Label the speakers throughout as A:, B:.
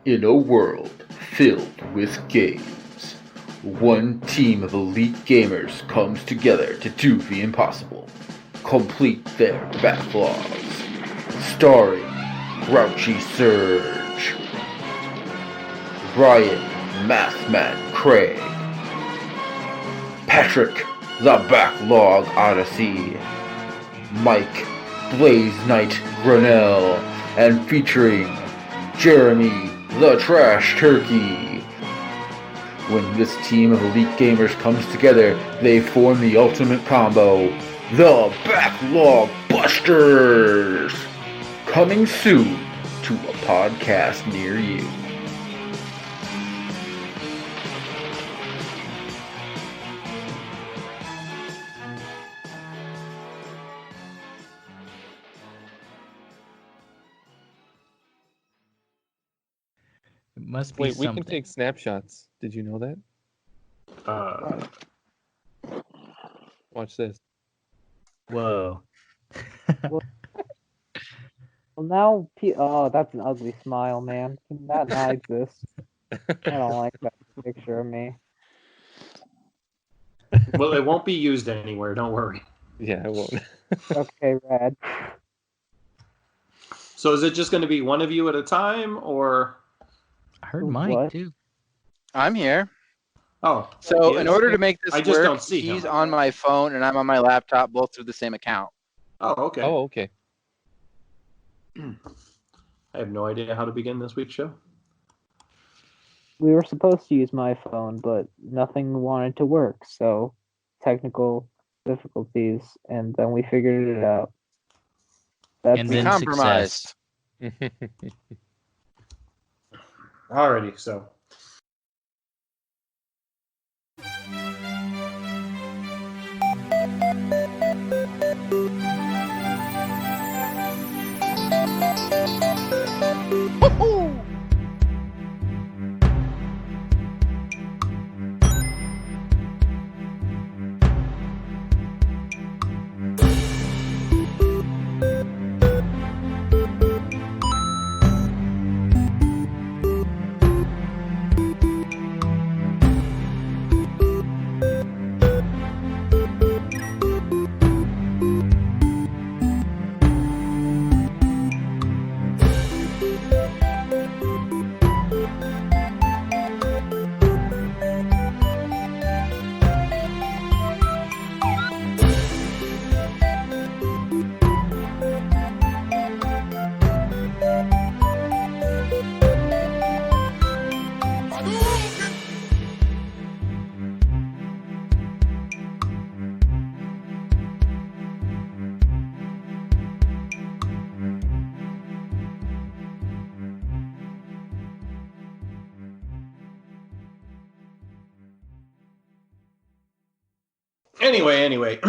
A: In a world filled with games, one team of elite gamers comes together to do the impossible. Complete their backlogs. Starring Grouchy Surge, Ryan Mathman Craig, Patrick the Backlog Odyssey, Mike Blaze Knight Grinnell, and featuring Jeremy the Trash Turkey. When this team of elite gamers comes together, they form the ultimate combo, the Backlog Busters! Coming soon to a podcast near you.
B: It must be
C: Wait,
B: something.
C: we can take snapshots. Did you know that? Watch this.
B: Whoa.
D: Well, now, oh, that's an ugly smile, man. Can that not exist? I don't like that picture of me.
E: Well, it won't be used anywhere. Don't worry.
C: Yeah, I won't.
D: Okay, Rad.
E: So is it just going to be one of you at a time, or?
B: I heard Mike,
D: What?
B: too.
F: I'm here.
E: Oh.
F: So
E: he
F: in
E: is?
F: order to make this
E: I just
F: work,
E: don't see
F: he's
E: him.
F: on my phone and I'm on my laptop, both through the same account.
E: Oh, okay.
C: Oh, okay.
E: I have no idea how to begin this week's show.
D: We were supposed to use my phone, but nothing wanted to work, so technical difficulties, and then we figured it out. That's
B: And
F: We
B: then
F: compromised.
E: Alrighty, so. Anyway,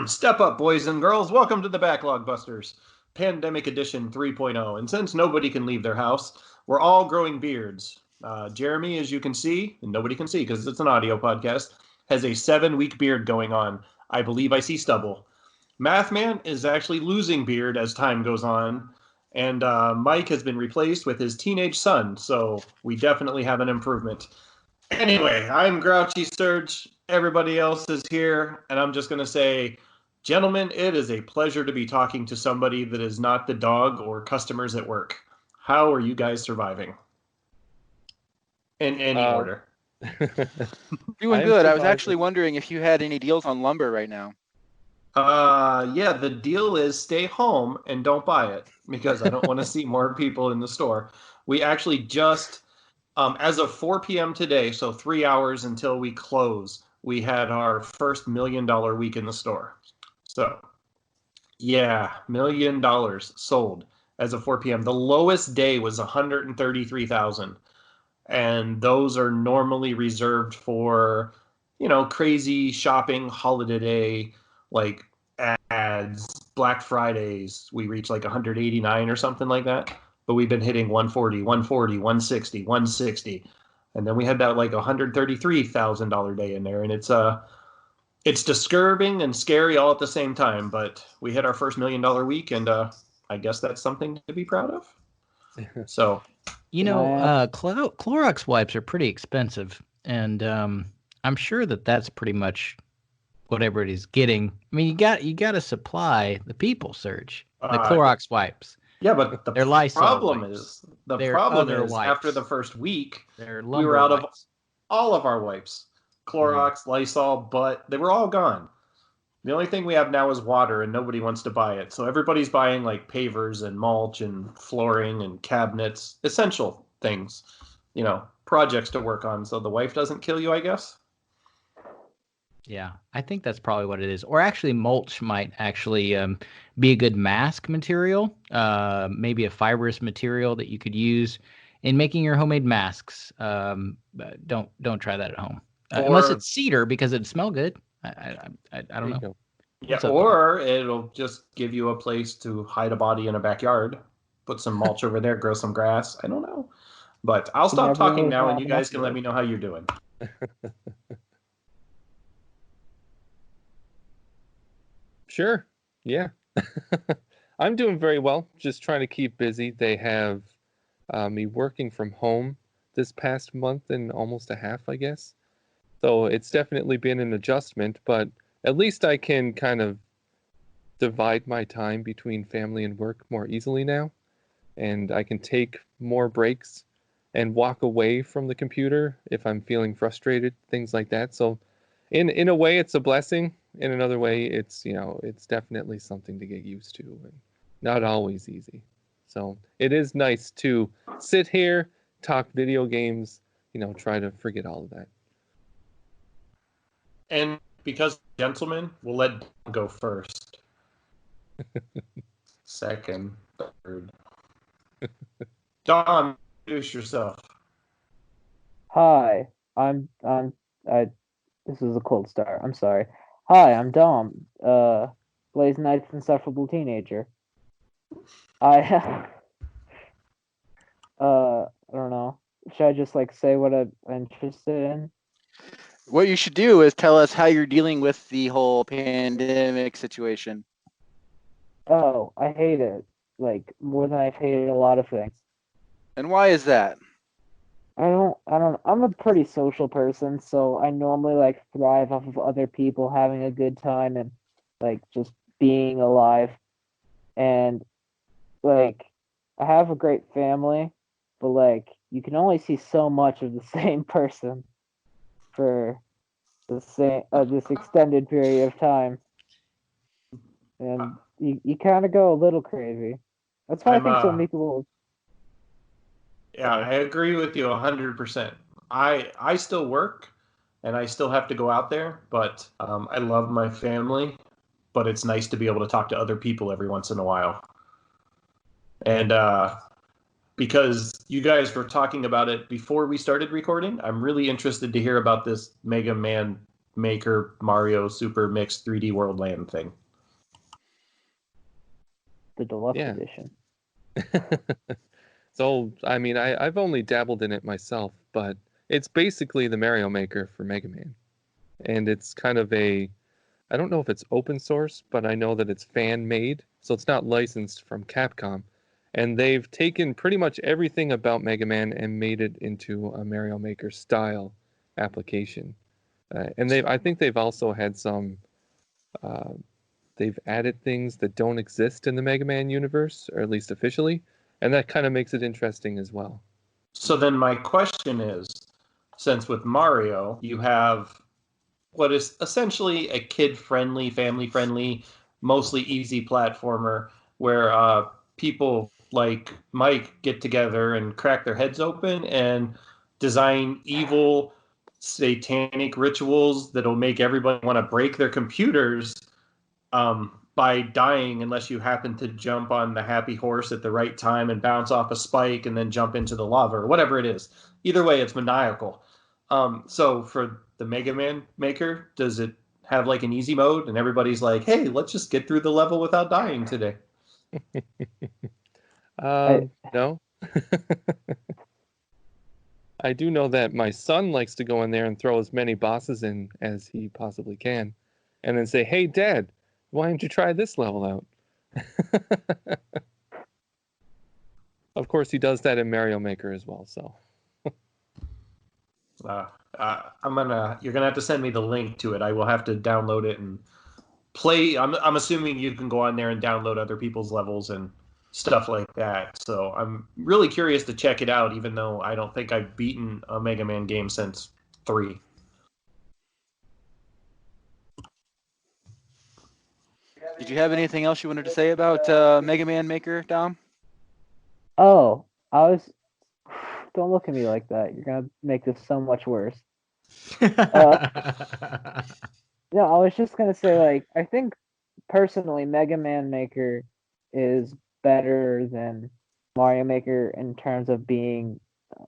E: step up, boys and girls. Welcome to the Backlog Busters, Pandemic Edition 3.0. And since nobody can leave their house, we're all growing beards. Jeremy, as you can see, and nobody can see because it's an audio podcast, has a 7-week beard going on. I believe I see stubble. Mathman is actually losing beard as time goes on. And Mike has been replaced with his teenage son, so we definitely have an improvement. Anyway, I'm Grouchy Surge. Everybody else is here, and I'm just going to say, gentlemen, it is a pleasure to be talking to somebody that is not the dog or customers at work. How are you guys surviving? In any order.
F: Doing
C: I'm
F: good. I was
C: surviving.
F: actually wondering if you had any deals on lumber right now.
E: Yeah, the deal is stay home and don't buy it because I don't want to see more people in the store. We actually just, as of 4 p.m. today, so 3 hours until we close, we had our first $1 million week in the store. So, yeah, $1 million sold as of 4 p.m. The lowest day was 133,000. And those are normally reserved for, crazy shopping, holiday, like ads, Black Fridays. We reached like 189 or something like that. But we've been hitting 140, 160, 160. And then we had that like $133,000 day in there. And it's disturbing and scary all at the same time. But we hit our first $1 million week, and I guess that's something to be proud of. So
B: You
D: Can
B: know,
D: I ask?
B: Clorox wipes are pretty expensive, and I'm sure that that's pretty much what everybody's getting. I mean, you got to supply the people, Surge. The
E: Uh,
B: Clorox wipes,
E: yeah, but the
B: they're Lysol
E: problem
B: wipes,
E: is
B: they're other
E: after the
B: wipes,
E: first week,
B: they're
E: we were
B: lumber
E: out of
B: wipes.
E: all of our wipes.
B: Mhm.
E: Clorox, Lysol, but they were all gone. The only thing we have now is water, and nobody wants to buy it. So everybody's buying like pavers and mulch and flooring and cabinets, essential things, projects to work on. So the wife doesn't kill you, I guess.
B: Yeah, I think that's probably what it is. Or actually, mulch might actually be a good mask material. Maybe a fibrous material that you could use in making your homemade masks. But don't try that at home, unless
E: Or
B: it's cedar because it'd smell good. I
C: There
B: don't
C: you
B: know.
C: go.
E: yeah,
B: What's up, Tom?
E: or it'll just give you a place to hide a body in a backyard. Put some mulch over there, grow some grass. I don't know. But I'll
D: You
E: stop
D: never
E: talking
D: really
E: now, and
D: have
E: you
D: enough
E: guys can let
D: wood.
E: me know how you're doing.
C: Sure. Yeah. I'm doing very well. Just trying to keep busy. They have me working from home this past month and almost a half, I guess. So it's definitely been an adjustment, but at least I can kind of divide my time between family and work more easily now. And I can take more breaks and walk away from the computer if I'm feeling frustrated, things like that. So in a way it's a blessing. In another way it's definitely something to get used to and not always easy. So it is nice to sit here, talk video games, try to forget all of that.
E: And because gentlemen, we'll let Dom go first, second, third. Dom, introduce yourself.
D: Hi, I'm I. This is a cold start. I'm sorry. Hi, I'm Dom. Blaze Knight's insufferable teenager. I I don't know. Should I just like say what I'm interested in?
F: What you should do is tell us how you're dealing with the whole pandemic situation.
D: Oh, I hate it. Like more than I've hated a lot of things.
F: And why is that?
D: I'm a pretty social person, so I normally like thrive off of other people having a good time and like just being alive. And like I have a great family, but like you can only see so much of the same person for the same this extended period of time, and you kind of go a little crazy. That's why I
E: I'm
D: think so many people.
E: Yeah,
D: Sorry.
E: I agree with you 100%. I still work and I still have to go out there, but I love my family, but it's nice to be able to talk to other people every once in a while. And because you guys were talking about it before we started recording, I'm really interested to hear about this Mega Man Maker Mario Super Mix 3D World Land thing.
D: The deluxe
C: Yeah.
D: edition.
C: So I mean I've only dabbled in it myself, but it's basically the Mario Maker for Mega Man. And it's kind of I don't know if it's open source, but I know that it's fan made, so it's not licensed from Capcom. And they've taken pretty much everything about Mega Man and made it into a Mario Maker style application. And I think they've also had uh, they've added things that don't exist in the Mega Man universe, or at least officially, and that kind of makes it interesting as well.
E: So then my question is, since with Mario, you have what is essentially a kid-friendly, family-friendly, mostly easy platformer where people like Mike get together and crack their heads open and design evil, satanic rituals that'll make everybody want to break their computers by dying unless you happen to jump on the happy horse at the right time and bounce off a spike and then jump into the lava or whatever it is. Either way, it's maniacal. So for the Mega Man Maker, does it have like an easy mode and everybody's like, hey, let's just get through the level without dying today?
D: I
C: No. I do know that my son likes to go in there and throw as many bosses in as he possibly can, and then say, "Hey, Dad, why don't you try this level out?" Of course, he does that in Mario Maker as well. So
E: you're gonna have to send me the link to it. I will have to download it and play. I'm assuming you can go on there and download other people's levels and stuff like that. So I'm really curious to check it out, even though I don't think I've beaten a Mega Man game since 3.
F: Did you have anything else you wanted to say about Mega Man Maker, Dom?
D: Oh, I was. Don't look at me like that. You're gonna make this so much worse. No, I was just gonna say, like, I think personally, Mega Man Maker is better than Mario Maker in terms of being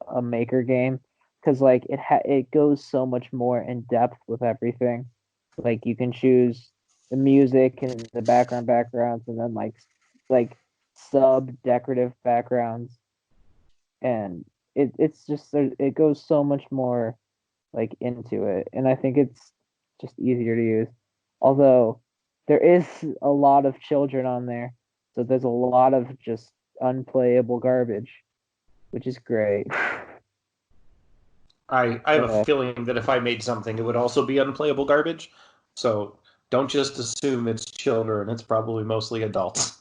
D: a maker game, because like it goes so much more in depth with everything. Like you can choose the music and the backgrounds, and then like sub decorative backgrounds, and it's just it goes so much more like into it, and I think it's just easier to use. Although there is a lot of children on there, so there's a lot of just unplayable garbage, which is great.
E: I have a feeling that if I made something, it would also be unplayable garbage. So don't just assume it's children. It's probably mostly adults.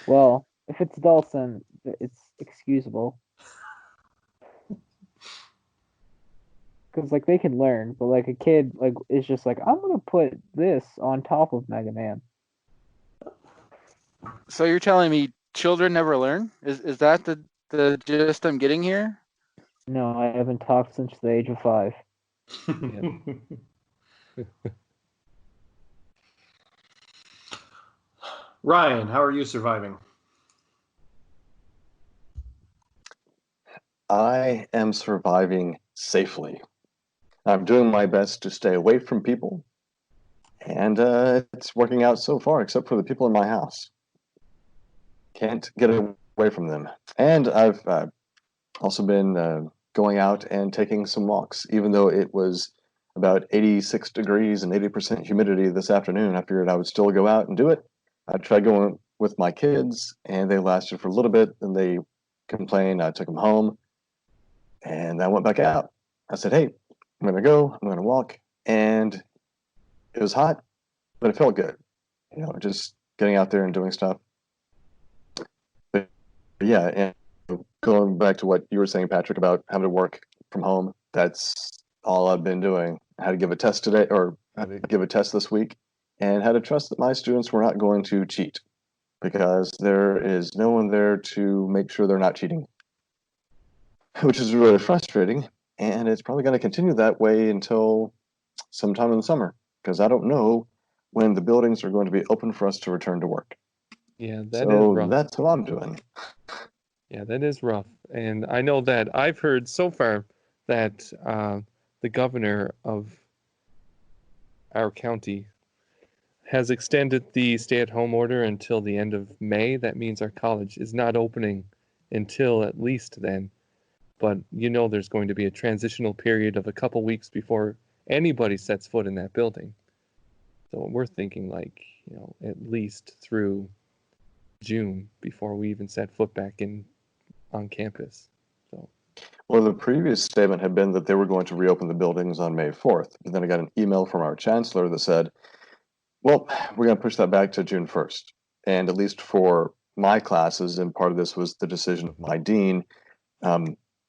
D: Well, if it's adults, then it's excusable. Because like they can learn, but like a kid like is just like, I'm gonna put this on top of Mega Man.
F: So you're telling me children never learn? Is that the gist I'm getting here?
D: No, I haven't talked since the age of 5.
E: Ryan, how are you surviving?
G: I am surviving safely. I'm doing my best to stay away from people, and it's working out so far, except for the people in my house. Can't get away from them. And I've also been going out and taking some walks, even though it was about 86 degrees and 80% humidity this afternoon. I figured I would still go out and do it. I tried going with my kids, and they lasted for a little bit, then they complained. I took them home, and I went back out. I said, hey, I'm going to go, I'm going to walk. And it was hot, but it felt good. You know, just getting out there and doing stuff. But yeah, and going back to what you were saying, Patrick, about having to work from home, that's all I've been doing. I had to give a test today, or I had to give a test this week, and had to trust that my students were not going to cheat, because there is no one there to make sure they're not cheating, which is really frustrating. And it's probably going to continue that way until sometime in the summer, because I don't know when the buildings are going to be open for us to return to work.
C: yeah, that is rough.
G: That's what I'm doing.
C: Yeah, that is rough. And I know that I've heard so far that the governor of our county has extended the stay-at-home order until the end of May. That means our college is not opening until at least then. But you know there's going to be a transitional period of a couple weeks before anybody sets foot in that building. So we're thinking like, you know, at least through June before we even set foot back in on campus. So
G: Well, the previous statement had been that they were going to reopen the buildings on May 4th. But then I got an email from our chancellor that said, well, we're going to push that back to June 1st. And at least for my classes, and part of this was the decision of my dean,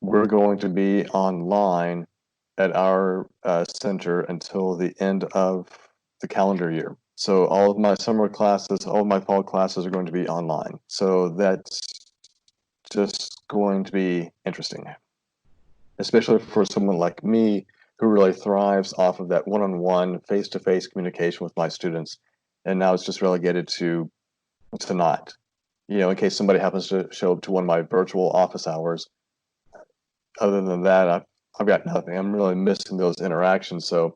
G: we're going to be online at our center until the end of the calendar year. So all of my summer classes, all of my fall classes are going to be online. So that's just going to be interesting, especially for someone like me who really thrives off of that one-on-one, face-to-face communication with my students. And now it's just relegated to not. You know, in case somebody happens to show up to one of my virtual office hours. Other than that, I've got nothing. I'm really missing those interactions. So,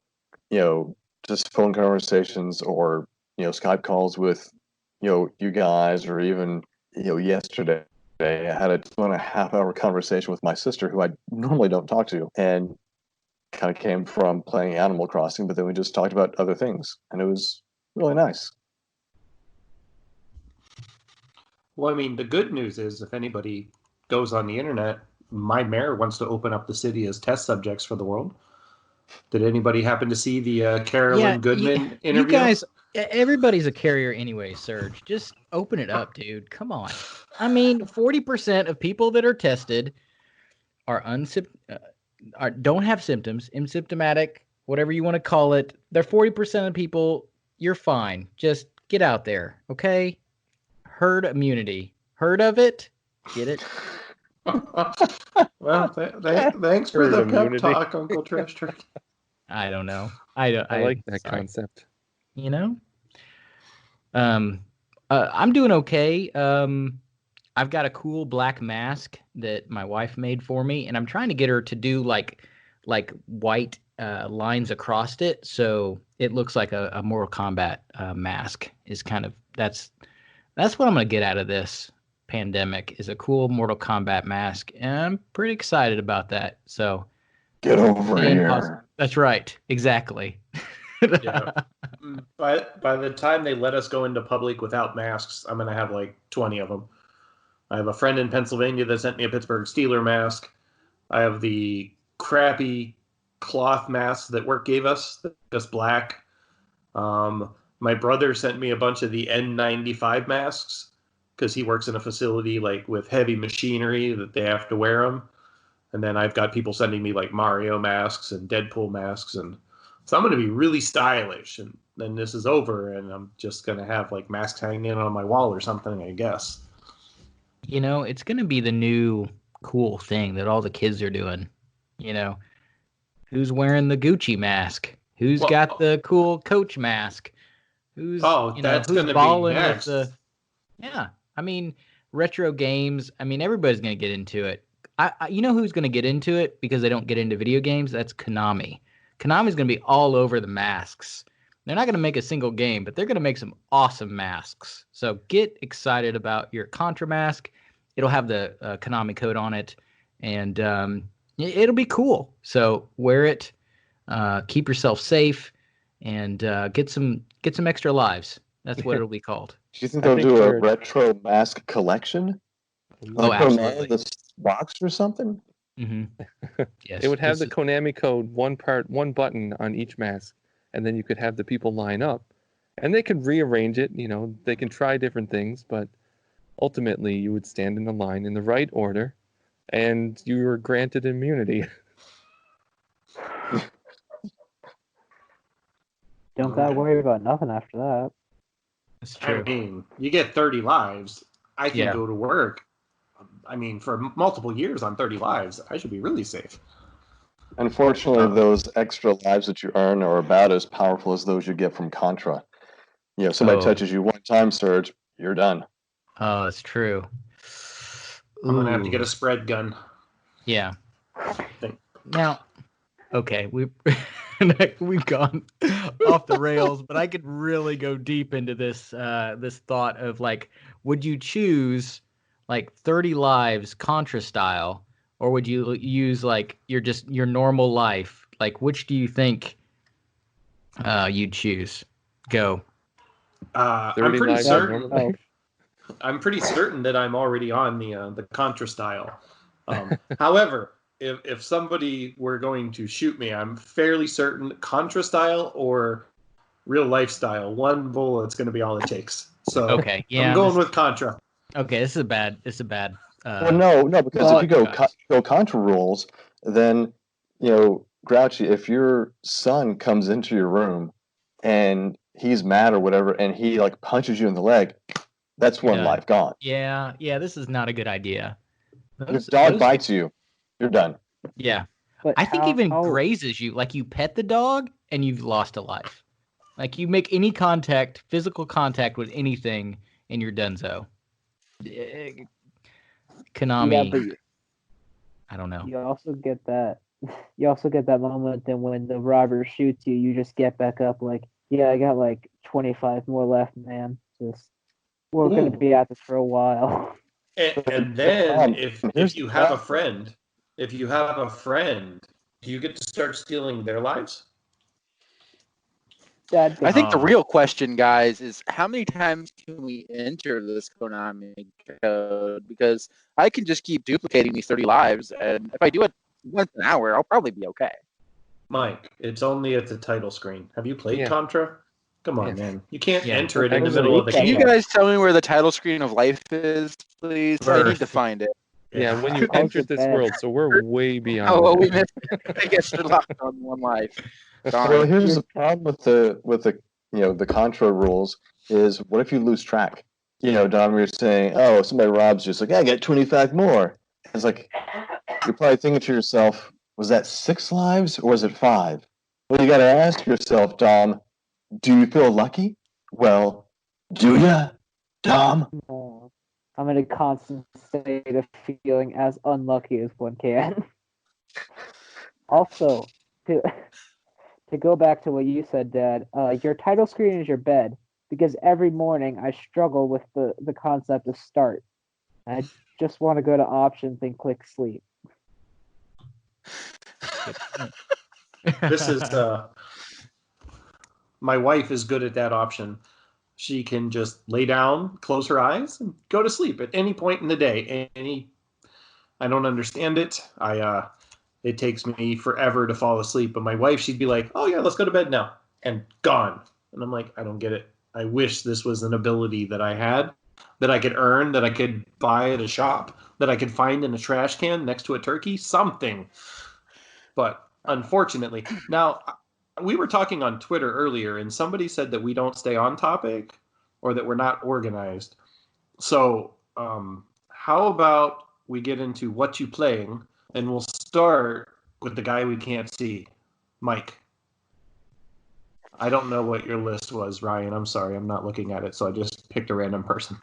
G: you know, just phone conversations or, you know, Skype calls with, you know, you guys, or even, you know, yesterday I had a 2.5 hour conversation with my sister, who I normally don't talk to, and kind of came from playing Animal Crossing, but then we just talked about other things, and it was really nice.
E: Well, I mean, the good news is if anybody goes on the internet, my mayor wants to open up the city as test subjects for the world. Did anybody happen to see the Carolyn Goodman
B: you
E: interview?
B: guys, everybody's a carrier anyway, Serge. Just open it up, dude. Come on. I mean, 40% of people that are tested are don't have symptoms, asymptomatic, whatever you want to call it. They're 40% of people. You're fine. Just get out there, okay? Herd immunity. Heard of it? Get it?
E: Well, thanks for
C: Herd
E: the pep
C: immunity.
E: talk, Uncle Trash Turkey.
B: I don't know. I
C: like that
B: sorry.
C: concept.
B: You know? I'm doing okay. I've got a cool black mask that my wife made for me, and I'm trying to get her to do like white lines across it, so it looks like a Mortal Kombat mask. Is kind of that's what I'm gonna get out of this pandemic is a cool Mortal Kombat mask, and I'm pretty excited about that. So
G: Get over here.
B: That's right, exactly.
E: Yeah. By the time they let us go into public without masks, I'm gonna have like 20 of them. I have a friend in Pennsylvania that sent me a Pittsburgh Steeler mask. I have the crappy cloth masks that work gave us, just black. My brother sent me a bunch of the N95 masks because he works in a facility like with heavy machinery that they have to wear them. And then I've got people sending me like Mario masks and Deadpool masks, and so I'm going to be really stylish. And then this is over, and I'm just going to have like masks hanging on my wall or something, I guess.
B: You know, it's going to be the new cool thing that all the kids are doing. You know, who's wearing the Gucci mask? Who's got the cool Coach mask? Who's
E: that's
B: who's
E: going to be
B: balling
E: next.
B: with the? Yeah, I mean, retro games. I mean, everybody's going to get into it. You know who's going to get into it because they don't get into video games? That's Konami. Konami's going to be all over the masks. They're not going to make a single game, but they're going to make some awesome masks. So get excited about your Contra mask. It'll have the Konami code on it, and it'll be cool. So wear it, keep yourself safe, and get some extra lives. That's what it'll be called.
G: Do you think they'll do a retro mask collection?
B: Oh,
G: Like put 'em
B: absolutely.
G: in this box or something?
B: Mm-hmm. Yes,
C: It would have the Konami code, one button on each mask, and then you could have the people line up, and they could rearrange it. You know, they can try different things, but ultimately you would stand in the line in the right order, and you were granted immunity.
D: Don't gotta worry about nothing after that.
B: That's true.
E: I mean, you get 30 lives. I can go to work. I mean, for multiple years on 30 lives, I should be really safe.
G: Unfortunately, those extra lives that you earn are about as powerful as those you get from Contra. You know, somebody touches you one time, Surge, you're done.
B: Oh, that's true.
E: I'm going to have to get a spread gun.
B: Yeah. Now, okay, we've gone off the rails, but I could really go deep into this this thought of like, would you choose like 30 lives Contra style, or would you use like your normal life? Like, which do you think you'd choose? Go.
E: I'm pretty certain. I'm pretty certain that I'm already on the Contra style. However, if somebody were going to shoot me, I'm fairly certain Contra style or real life style. One bullet's going to be all it takes. So
B: okay, yeah,
E: I'm going with Contra.
B: Okay, this is a bad.
G: Well, no, because if you go Contra rules, then Grouchy, if your son comes into your room and he's mad or whatever, and he like punches you in the leg, that's one life gone.
B: Yeah, this is not a good idea.
G: If dog bites you, you're done.
B: Yeah,
D: but
B: I think even grazes you, like you pet the dog and you've lost a life. Like you make any physical contact with anything, and you're donezo. Konami.
D: Yeah, but
B: I don't know.
D: You also get that. You also get that moment then when the robber shoots you, you just get back up like, yeah, I got like 25 more left, man. We're going to be at this for a while.
E: And then if you have a friend, do you get to start stealing their lives?
D: Dad,
F: I think the
B: Oh.
F: real question, guys, is how many times can we enter this Konami code? Because I can just keep duplicating these 30 lives, and if I do it once an hour, I'll probably be okay.
E: Mike, it's only at the title screen. Have you played
C: Yeah.
E: Contra? Come on,
C: Yeah.
E: man. You can't
B: Yeah.
E: enter it in the
C: Actually,
E: middle of the
F: Can you
E: game.
F: guys tell me where the title screen of life is, please? I need to
E: Birth.
F: find it.
C: Yeah, when you
D: How's
C: entered
D: the
C: this
D: bed?
C: world, so we're way beyond.
F: Oh, well, we
C: that.
F: missed it. I guess we're locked on one life.
G: Well,
F: Darn.
G: here's the problem with the the Contra rules is what if you lose track? Don, we were saying, oh, somebody robs you. It's like, I got 25 more. It's like you're probably thinking to yourself, was that 6 lives or was it 5? Well, you got to ask yourself, Dom, do you feel lucky? Well, do ya, Dom?
D: No. I'm in a constant state of feeling as unlucky as one can. Also, to go back to what you said, Dad, your title screen is your bed because every morning I struggle with the concept of start. I just want to go to options and click sleep.
E: This is my wife is good at that option. She can just lay down, close her eyes, and go to sleep at any point in the day. I don't understand it. It takes me forever to fall asleep. But my wife, she'd be like, "Oh yeah, let's go to bed now," and gone. And I'm like, I don't get it. I wish this was an ability that I had, that I could earn, that I could buy at a shop, that I could find in a trash can next to a turkey, something. But unfortunately, now we were talking on Twitter earlier, and somebody said that we don't stay on topic or that we're not organized. So, how about we get into what you playing, and we'll start with the guy we can't see, Mike. I don't know what your list was, Ryan. I'm sorry, I'm not looking at it, so I just picked a random person.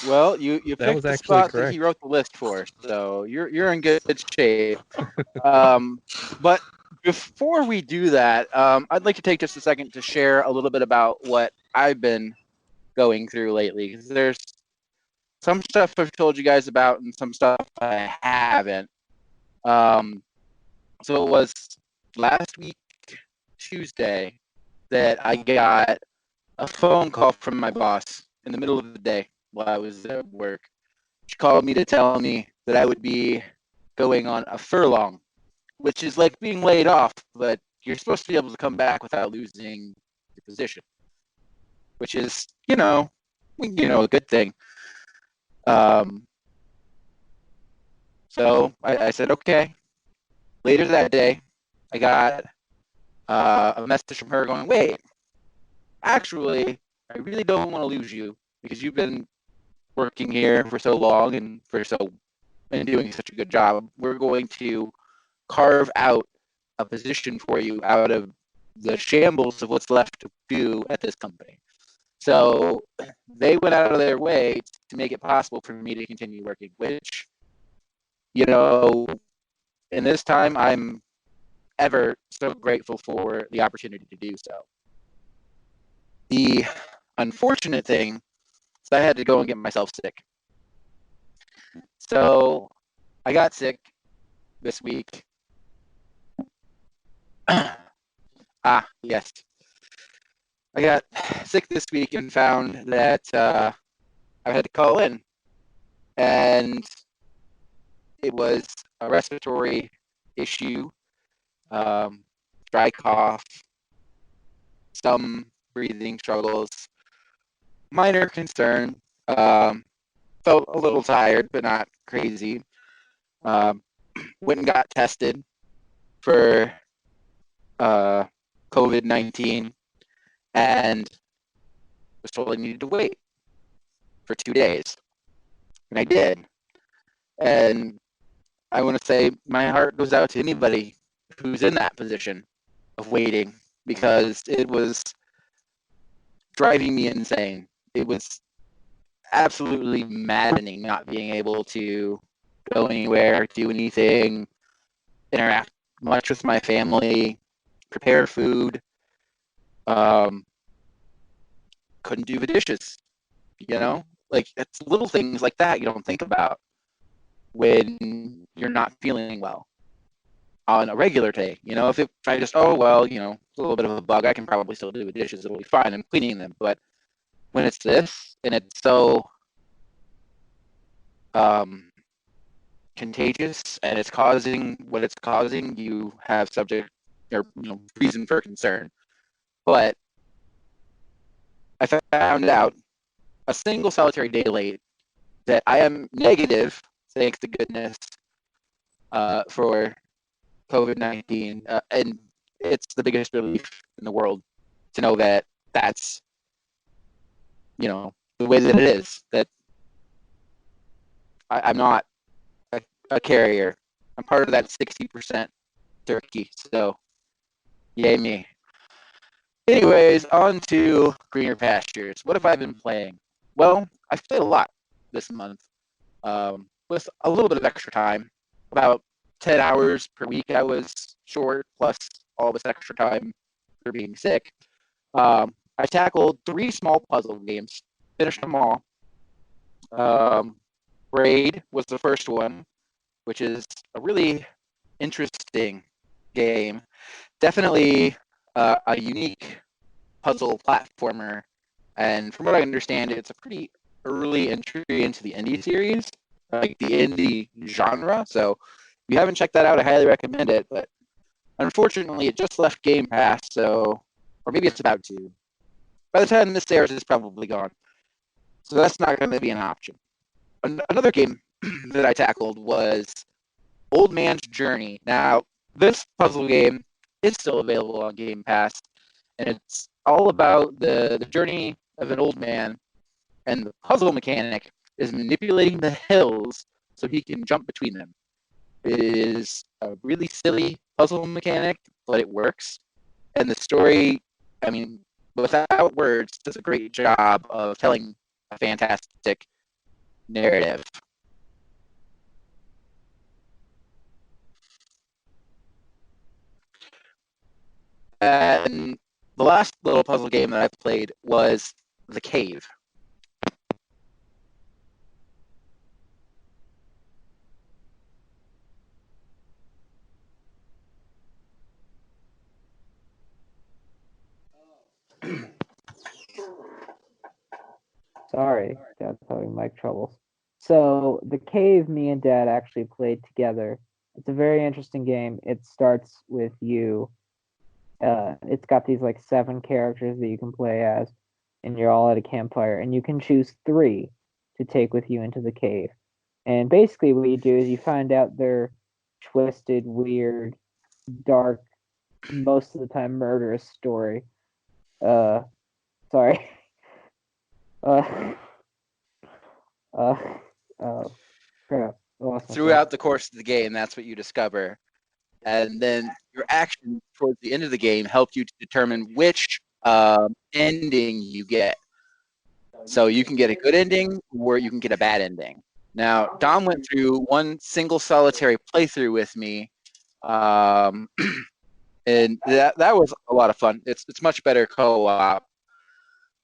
F: Well, you
C: That
F: picked
C: was
F: the
C: actually
F: spot that he
C: correct.
F: wrote the list for, so you're in good shape. But before we do that, I'd like to take just a second to share a little bit about what I've been going through lately. Because there's some stuff I've told you guys about and some stuff I haven't. So it was last week, Tuesday, that I got a phone call from my boss in the middle of the day while I was at work. She called me to tell me that I would be going on a furlong, which is like being laid off, but you're supposed to be able to come back without losing your position, which is, a good thing. So I said, okay. Later that day, I got a message from her going, wait, actually, I really don't want to lose you because you've been working here for so long and doing such a good job. We're going to carve out a position for you out of the shambles of what's left to do at this company. So they went out of their way to make it possible for me to continue working, which, in this time, I'm ever so grateful for the opportunity to do so. The unfortunate thing is I had to go and get myself sick. So I got sick this week. Yes. I got sick this week and found that I had to call in. And it was a respiratory issue, dry cough, some breathing struggles, minor concern. Felt a little tired, but not crazy. Went and got tested for COVID-19 and was told I needed to wait for 2 days. And I did. And I want to say my heart goes out to anybody who's in that position of waiting because it was driving me insane. It was absolutely maddening not being able to go anywhere, do anything, interact much with my family, prepare food. Couldn't do the dishes, Like, it's little things like that you don't think about when you're not feeling well. on a regular day. You know, if I just, oh, well, you know, it's a little bit of a bug, I can probably still do the dishes. It'll be fine. I'm cleaning them. But when it's this and it's so contagious and it's causing what it's causing, you have subject or, you know, reason for concern. But I found out a single solitary day late that I am negative, thanks to goodness, for COVID-19, and it's the biggest relief in the world to know that that's, you know, the way that it is. That I'm not a carrier. I'm part of that 60% turkey. So, yay me. Anyways, on to greener pastures. What have I been playing? Well, I've played a lot this month, with a little bit of extra time. About 10 hours per week I was short, plus all this extra time for being sick. I tackled 3 small puzzle games, finished them all. Raid was the first one, which is a really interesting game. Definitely a unique puzzle platformer. And from what I understand, it's a pretty early entry into the indie series, like the indie genre. So if you haven't checked that out, I highly recommend it. But unfortunately, it just left Game Pass, so, or maybe it's about to. By the time this airs, it's probably gone. So that's not going to be an option. Another game that I tackled was Old Man's Journey. Now, this puzzle game is still available on Game Pass, and it's all about the journey of an old man, and the puzzle mechanic is manipulating the hills so he can jump between them. It is a really silly puzzle mechanic, but it works. And the story, I mean, without words, does a great job of telling a fantastic narrative. And the last little puzzle game that I played was The Cave.
D: Sorry, Dad's having mic troubles. So the cave me and Dad actually played together. It's a very interesting game. It starts with you. It's got these like 7 characters that you can play as, and you're all at a campfire, and you can choose 3 to take with you into the cave. And basically, what you do is you find out they're twisted, weird, dark, most of the time murderous story. Sorry. Crap.
F: Throughout the course of the game, that's what you discover. And then your action towards the end of the game help you to determine which ending you get. So you can get a good ending or you can get a bad ending. Now, Dom went through one single solitary playthrough with me, and that was a lot of fun. It's much better co-op.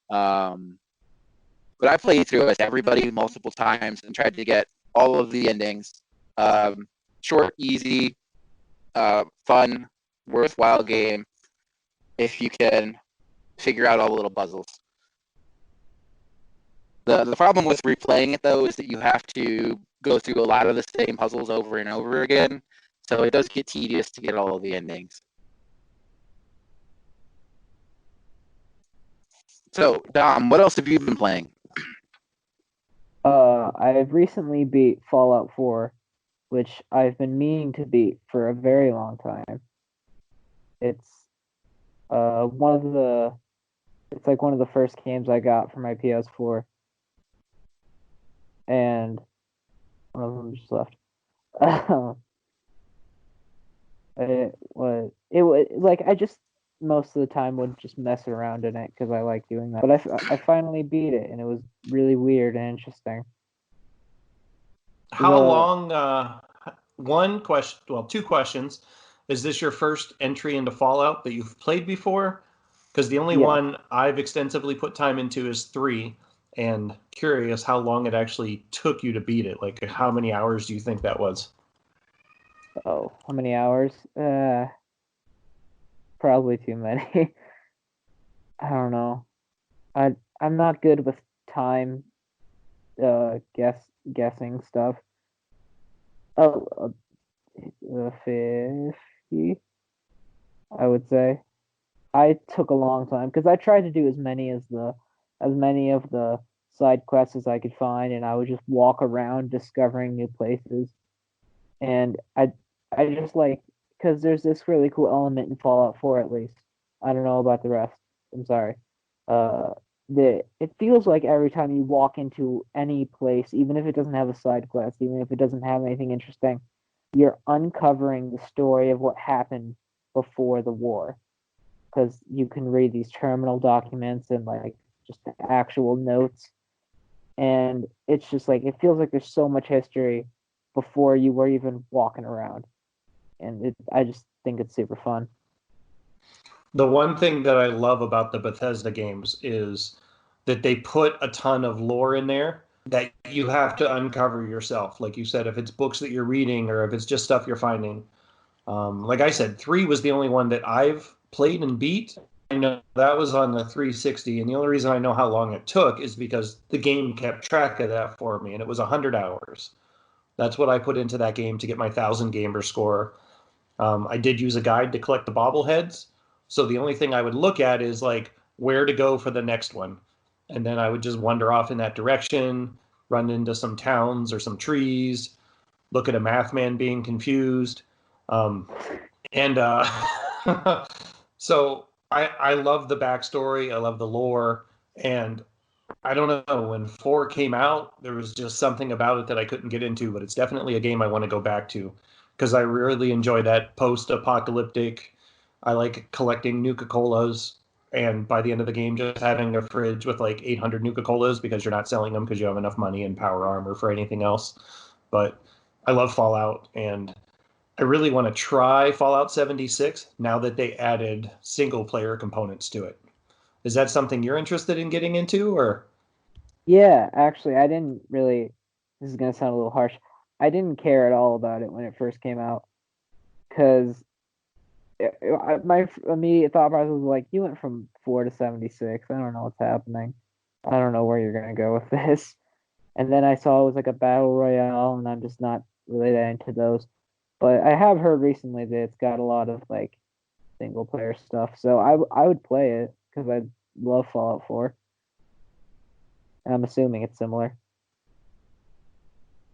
F: But I played through with everybody multiple times and tried to get all of the endings. Short, easy, fun, worthwhile game if you can figure out all the little puzzles. The problem with replaying it, though, is that you have to go through a lot of the same puzzles over and over again. So it does get tedious to get all of the endings. So, Dom, what else have you been playing?
D: I've recently beat Fallout 4, which I've been meaning to beat for a very long time. It's it's like one of the first games I got for my PS4, and one of them just left. It was like I just most of the time would just mess around in it because I like doing that. But I finally beat it, and it was really weird and interesting.
E: How long? One question. Well, 2 questions. Is this your first entry into Fallout that you've played before? Because the only one I've extensively put time into is 3, and curious how long it actually took you to beat it. Like, how many hours do you think that was?
D: Oh, how many hours? Probably too many. I don't know. I'm not good with time. Guessing stuff. Oh, 50, I would say. I took a long time because I tried to do as many of the side quests as I could find, and I would just walk around discovering new places. And I just like because there's this really cool element in Fallout 4 at least. I don't know about the rest. I'm sorry. Uh, it feels like every time you walk into any place, even if it doesn't have a side quest, even if it doesn't have anything interesting, you're uncovering the story of what happened before the war. Because you can read these terminal documents and like just the actual notes, and it's just like it feels like there's so much history before you were even walking around, and I just think it's super fun.
E: The one thing that I love about the Bethesda games is that they put a ton of lore in there that you have to uncover yourself. Like you said, if it's books that you're reading or if it's just stuff you're finding. Like I said, 3 was the only one that I've played and beat. I know that was on the 360, and the only reason I know how long it took is because the game kept track of that for me, and it was 100 hours. That's what I put into that game to get my 1,000 gamer score. I did use a guide to collect the bobbleheads. So the only thing I would look at is like where to go for the next one. And then I would just wander off in that direction, run into some towns or some trees, look at a math man being confused. Um, and so I love the backstory. I love the lore. And I don't know, when 4 came out, there was just something about it that I couldn't get into, but it's definitely a game I want to go back to because I really enjoy that post-apocalyptic. I like collecting Nuka-Colas, and by the end of the game, just having a fridge with like 800 Nuka-Colas because you're not selling them because you have enough money and power armor for anything else. But I love Fallout, and I really want to try Fallout 76 now that they added single-player components to it. Is that something you're interested in getting into, or?
D: Yeah, actually, I didn't really. This is gonna sound a little harsh. I didn't care at all about it when it first came out because my immediate thought process was like, you went from 4 to 76. I don't know what's happening. I don't know where you're gonna go with this. And then I saw it was like a battle royale, and I'm just not really that into those. But I have heard recently that it's got a lot of like single player stuff, so I would play it because I love Fallout 4, and I'm assuming it's similar.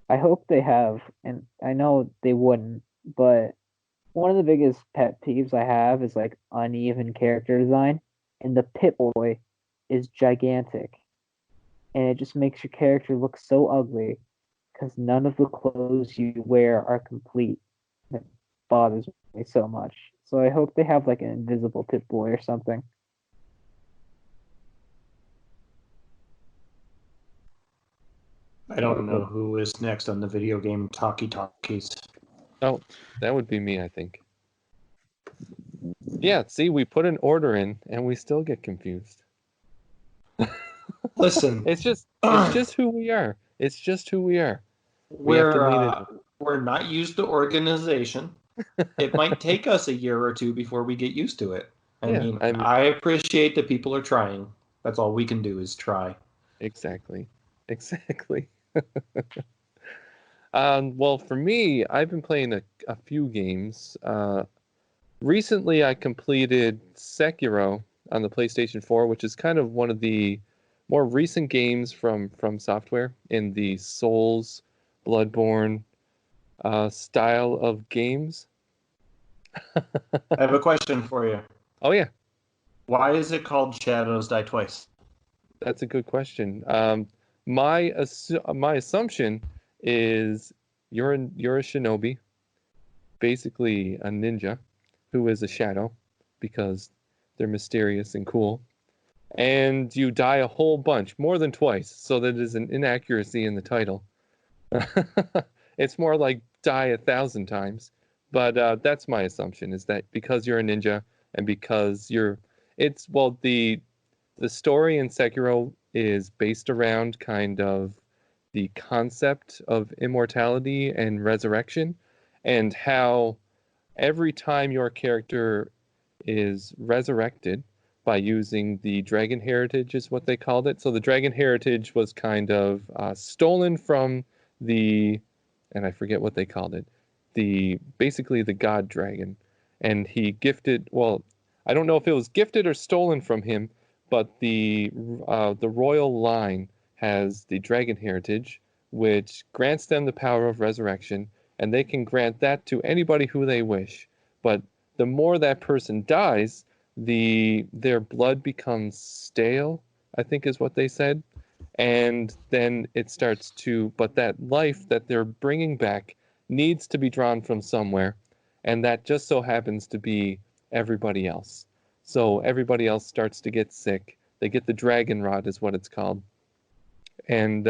D: I hope they have, and I know they wouldn't, but one of the biggest pet peeves I have is like uneven character design, and the Pip-Boy is gigantic, and it just makes your character look so ugly because none of the clothes you wear are complete. It bothers me so much. So I hope they have like an invisible Pip-Boy or something.
E: I don't know who is next on the video game talkie talkies.
C: Oh, that would be me, I think. Yeah, see, we put an order in and we still get confused.
E: Listen,
C: It's just who we are. It's just who we are. We have to lean in.
E: we're not used to organization. It might take us a year or two before we get used to it.
C: Yeah,
E: I appreciate that people are trying. That's all we can do is try.
C: exactly. Exactly. Well, for me, I've been playing a few games. Recently, I completed Sekiro on the PlayStation 4, which is kind of one of the more recent games from Software in the Souls, Bloodborne style of games.
E: I have a question for you.
C: Oh yeah,
E: Why is it called Shadows Die Twice?
C: that's a good question. My assumption is you're a shinobi, basically a ninja, who is a shadow, because they're mysterious and cool. And you die a whole bunch, more than twice, so that is an inaccuracy in the title. It's more like die 1,000 times, but that's my assumption, is that because you're a ninja and because the story in Sekiro is based around kind of the concept of immortality and resurrection, and how every time your character is resurrected by using the dragon heritage is what they called it. So the dragon heritage was kind of stolen from the, and I forget what they called it, basically the god dragon. And he gifted, well, I don't know if it was gifted or stolen from him, but the royal line has the dragon heritage, which grants them the power of resurrection, and they can grant that to anybody who they wish. But the more that person dies, their blood becomes stale, I think is what they said. And then it starts to, but that life that they're bringing back needs to be drawn from somewhere. And that just so happens to be everybody else. So everybody else starts to get sick. They get the dragon rot is what it's called. And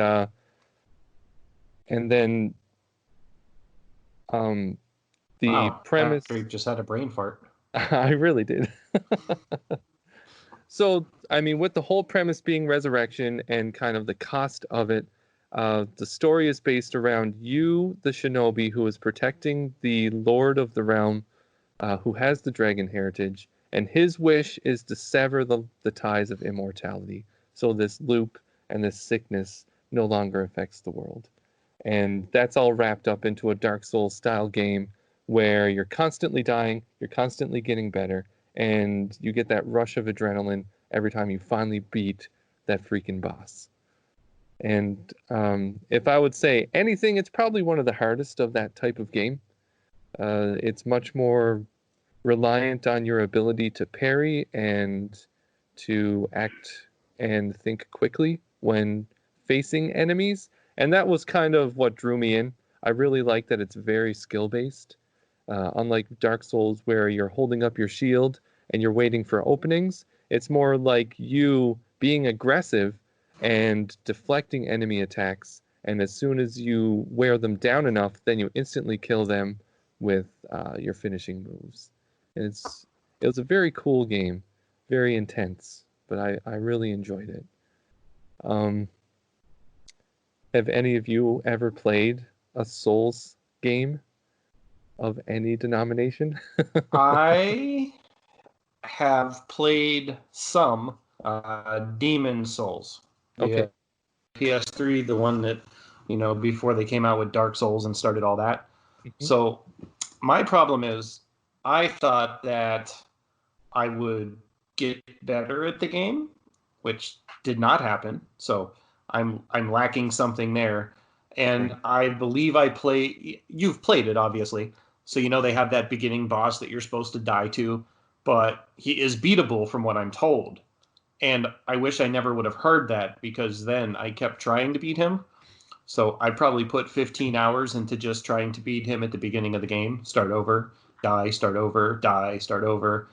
C: then the
E: Wow,
C: premise.
E: Patrick just had a brain fart.
C: I really did. So, I mean, with the whole premise being resurrection and kind of the cost of it, the story is based around you, the shinobi, who is protecting the Lord of the Realm, who has the dragon heritage, and his wish is to sever the ties of immortality. So this loop and this sickness no longer affects the world. And that's all wrapped up into a Dark Souls style game where you're constantly dying, you're constantly getting better, and you get that rush of adrenaline every time you finally beat that freaking boss. And if I would say anything, it's probably one of the hardest of that type of game. It's much more reliant on your ability to parry and to act and think quickly when facing enemies. And that was kind of what drew me in. I really like that it's very skill-based. Unlike Dark Souls, where you're holding up your shield and you're waiting for openings, it's more like you being aggressive and deflecting enemy attacks. And as soon as you wear them down enough, then you instantly kill them with your finishing moves. And it was a very cool game, very intense, but I really enjoyed it. Have any of you ever played a Souls game of any denomination?
E: I have played some Demon Souls.
C: Okay.
E: PS3, the one that, before they came out with Dark Souls and started all that.
C: Mm-hmm.
E: So my problem is I thought that I would get better at the game, which did not happen. So I'm lacking something there. And I believe you've played it, obviously. So they have that beginning boss that you're supposed to die to, but he is beatable from what I'm told. And I wish I never would have heard that, because then I kept trying to beat him. So I probably put 15 hours into just trying to beat him at the beginning of the game. Start over, die, start over, die, start over.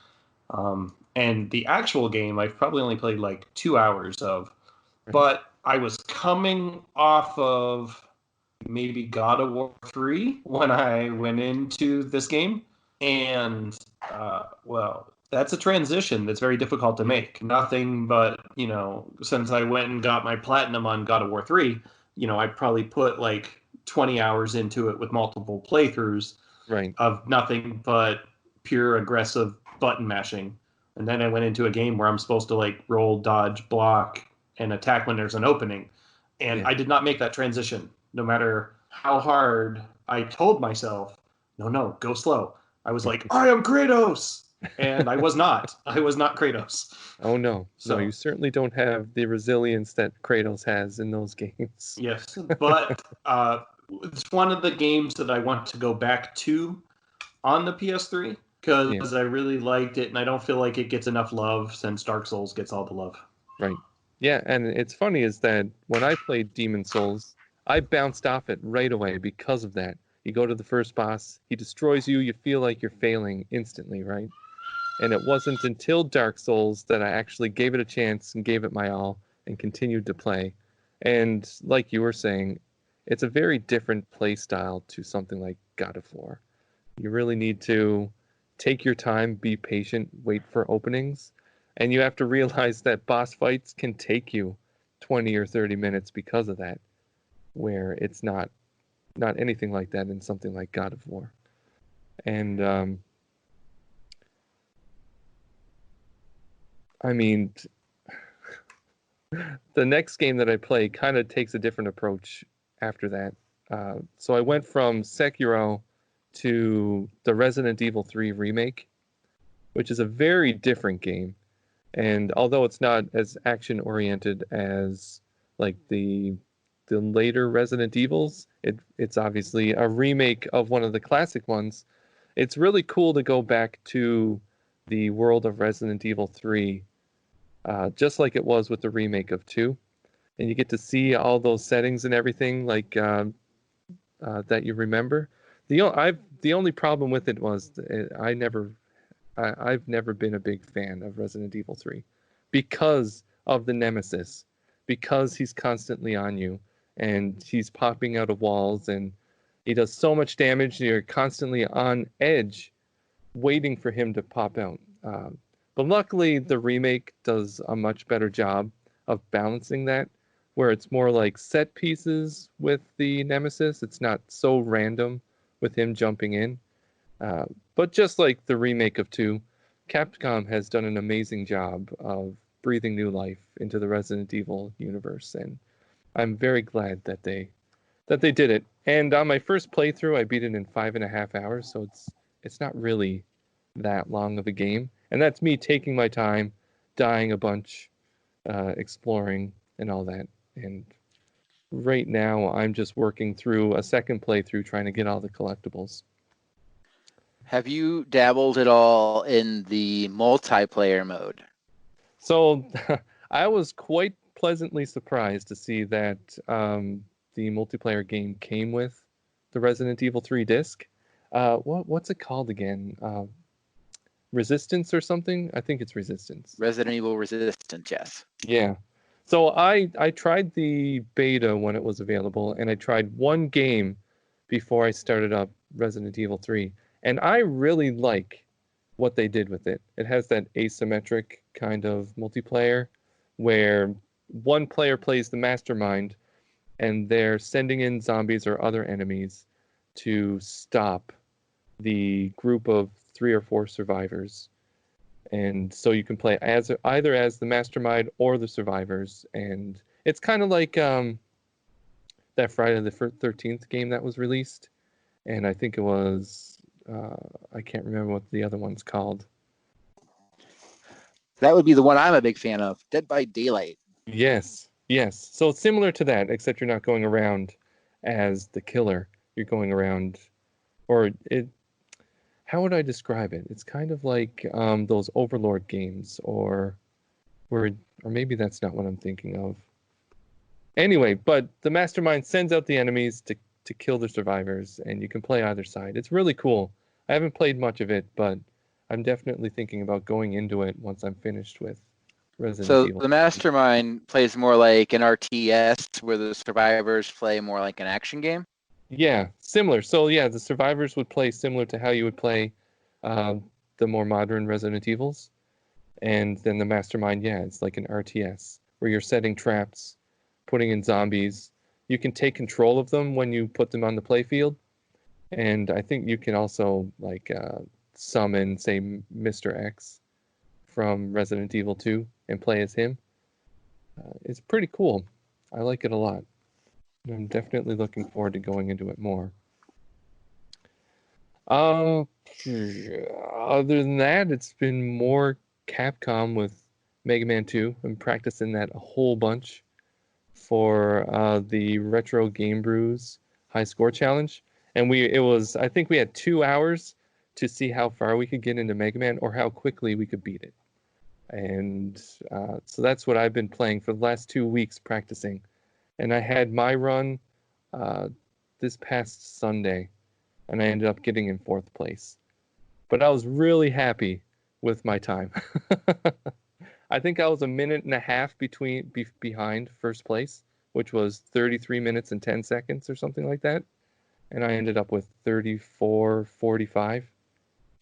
E: And the actual game, I've probably only played like 2 hours of. But I was coming off of maybe God of War 3 when I went into this game. And, that's a transition that's very difficult to make. Nothing but, since I went and got my platinum on God of War 3, I probably put like 20 hours into it with multiple playthroughs of nothing but pure aggressive button mashing. And then I went into a game where I'm supposed to like roll, dodge, block, and attack when there's an opening. And I did not make that transition, no matter how hard I told myself, no, go slow. I was like, I am Kratos! And I was not. I was not Kratos.
C: Oh, no. So, no, you certainly don't have the resilience that Kratos has in those games.
E: Yes, but it's one of the games that I want to go back to on the PS3, because I really liked it, and I don't feel like it gets enough love since Dark Souls gets all the love.
C: Right. Yeah, and it's funny is that when I played Demon Souls, I bounced off it right away because of that. You go to the first boss, he destroys you, you feel like you're failing instantly, right? And it wasn't until Dark Souls that I actually gave it a chance and gave it my all and continued to play. And like you were saying, it's a very different play style to something like God of War. You really need to take your time, be patient, wait for openings. And you have to realize that boss fights can take you 20 or 30 minutes because of that, where it's not anything like that in something like God of War. And I mean, the next game that I play kind of takes a different approach after that. So I went from Sekiro to the Resident Evil 3 remake, which is a very different game. And although it's not as action oriented as like the later Resident Evils, it's obviously a remake of one of the classic ones. It's really cool to go back to the world of Resident Evil 3, just like it was with the remake of 2. And you get to see all those settings and everything like that you remember. The only problem with it was I've never been a big fan of Resident Evil 3 because of the nemesis, because he's constantly on you and he's popping out of walls and he does so much damage. You're constantly on edge waiting for him to pop out. But luckily, the remake does a much better job of balancing that, where it's more like set pieces with the nemesis. It's not so random with him jumping in. But just like the remake of 2, Capcom has done an amazing job of breathing new life into the Resident Evil universe, and I'm very glad that they did it. And on my first playthrough, I beat it in 5.5 hours, so it's not really that long of a game. And that's me taking my time, dying a bunch, exploring, and all that. And right now, I'm just working through a second playthrough trying to get all the collectibles.
F: Have you dabbled at all in the multiplayer mode?
C: So I was quite pleasantly surprised to see that the multiplayer game came with the Resident Evil 3 disc. What's it called again? Resistance or something? I think it's Resistance.
F: Resident Evil Resistance, yes.
C: Yeah. So I tried the beta when it was available, and I tried one game before I started up Resident Evil 3. And I really like what they did with it. It has that asymmetric kind of multiplayer where one player plays the mastermind and they're sending in zombies or other enemies to stop the group of 3 or 4 survivors. And so you can play as either as the mastermind or the survivors. And it's kind of like that Friday the 13th game that was released. And I think it was, I can't remember what the other one's called.
F: That would be the one I'm a big fan of, Dead by Daylight.
C: Yes. So it's similar to that, except you're not going around as the killer. You're going around, or it. How would I describe it? It's kind of like those Overlord games, or maybe that's not what I'm thinking of. Anyway, but the mastermind sends out the enemies to kill the survivors, and you can play either side. It's really cool. I haven't played much of it, but I'm definitely thinking about going into it once I'm finished with Resident Evil.
F: So the mastermind plays more like an RTS, where the survivors play more like an action game?
C: Yeah, similar. So yeah, the survivors would play similar to how you would play the more modern Resident Evils. And then the mastermind, yeah, it's like an RTS where you're setting traps, putting in zombies. You can take control of them when you put them on the playfield. And I think you can also like summon, say, Mr. X from Resident Evil 2 and play as him. It's pretty cool. I like it a lot. I'm definitely looking forward to going into it more. Other than that, it's been more Capcom with Mega Man 2. I'm practicing that a whole bunch for the Retro Game Brews High Score Challenge. And I think we had 2 hours to see how far we could get into Mega Man or how quickly we could beat it. And so that's what I've been playing for the last 2 weeks practicing. And I had my run this past Sunday, and I ended up getting in 4th place. But I was really happy with my time. I think I was a minute and a half behind first place, which was 33 minutes and 10 seconds or something like that. And I ended up with 34:45.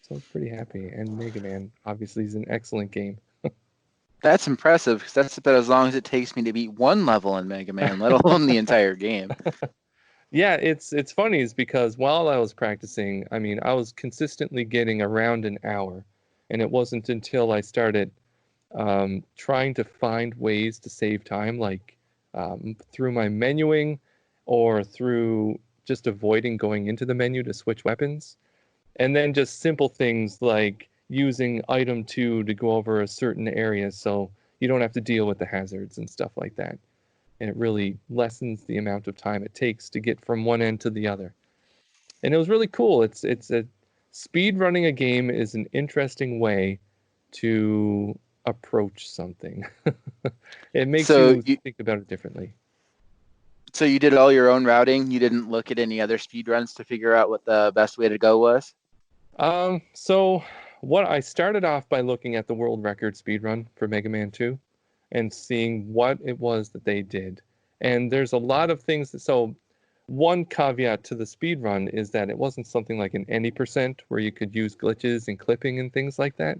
C: So I was pretty happy. And Mega Man, obviously, is an excellent game.
F: That's impressive, because that's about as long as it takes me to beat one level in Mega Man, let alone the entire game.
C: Yeah, it's funny is because while I was practicing, I mean, I was consistently getting around an hour, and it wasn't until I started trying to find ways to save time, like through my menuing or through just avoiding going into the menu to switch weapons. And then just simple things like using item 2 to go over a certain area so you don't have to deal with the hazards and stuff like that. And it really lessens the amount of time it takes to get from one end to the other. And it was really cool. It's a speed running a game is an interesting way to approach something. It makes
F: So
C: you think about it differently.
F: So you did all your own routing. You didn't look at any other speed runs to figure out what the best way to go was.
C: So what I started off by looking at the world record speedrun for Mega Man 2 and seeing what it was that they did. And there's a lot of things that, so one caveat to the speedrun is that it wasn't something like an any percent where you could use glitches and clipping and things like that.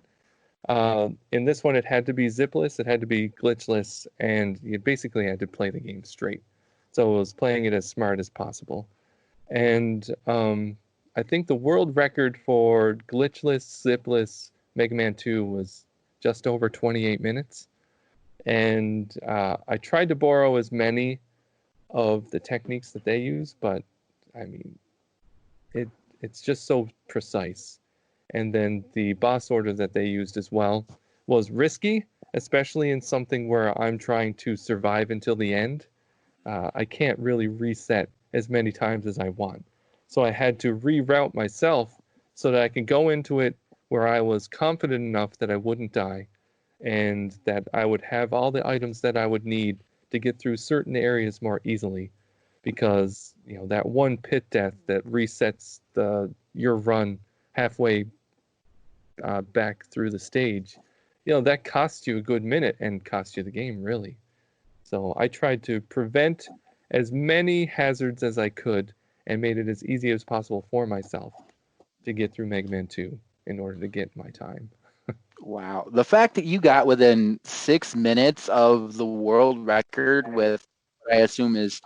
C: In this one, it had to be zipless, it had to be glitchless, and you basically had to play the game straight. So I was playing it as smart as possible. And I think the world record for glitchless, zipless Mega Man 2 was just over 28 minutes. And I tried to borrow as many of the techniques that they use, but I mean, it's just so precise. And then the boss order that they used as well was risky, especially in something where I'm trying to survive until the end. I can't really reset as many times as I want. So I had to reroute myself so that I can go into it where I was confident enough that I wouldn't die and that I would have all the items that I would need to get through certain areas more easily. Because, you know, that one pit death that resets your run halfway back through the stage, you know, that costs you a good minute and costs you the game, really. So I tried to prevent as many hazards as I could and made it as easy as possible for myself to get through Mega Man 2 in order to get my time.
F: Wow. The fact that you got within 6 minutes of the world record with what I assume is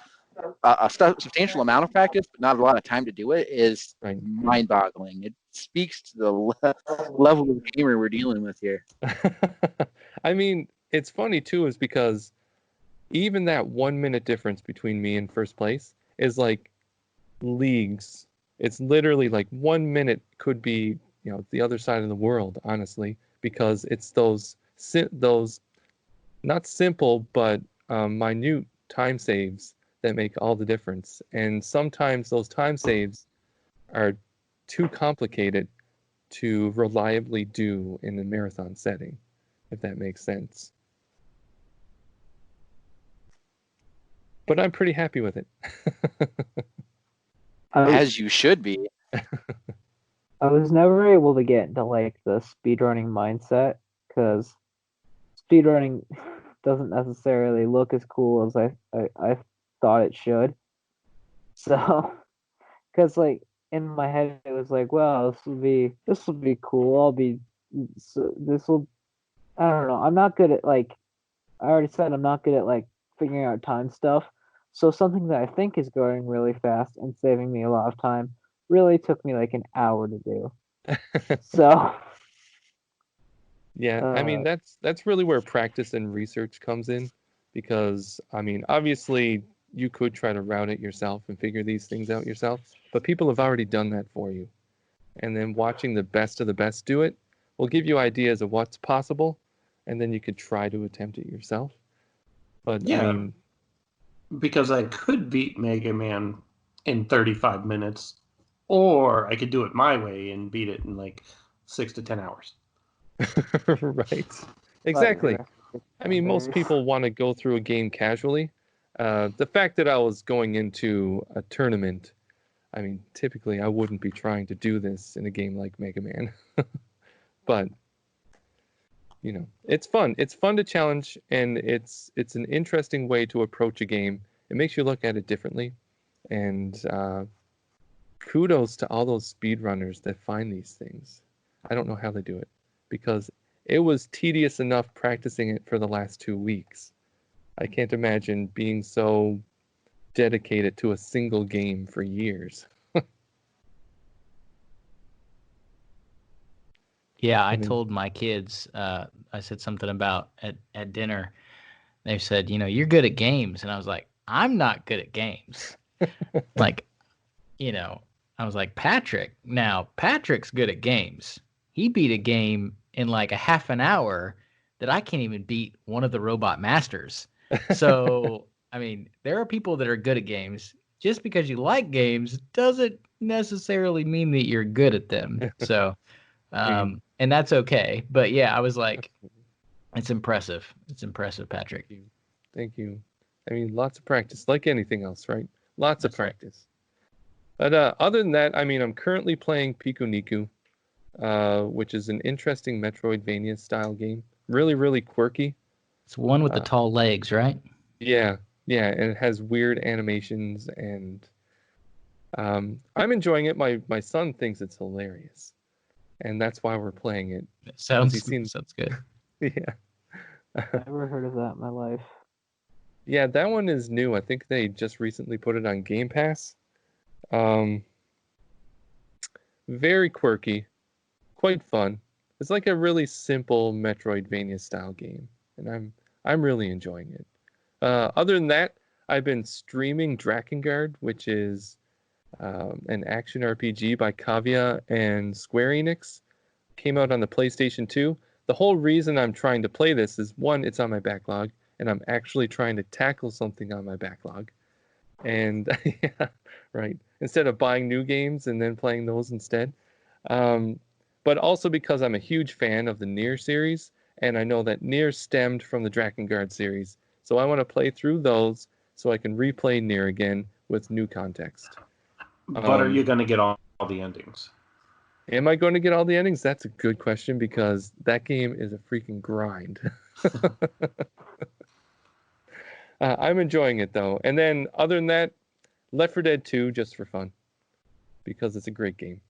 F: a substantial amount of practice, but not a lot of time to do it, is
C: Right.
F: mind-boggling. It speaks to the level of gamer we're dealing with here.
C: I mean, it's funny too, is because even that 1 minute difference between me and first place is like leagues. It's literally like 1 minute could be, you know, the other side of the world, honestly, because it's those not simple but minute time saves that make all the difference. And sometimes those time saves are too complicated to reliably do in a marathon setting, if that makes sense. But I'm pretty happy with it.
F: As you should be.
D: I was never able to get into like the speedrunning mindset because speedrunning doesn't necessarily look as cool as I thought it should. So, because like in my head it was like, well, this will be cool. This will, I don't know. I'm not good at like, I already said I'm not good at like figuring out time stuff. So something that I think is going really fast and saving me a lot of time really took me like an hour to do. So
C: Yeah, I mean that's really where practice and research comes in, because I mean obviously you could try to route it yourself and figure these things out yourself, but people have already done that for you. And then watching the best of the best do it will give you ideas of what's possible, and then you could try to attempt it yourself. But
E: Yeah.
C: I mean,
E: because I could beat Mega Man in 35 minutes, or I could do it my way and beat it in like 6 to 10 hours.
C: right. Exactly. I mean, most people want to go through a game casually. The fact that I was going into a tournament, I mean, typically I wouldn't be trying to do this in a game like Mega Man. But, you know, it's fun. It's fun to challenge, and it's an interesting way to approach a game. It makes you look at it differently. And kudos to all those speedrunners that find these things. I don't know how they do it, because it was tedious enough practicing it for the last 2 weeks. I can't imagine being so dedicated to a single game for years.
B: Yeah, I
C: mean-
B: told my kids, I said something about at dinner. They said, you're good at games. And I was like, I'm not good at games. Like, I was like, Patrick's good at games. He beat a game in like a half an hour that I can't even beat one of the robot masters. So, I mean, there are people that are good at games. Just because you like games doesn't necessarily mean that you're good at them. So, and that's okay. But yeah, I was like, it's impressive. It's impressive, Patrick.
C: Thank you. I mean, lots of practice, like anything else, right? Lots of
B: That's right.
C: practice. But other than that, I mean, I'm currently playing Piku Niku, which is an interesting Metroidvania style game. Really, really quirky.
B: It's one with the tall legs, right?
C: Yeah, and it has weird animations, and I'm enjoying it. My son thinks it's hilarious, and that's why we're playing it.
B: Sounds
C: seen-
B: sounds good.
C: Yeah.
D: Never heard of that in my life.
C: Yeah, that one is new. I think they just recently put it on Game Pass. Very quirky, quite fun. It's like a really simple Metroidvania style game, and I'm really enjoying it. Other than that, I've been streaming Drakengard, which is an action RPG by Kavya and Square Enix. Came out on the PlayStation 2. The whole reason I'm trying to play this is, one, it's on my backlog, and I'm actually trying to tackle something on my backlog. And yeah, right. Instead of buying new games and then playing those instead. But also because I'm a huge fan of the Nier series, and I know that Nier stemmed from the Drakengard series. So I want to play through those so I can replay Nier again with new context.
E: But are you going to get all the endings?
C: Am I going to get all the endings? That's a good question, because that game is a freaking grind. I'm enjoying it, though. And then, other than that, Left 4 Dead 2 just for fun, because it's a great game.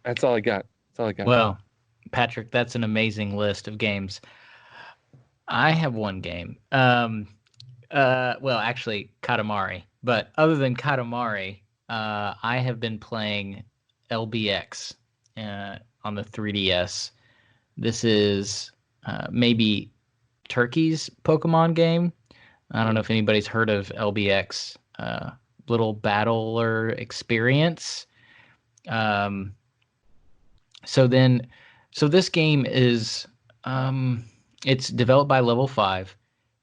C: That's all I got.
B: Well, Patrick, that's an amazing list of games. I have one game. Well, actually, Katamari. But other than Katamari, I have been playing LBX on the 3DS. This is maybe Turkey's Pokemon game. I don't know if anybody's heard of LBX, Little Battler Experience. So this game is it's developed by Level 5.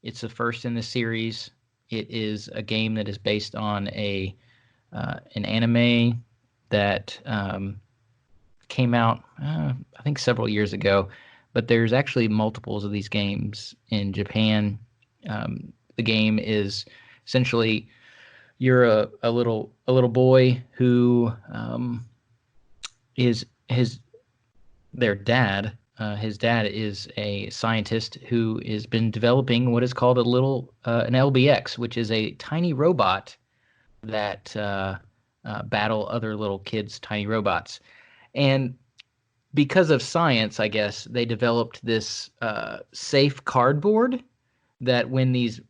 B: It's the first in the series. It is a game that is based on an anime that came out, I think, several years ago. But there's actually multiples of these games in Japan. The game is essentially you're a little boy who is their dad. His dad is a scientist who has been developing what is called an LBX, which is a tiny robot that battle other little kids' tiny robots. And because of science, I guess, they developed this safe cardboard that when these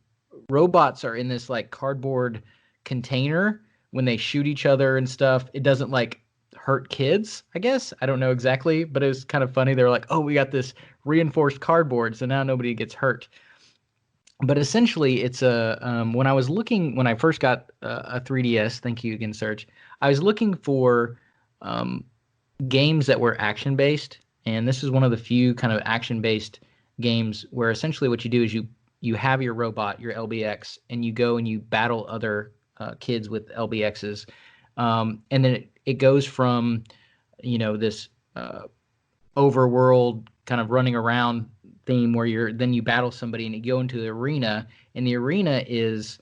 B: robots are in this like cardboard container, when they shoot each other and stuff, it doesn't like hurt kids, I guess. I don't know exactly, but it was kind of funny. They were like, oh, we got this reinforced cardboard, so now nobody gets hurt. But essentially, it's when I first got a 3DS, thank you again, Serge, I was looking for games that were action-based, and this is one of the few kind of action-based games where essentially what you do is you have your robot, your LBX, and you go and you battle other kids with LBXs. And then it goes from, this overworld kind of running around theme where you battle somebody and you go into the arena, and the arena is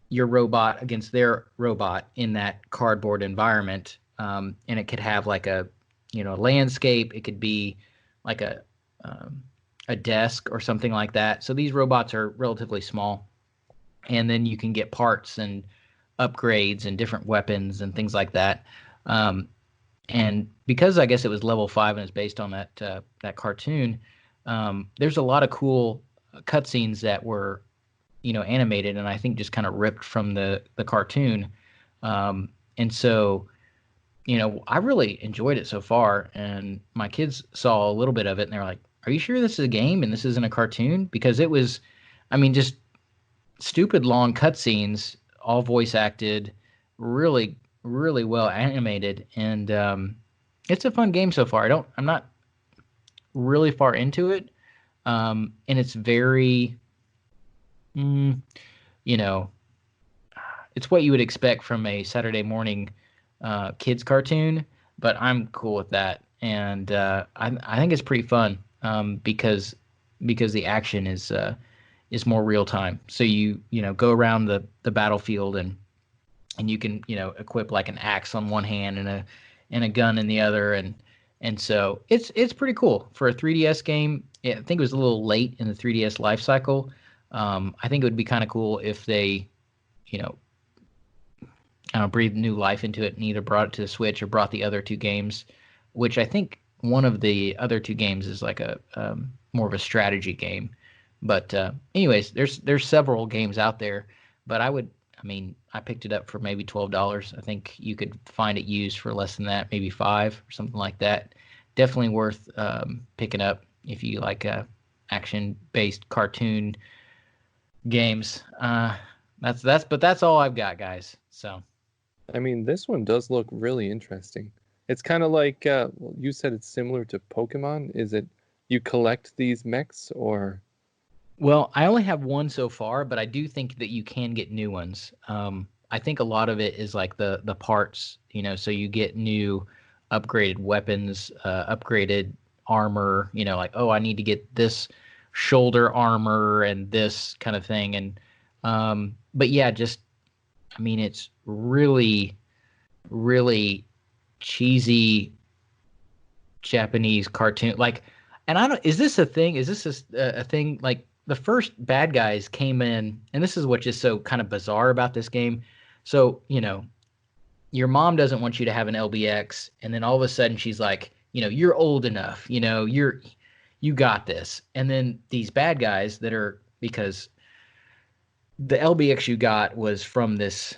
B: your robot against their robot in that cardboard environment. And it could have like a landscape. It could be like a desk or something like that. So these robots are relatively small, and then you can get parts and upgrades and different weapons and things like that. And because I guess it was level 5 and it's based on that cartoon, there's a lot of cool cutscenes that were animated, and I think just kind of ripped from the cartoon. And so, I really enjoyed it so far, and my kids saw a little bit of it, and they're like, "Are you sure this is a game and this isn't a cartoon?" Because it was, I mean, just stupid long cutscenes, all voice acted, really, really well animated, and it's a fun game so far. I'm not really far into it, and it's very, mm, you know, it's what you would expect from a Saturday morning kids cartoon, but I'm cool with that, and I think it's pretty fun because the action is more real time. So you go around the battlefield, and you can equip like an axe on one hand and a gun in the other, and so it's pretty cool for a 3DS game. I think it was a little late in the 3DS life cycle. I think it would be kind of cool if they you know breathed new life into it and either brought it to the Switch or brought the other two games, which I think one of the other two games is like a more of a strategy game. But anyways, there's several games out there, but I picked it up for maybe $12. I think you could find it used for less than that, maybe $5 or something like that. Definitely worth picking up if you like action-based cartoon games. That's all I've got, guys. So.
C: I mean, this one does look really interesting. It's kind of like, well, you said it's similar to Pokemon. Is it you collect these mechs or?
B: Well, I only have one so far, but I do think that you can get new ones. I think a lot of it is like the parts, so you get new upgraded weapons, upgraded armor, like, oh, I need to get this shoulder armor and this kind of thing. And but yeah, it's really, really cheesy Japanese cartoon. Like, and is this a thing? Is this a thing? Like, the first bad guys came in, and this is what's just so kind of bizarre about this game. So, your mom doesn't want you to have an LBX, and then all of a sudden she's like, you're old enough, you got this. And then these bad guys because the LBX you got was from this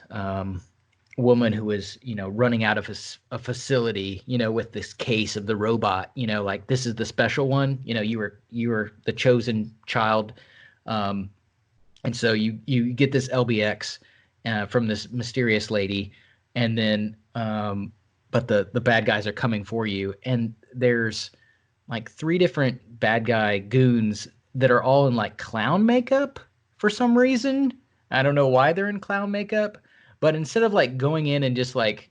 B: woman who was, running out of a facility, with this case of the robot, like, this is the special one, you were the chosen child. And so you get this LBX from this mysterious lady, and then but the bad guys are coming for you, and there's like 3 different bad guy goons that are all in like clown makeup for some reason. I don't know why they're in clown makeup, but instead of like going in and just like,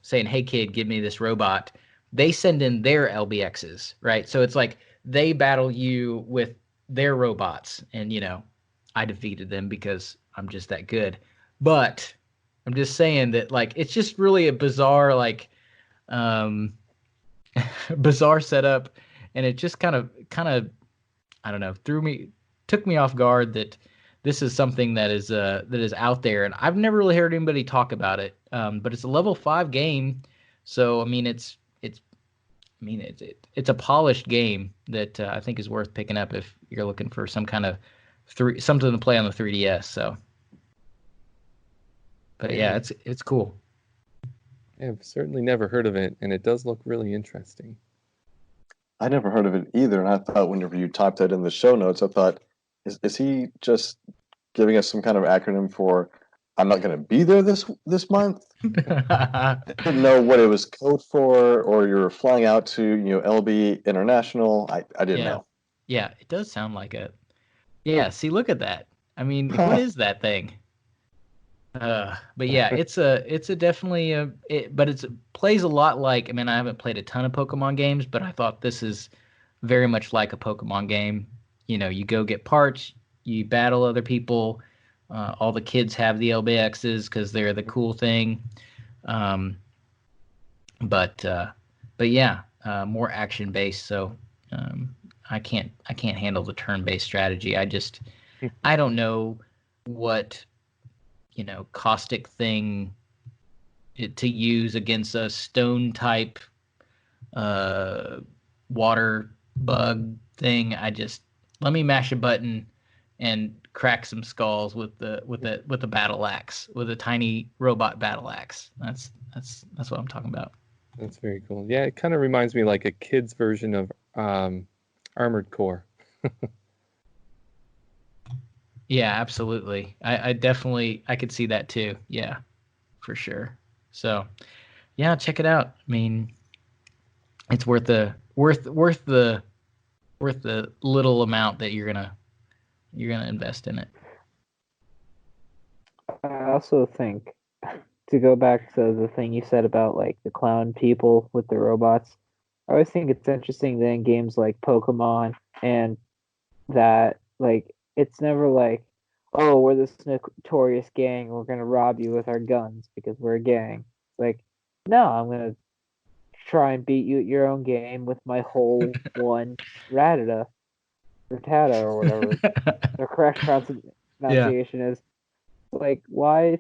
B: saying, "Hey kid, give me this robot," they send in their LBXs, right? So it's like they battle you with their robots, and I defeated them because I'm just that good. But I'm just saying that, like, it's just really a bizarre, like, bizarre setup, and it just kind of I don't know, took me off guard that this is something that is out there, and I've never really heard anybody talk about it. But it's a level 5 game, so I mean it's a polished game that I think is worth picking up if you're looking for some kind of something to play on the 3DS. So, but yeah, it's cool.
C: I've certainly never heard of it, and it does look really interesting.
G: I never heard of it either, and I thought whenever you typed that in the show notes, I thought, is he just giving us some kind of acronym for I'm not going to be there this month? I didn't know what it was code for, or you're flying out to LB International. I didn't know.
B: Yeah, it does sound like it. Yeah, see, look at that. I mean, what is that thing? But yeah, it's a definitely but it plays a lot like, I mean, I haven't played a ton of Pokemon games, but I thought this is very much like a Pokemon game. You go get parts, you battle other people. All the kids have the LBXs because they're the cool thing. But yeah, more action based. So I can't handle the turn based strategy. I don't know what caustic thing to use against a stone type water bug thing. Let me mash a button and crack some skulls with the battle axe, with a tiny robot battle axe. That's what I'm talking about.
C: That's very cool. Yeah, it kind of reminds me like a kid's version of Armored Core.
B: Yeah, absolutely. I definitely I could see that too. Yeah, for sure. So, yeah, check it out. I mean, it's worth the little amount that you're gonna invest in it.
D: I also think, to go back to the thing you said about like the clown people with the robots, I always think it's interesting that in games like Pokemon and that, like, it's never like, oh, we're this notorious gang, we're gonna rob you with our guns because we're a gang. Like, no, I'm gonna try and beat you at your own game with my whole one Ratata or Tata or whatever the correct pronunciation is. Like, why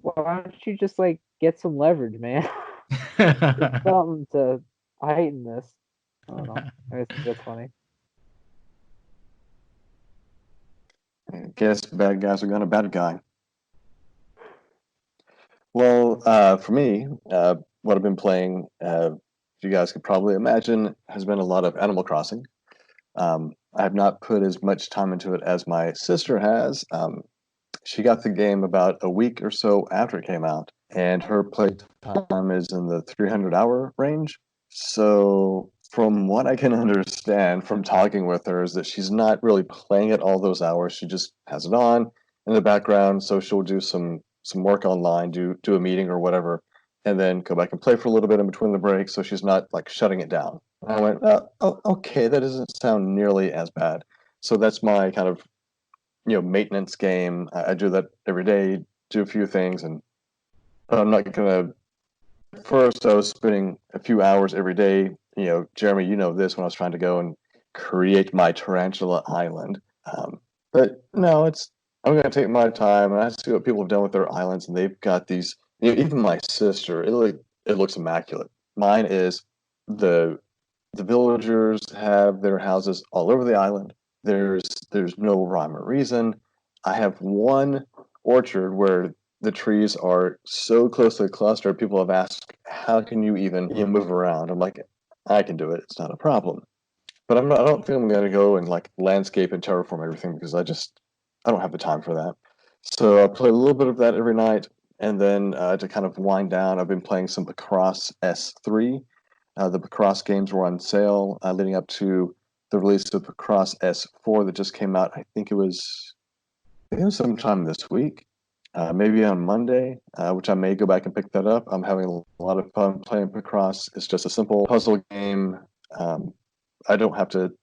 D: don't you just like get some leverage, man? It's something to heighten this. I don't know. I just think that's funny.
G: I guess bad guys are gonna bad guy. Well, for me, what I've been playing, you guys could probably imagine, has been a lot of Animal Crossing. I have not put as much time into it as my sister has. She got the game about a week or so after it came out, and her play time is in the 300-hour range. So, from what I can understand from talking with her, is that she's not really playing it all those hours. She just has it on in the background, so she'll do some work online, do a meeting or whatever, and then go back and play for a little bit in between the breaks. So she's not like shutting it down. And I went, oh, okay, that doesn't sound nearly as bad. So that's my kind of maintenance game. I do that every day, do a few things, and but I'm not gonna. First, I was spending a few hours every day. Jeremy, you know this when I was trying to go and create my Tarantula Island. But no, I'm gonna take my time and I see what people have done with their islands, and they've got these. Even my sister, it looks immaculate. Mine is the villagers have their houses all over the island. There's no rhyme or reason. I have one orchard where the trees are so closely clustered. People have asked, "How can you even move around?" I'm like, "I can do it. It's not a problem." But I don't think I'm going to go and like landscape and terraform everything because I don't have the time for that. So I play a little bit of that every night, and then to kind of wind down, I've been playing some Lacrosse S3. The Lacrosse games were on sale leading up to the release of Lacrosse S4 that just came out. I think it was sometime this week, maybe on Monday, which I may go back and pick that up. I'm having a lot of fun playing Lacrosse. It's just a simple puzzle game. I don't have to,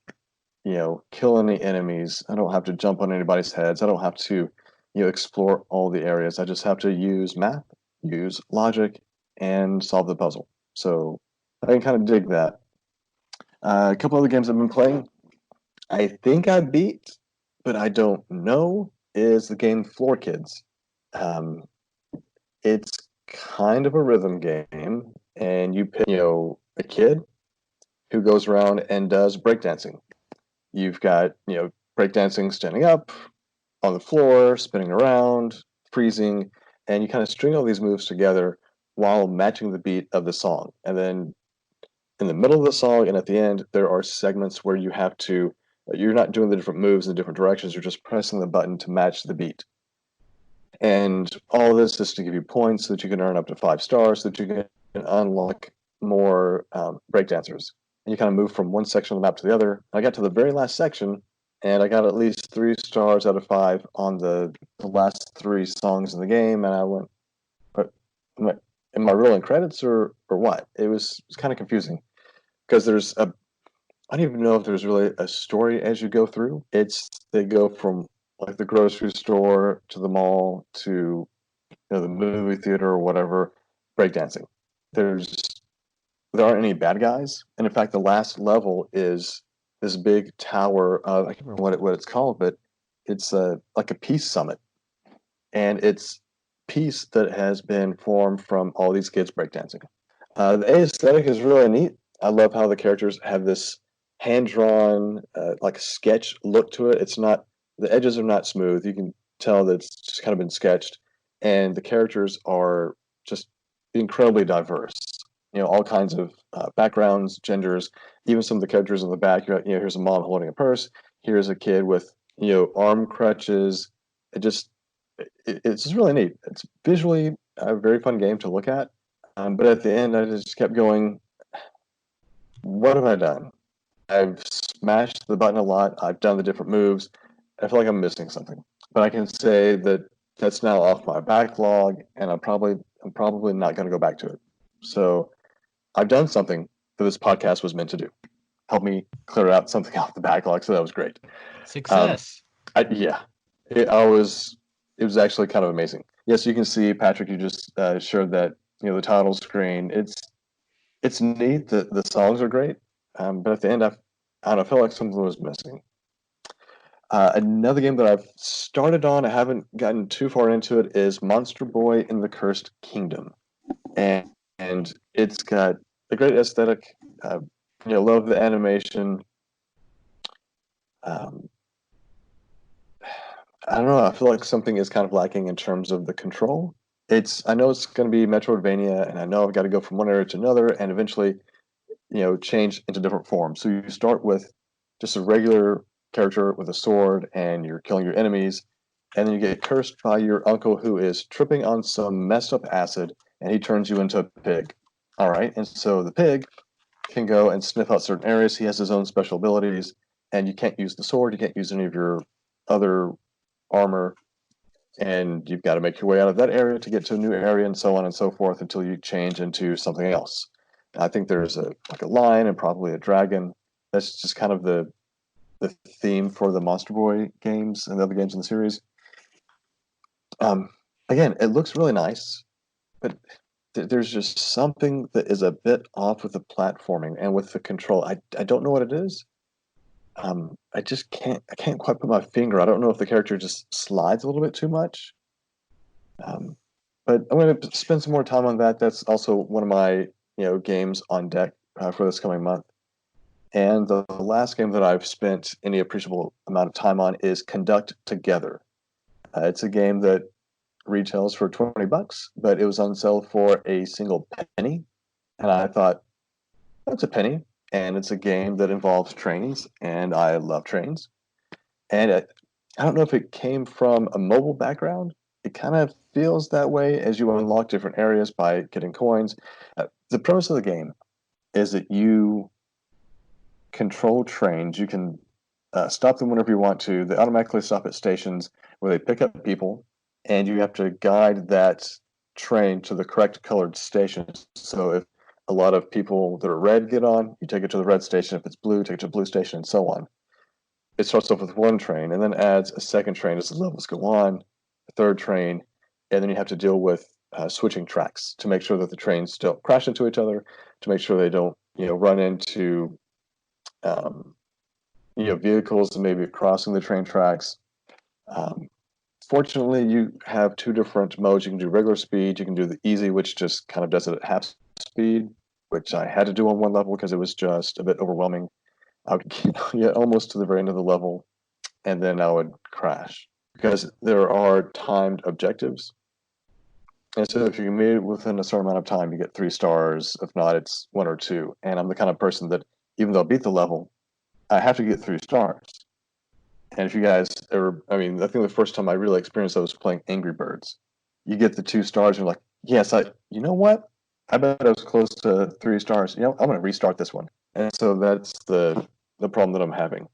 G: kill any enemies. I don't have to jump on anybody's heads. I don't have to, explore all the areas. I just have to use math, use logic, and solve the puzzle. So I can kind of dig that. A couple other games I've been playing, I think I beat, but I don't know, is the game Floor Kids. It's kind of a rhythm game, and you pick, a kid who goes around and does breakdancing. You've got, breakdancing standing up, on the floor, spinning around, freezing, and you kind of string all these moves together while matching the beat of the song. And then in the middle of the song and at the end, there are segments where you're not doing the different moves in different directions, you're just pressing the button to match the beat. And all this is to give you points so that you can earn up to 5 stars, so that you can unlock more breakdancers. And you kind of move from one section of the map to the other. I got to the very last section, and I got at least 3 stars out of 5 on the last 3 songs in the game, and I went, am I rolling credits or what? It was kind of confusing because I don't even know if there's really a story as you go through. They go from like the grocery store to the mall to the movie theater or whatever, breakdancing. There aren't any bad guys, and in fact, the last level is this big tower of, I can't remember what it's called, but it's like a peace summit, and it's peace that has been formed from all these kids breakdancing. The aesthetic is really neat. I love how the characters have this hand-drawn, like sketch look to it. It's not The edges are not smooth. You can tell that it's just kind of been sketched, and the characters are just incredibly diverse. All kinds of backgrounds, genders. Even some of the characters in the back. Here's a mom holding a purse. Here's a kid with arm crutches. It's just really neat. It's visually a very fun game to look at. But at the end, I just kept going, what have I done? I've smashed the button a lot. I've done the different moves. I feel like I'm missing something. But I can say that that's now off my backlog, and I'm probably not going to go back to it. So I've done something that this podcast was meant to do. Help me clear out something off the backlog. So that was great.
B: Success.
G: It was actually kind of amazing. Yes, you can see, Patrick, you just showed that the title screen. It's neat. The songs are great, but at the end, I feel like something was missing. Another game that I've started on, I haven't gotten too far into it, is Monster Boy in the Cursed Kingdom, and it's got a great aesthetic. Love the animation. I don't know. I feel like something is kind of lacking in terms of the control. I know it's going to be Metroidvania, and I know I've got to go from one area to another, and eventually, change into different forms. So you start with just a regular character with a sword, and you're killing your enemies, and then you get cursed by your uncle who is tripping on some messed up acid, and he turns you into a pig. All right, and so the pig can go and sniff out certain areas. He has his own special abilities, and you can't use the sword. You can't use any of your other armor, and you've got to make your way out of that area to get to a new area, and so on and so forth until you change into something else. I think there's a lion and probably a dragon. That's just kind of the theme for the Monster Boy games and the other games in the series. Again, it looks really nice, but there's just something that is a bit off with the platforming and with the control. I don't know what it is. I just can't quite put my finger. I don't know if the character just slides a little bit too much. But I'm going to spend some more time on that. That's also one of my games on deck for this coming month. And the last game that I've spent any appreciable amount of time on is Conduct Together. It's a game that retails for $20, but it was on sale for a single penny. And I thought, that's a penny. And it's a game that involves trains, and I love trains. And I don't know if it came from a mobile background. It kind of feels that way as you unlock different areas by getting coins. The premise of the game is that you control trains. You can stop them whenever you want to. They automatically stop at stations where they pick up people, and you have to guide that train to the correct colored stations. So if a lot of people that are red get on, you take it to the red station. If it's blue, take it to the blue station, and so on. It starts off with one train and then adds a second train as the levels go on, a third train, and then you have to deal with switching tracks to make sure that the trains don't crash into each other, to make sure they don't run into vehicles maybe crossing the train tracks. Fortunately, you have two different modes. You can do regular speed. You can do the easy, which just kind of does it at half speed, which I had to do on one level because it was just a bit overwhelming. I would get almost to the very end of the level, and then I would crash because there are timed objectives. And so if you can meet it within a certain amount of time, you get 3 stars. If not, it's 1 or 2. And I'm the kind of person that even though I beat the level, I have to get 3 stars. And if you guys ever, I think the first time I really experienced that was playing Angry Birds. You get the 2 stars, and you're like, yes, you know what? I bet I was close to 3 stars. I'm going to restart this one. And so that's the problem that I'm having.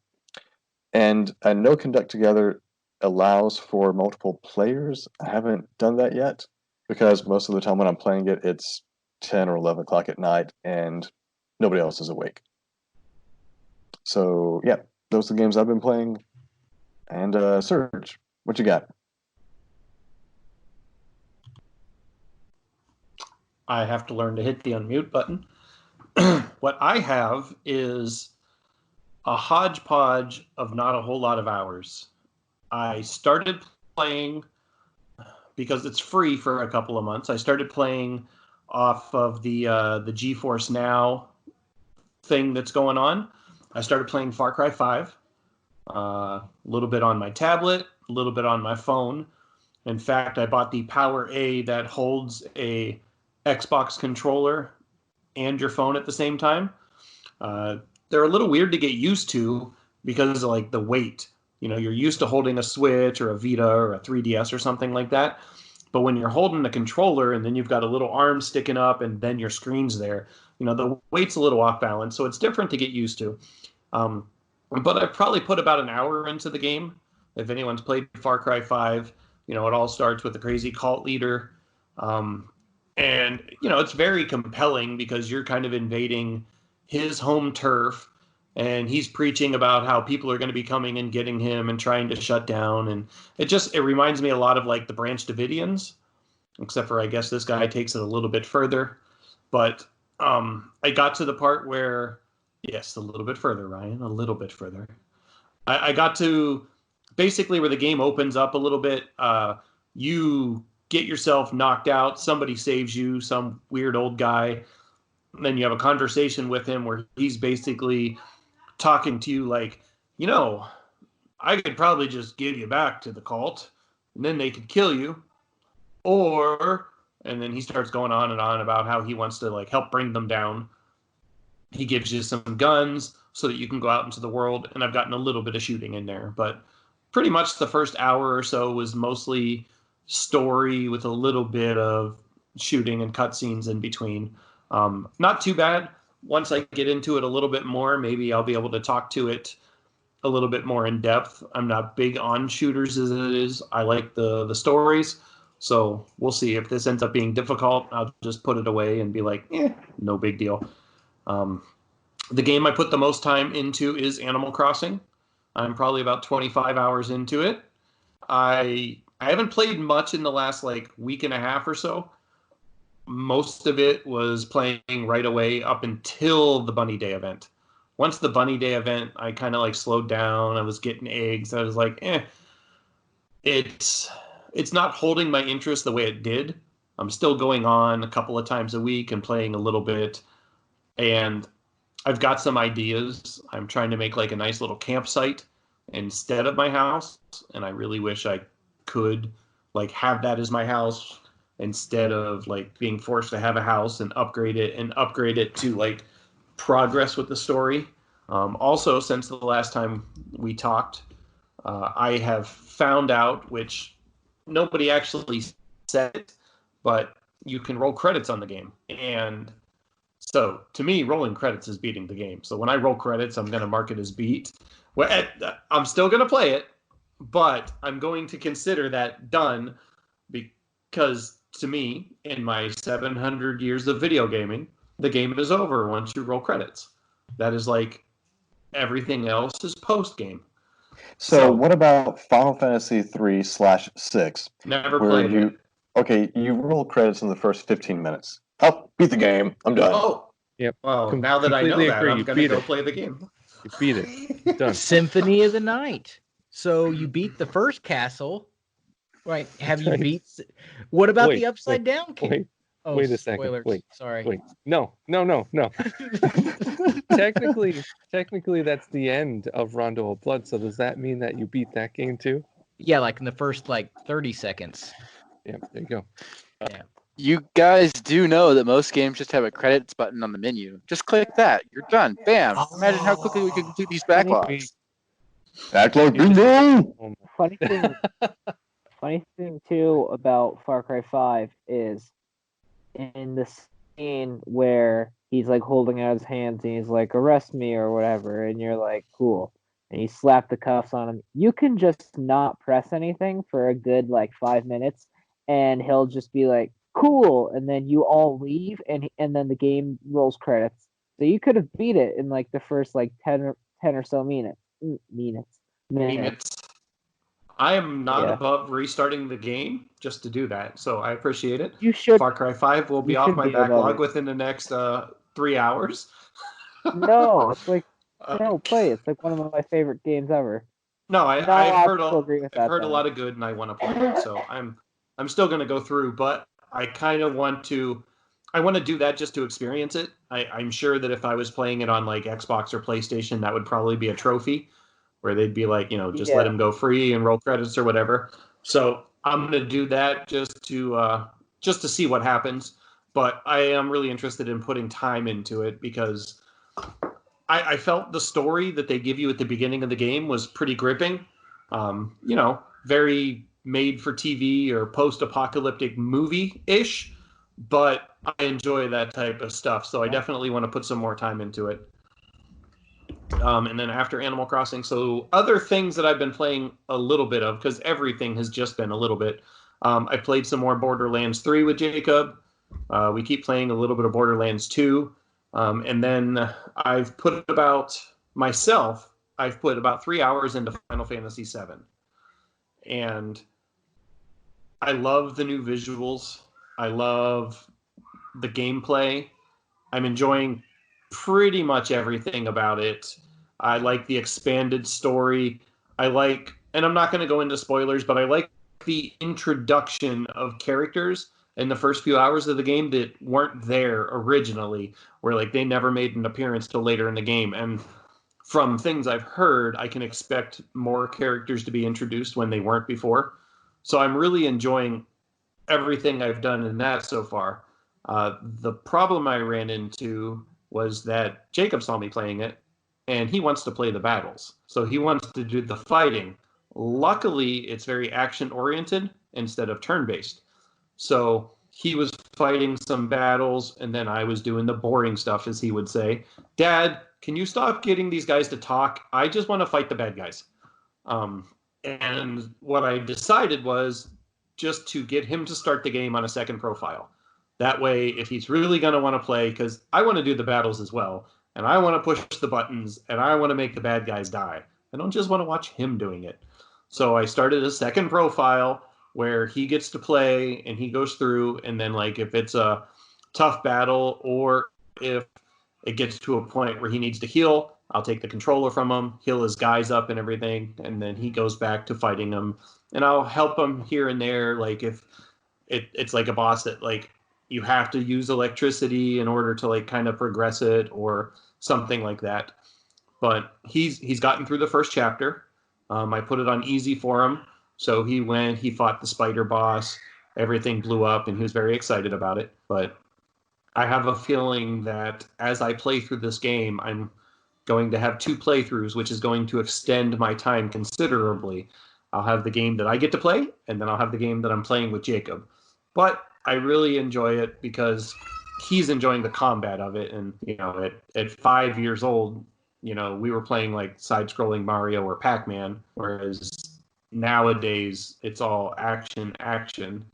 G: And I know Conduct Together allows for multiple players. I haven't done that yet because most of the time when I'm playing it, it's 10 or 11 o'clock at night and nobody else is awake. So, yeah, those are the games I've been playing. And Serge, what you got?
E: I have to learn to hit the unmute button. What I have is a hodgepodge of not a whole lot of hours. I started playing because it's free for a couple of months. I started playing off of the GeForce Now thing that's going on. I started playing Far Cry 5. a little bit on my tablet, a little bit on my phone. In fact, I bought the Power A that holds a Xbox controller and your phone at the same time. Uh, they're a little weird to get used to because of like the weight. You're used to holding a Switch or a Vita or a 3DS or something like that. But when you're holding the controller and then you've got a little arm sticking up and then your screen's there, the weight's a little off balance. So it's different to get used to. But I've probably put about an hour into the game. If anyone's played Far Cry 5, it all starts with the crazy cult leader. And it's very compelling because you're kind of invading his home turf, and he's preaching about how people are going to be coming and getting him and trying to shut down. And it reminds me a lot of like the Branch Davidians, except for I guess this guy takes it a little bit further. But I got to the part where, yes, a little bit further, Ryan, a little bit further. I got to basically where the game opens up a little bit. You get yourself knocked out, somebody saves you, some weird old guy. And then you have a conversation with him where he's basically talking to you like, I could probably just give you back to the cult and then they could kill you. And then he starts going on and on about how he wants to like help bring them down. He gives you some guns so that you can go out into the world. And I've gotten a little bit of shooting in there, but pretty much the first hour or so was mostly story with a little bit of shooting and cutscenes in between. Not too bad. Once I get into it a little bit more, maybe I'll be able to talk to it a little bit more in depth. I'm not big on shooters as it is. I like the stories. So we'll see. If this ends up being difficult, I'll just put it away and be like, no big deal. The game I put the most time into is Animal Crossing. I'm probably about 25 hours into it. I haven't played much in the last like week and a half or so. Most of it was playing right away up until the Bunny Day event. Once the Bunny Day event, I kind of like slowed down. I was getting eggs. I was like, it's not holding my interest the way it did. I'm still going on a couple of times a week and playing a little bit. And I've got some ideas. I'm trying to make like a nice little campsite instead of my house. And I really wish I could like have that as my house instead of like being forced to have a house and upgrade it to like progress with the story. Also, since the last time we talked, I have found out, which nobody actually said it, but you can roll credits on the game. And so to me, rolling credits is beating the game. So when I roll credits, I'm going to mark it as beat. Well, I'm still going to play it, but I'm going to consider that done because to me, in my 700 years of video gaming, the game is over once you roll credits. That is like everything else is post-game.
G: So what about Final Fantasy 3/6?
E: Never played it.
G: Okay, you roll credits in the first 15 minutes. Oh, beat the game. I'm done.
E: Oh.
C: Yep.
E: Well, now that I know that,
C: agree.
E: I'm going to go play the game.
C: You beat it. Done.
B: Symphony of the Night. So you beat the first castle, right? Have you beat? What about the Upside Down King?
C: Wait a second.
B: Spoilers.
C: Wait. No. Technically, that's the end of Rondo of Blood. So does that mean that you beat that game too?
B: Yeah, like in the first 30 seconds.
C: Yeah, there you go.
B: Yeah.
F: You guys do know that most games just have a credits button on the menu. Just click that. You're done. Bam. Imagine how quickly we could complete these backlogs.
G: Backlog bingo!
D: Funny thing too about Far Cry 5 is in the scene where he's like holding out his hands and he's like, arrest me or whatever, and you're like, cool. And you slap the cuffs on him. You can just not press anything for a good 5 minutes, and he'll just be like, cool, and then you all leave, and then the game rolls credits. So you could have beat it in the first 10 or so minutes.
E: I am not above restarting the game just to do that, so I appreciate it.
D: You should.
E: Far Cry 5 will be off my backlog within the next 3 hours.
D: No, it's play. It's one of my favorite games ever.
E: No, I've heard a lot of good, and I want to play it. So I'm still going to go through, but I kind of want to. I want to do that just to experience it. I'm sure that if I was playing it on Xbox or PlayStation, that would probably be a trophy. where they'd be like, just
D: Yeah.
E: let him go free and roll credits or whatever. So I'm going to do that just to see what happens. But I am really interested in putting time into it because I felt the story that they give you at the beginning of the game was pretty gripping. Very made for TV or post-apocalyptic movie-ish, but I enjoy that type of stuff. So I definitely want to put some more time into it. And then after Animal Crossing, so other things that I've been playing a little bit of, because everything has just been a little bit. I played some more Borderlands 3 with Jacob. We keep playing a little bit of Borderlands 2. And then I've put about 3 hours into Final Fantasy 7. And I love the new visuals. I love the gameplay. I'm enjoying pretty much everything about it. I like the expanded story. And I'm not going to go into spoilers, but I like the introduction of characters in the first few hours of the game that weren't there originally, where like they never made an appearance till later in the game. And from things I've heard, I can expect more characters to be introduced when they weren't before. So I'm really enjoying everything I've done in that so far. The problem I ran into was that Jacob saw me playing it, and he wants to play the battles. So he wants to do the fighting. Luckily, it's very action-oriented instead of turn-based. So he was fighting some battles, and then I was doing the boring stuff, as he would say. Dad, can you stop getting these guys to talk? I just want to fight the bad guys. And what I decided was just to get him to start the game on a second profile. That way, if he's really going to want to play, because I want to do the battles as well, and I want to push the buttons, and I want to make the bad guys die. I don't just want to watch him doing it. So I started a second profile where he gets to play, and he goes through, and then like if it's a tough battle or if it gets to a point where he needs to heal, I'll take the controller from him, heal his guys up and everything, and then he goes back to fighting them. And I'll help him here and there, like if it's like a boss that like you have to use electricity in order to like kind of progress it or something like that. But he's gotten through the first chapter. I put it on easy for him. So he fought the spider boss, everything blew up, and he was very excited about it. But I have a feeling that as I play through this game, I'm going to have 2 playthroughs, which is going to extend my time considerably. I'll have the game that I get to play, and then I'll have the game that I'm playing with Jacob. But I really enjoy it because he's enjoying the combat of it. And, at 5 years old, we were playing like side-scrolling Mario or Pac-Man, whereas nowadays it's all action.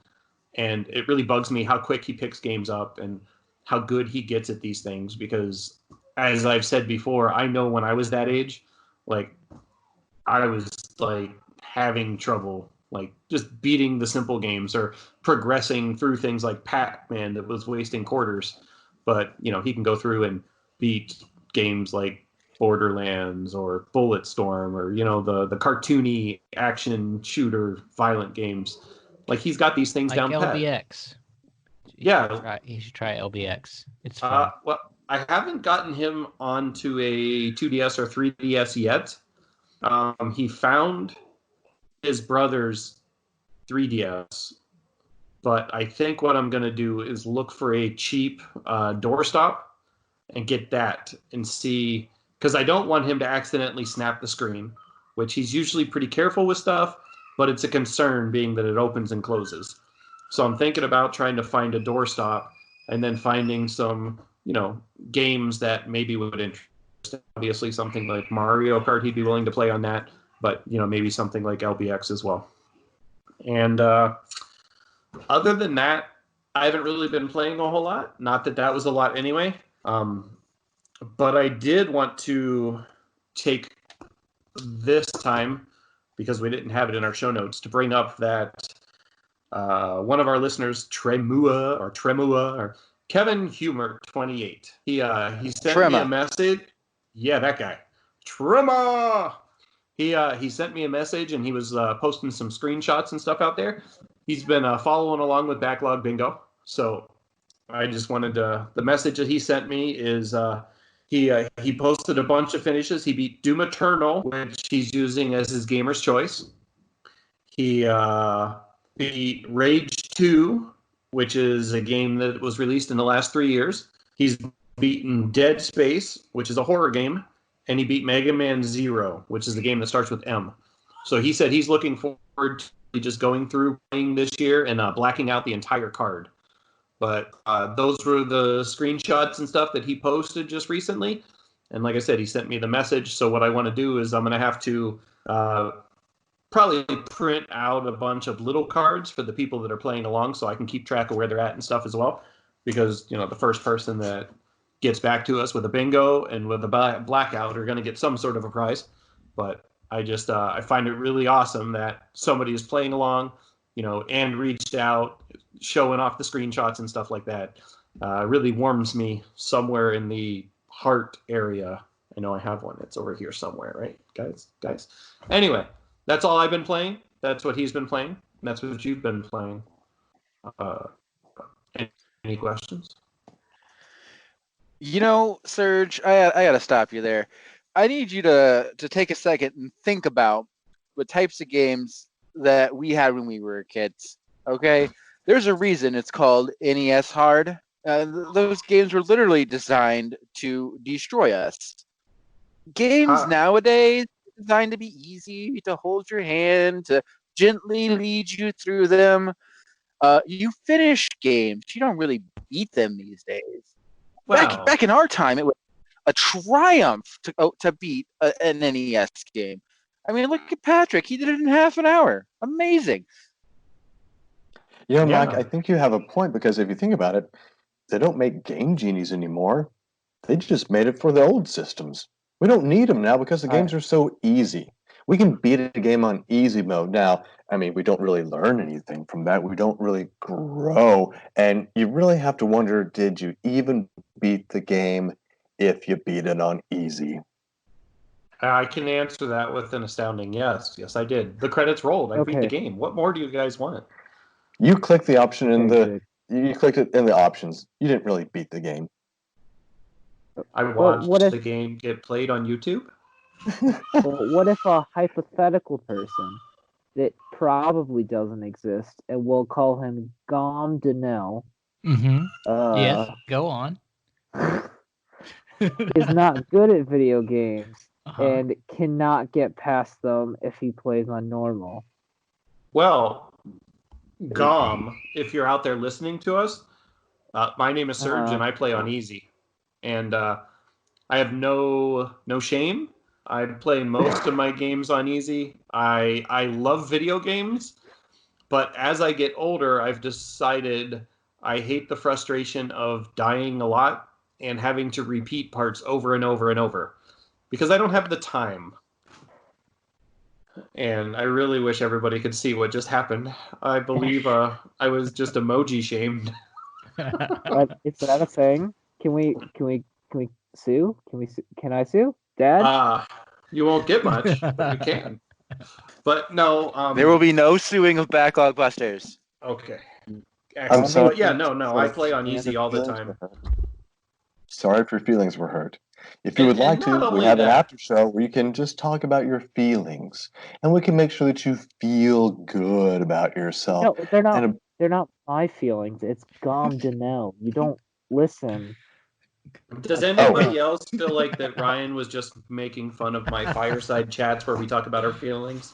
E: And it really bugs me how quick he picks games up and how good he gets at these things because, as I've said before, I know when I was that age, like, I was, like, having trouble, like, just beating the simple games or progressing through things like Pac-Man that was wasting quarters. But, he can go through and beat games like Borderlands or Bulletstorm or, the cartoony action shooter violent games. Like, he's got these things
B: like
E: down pat.
B: LBX.
E: Yeah.
B: You should try LBX. It's fun.
E: Well, I haven't gotten him onto a 2DS or 3DS yet. He found his brother's 3DS, but I think what I'm going to do is look for a cheap doorstop and get that and see, because I don't want him to accidentally snap the screen, which he's usually pretty careful with stuff, but it's a concern being that it opens and closes. So I'm thinking about trying to find a doorstop and then finding some, games that maybe would interest him. Obviously, something like Mario Kart, he'd be willing to play on that, but, maybe something like LBX as well. And other than that, I haven't really been playing a whole lot. Not that that was a lot anyway. But I did want to take this time, because we didn't have it in our show notes, to bring up that one of our listeners, Tremua or Kevin Humer 28. He sent me a message. Yeah, that guy. Tremor. He sent me a message and he was posting some screenshots and stuff out there. He's been following along with Backlog Bingo. So I just wanted to, the message that he sent me is He posted a bunch of finishes. He beat Doom Eternal, which he's using as his gamer's choice. He beat Rage 2, which is a game that was released in the last 3 years. He's beaten Dead Space, which is a horror game, and he beat Mega Man Zero, which is the game that starts with M. So he said he's looking forward to just going through playing this year and blacking out the entire card. But those were the screenshots and stuff that he posted just recently. And like I said, he sent me the message. So what I want to do is I'm going to have to probably print out a bunch of little cards for the people that are playing along so I can keep track of where they're at and stuff as well. Because, the first person that gets back to us with a bingo and with a blackout are going to get some sort of a prize. But I just I find it really awesome that somebody is playing along, and reached out, showing off the screenshots and stuff like that. Really warms me somewhere in the heart area. I know I have one. It's over here somewhere, right, guys? Anyway, that's all I've been playing. That's what he's been playing. And that's what you've been playing. Any questions?
F: Serge, I gotta stop you there. I need you to take a second and think about the types of games that we had when we were kids. Okay, there's a reason it's called NES Hard. Those games were literally designed to destroy us. Games nowadays are designed to be easy, to hold your hand, to gently lead you through them. You finish games. You don't really beat them these days.
E: Wow.
F: Back in our time, it was a triumph to beat an NES game. I mean, look at Patrick. He did it in half an hour. Amazing.
G: Mike, I think you have a point, because if you think about it, they don't make Game Genies anymore. They just made it for the old systems. We don't need them now because the games are so easy. We can beat a game on easy mode. Now, I mean, we don't really learn anything from that. We don't really grow. And you really have to wonder, did you even beat the game if you beat it on easy?
E: I can answer that with an astounding yes. Yes, I did. The credits rolled. I beat the game. What more do you guys want?
G: You clicked the option you clicked it in the options. You didn't really beat the game.
E: I watched the game get played on YouTube.
D: Well, what if a hypothetical person that probably doesn't exist, and we'll call him GOM Danell.
B: Yes, go on.
D: is not good at video games and cannot get past them if he plays on normal.
E: Well, GOM, if you're out there listening to us, my name is Serge and I play on easy. And I have no shame. I play most of my games on easy. I love video games, but as I get older, I've decided I hate the frustration of dying a lot and having to repeat parts over and over and over because I don't have the time. And I really wish everybody could see what just happened. I believe I was just emoji shamed.
D: Is that a thing? Can we sue? Can I sue? Dad?
E: You won't get much, but you can. But no,
F: there will be no suing of Backlog Busters.
E: Okay.
G: I'm sorry.
E: But yeah, no. I play on easy all the time.
G: Sorry if your feelings were hurt. If you would like to, we have an after show where you can just talk about your feelings, and we can make sure that you feel good about yourself.
D: No, they're not. They're not my feelings. It's GOM Danell. You don't listen.
E: Does anybody else feel like that Ryan was just making fun of my fireside chats where we talk about our feelings?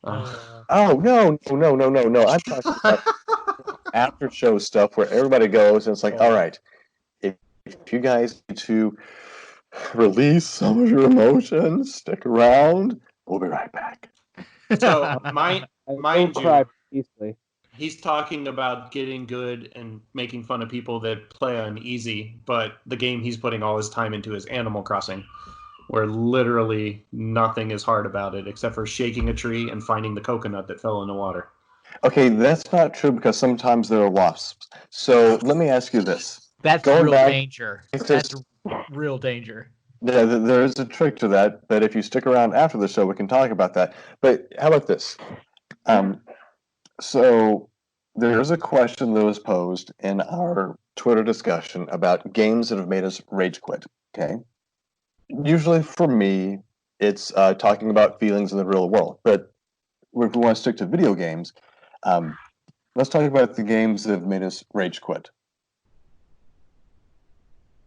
G: Oh, no. I'm talking about after show stuff where everybody goes and it's like, all right, if you guys need to release some of your emotions, stick around. We'll be right back.
E: So, mind you,
D: easily.
E: He's talking about getting good and making fun of people that play on easy, but the game he's putting all his time into is Animal Crossing, where literally nothing is hard about it except for shaking a tree and finding the coconut that fell in the water.
G: Okay, that's not true because sometimes there are wasps. So let me ask you this.
B: That's real danger. That's real danger.
G: Yeah, there is a trick to that, but if you stick around after the show, we can talk about that. But how about this? So There's a question that was posed in our Twitter discussion about games that have made us rage quit. Okay. Usually for me, it's talking about feelings in the real world. But if we want to stick to video games, let's talk about the games that have made us rage quit.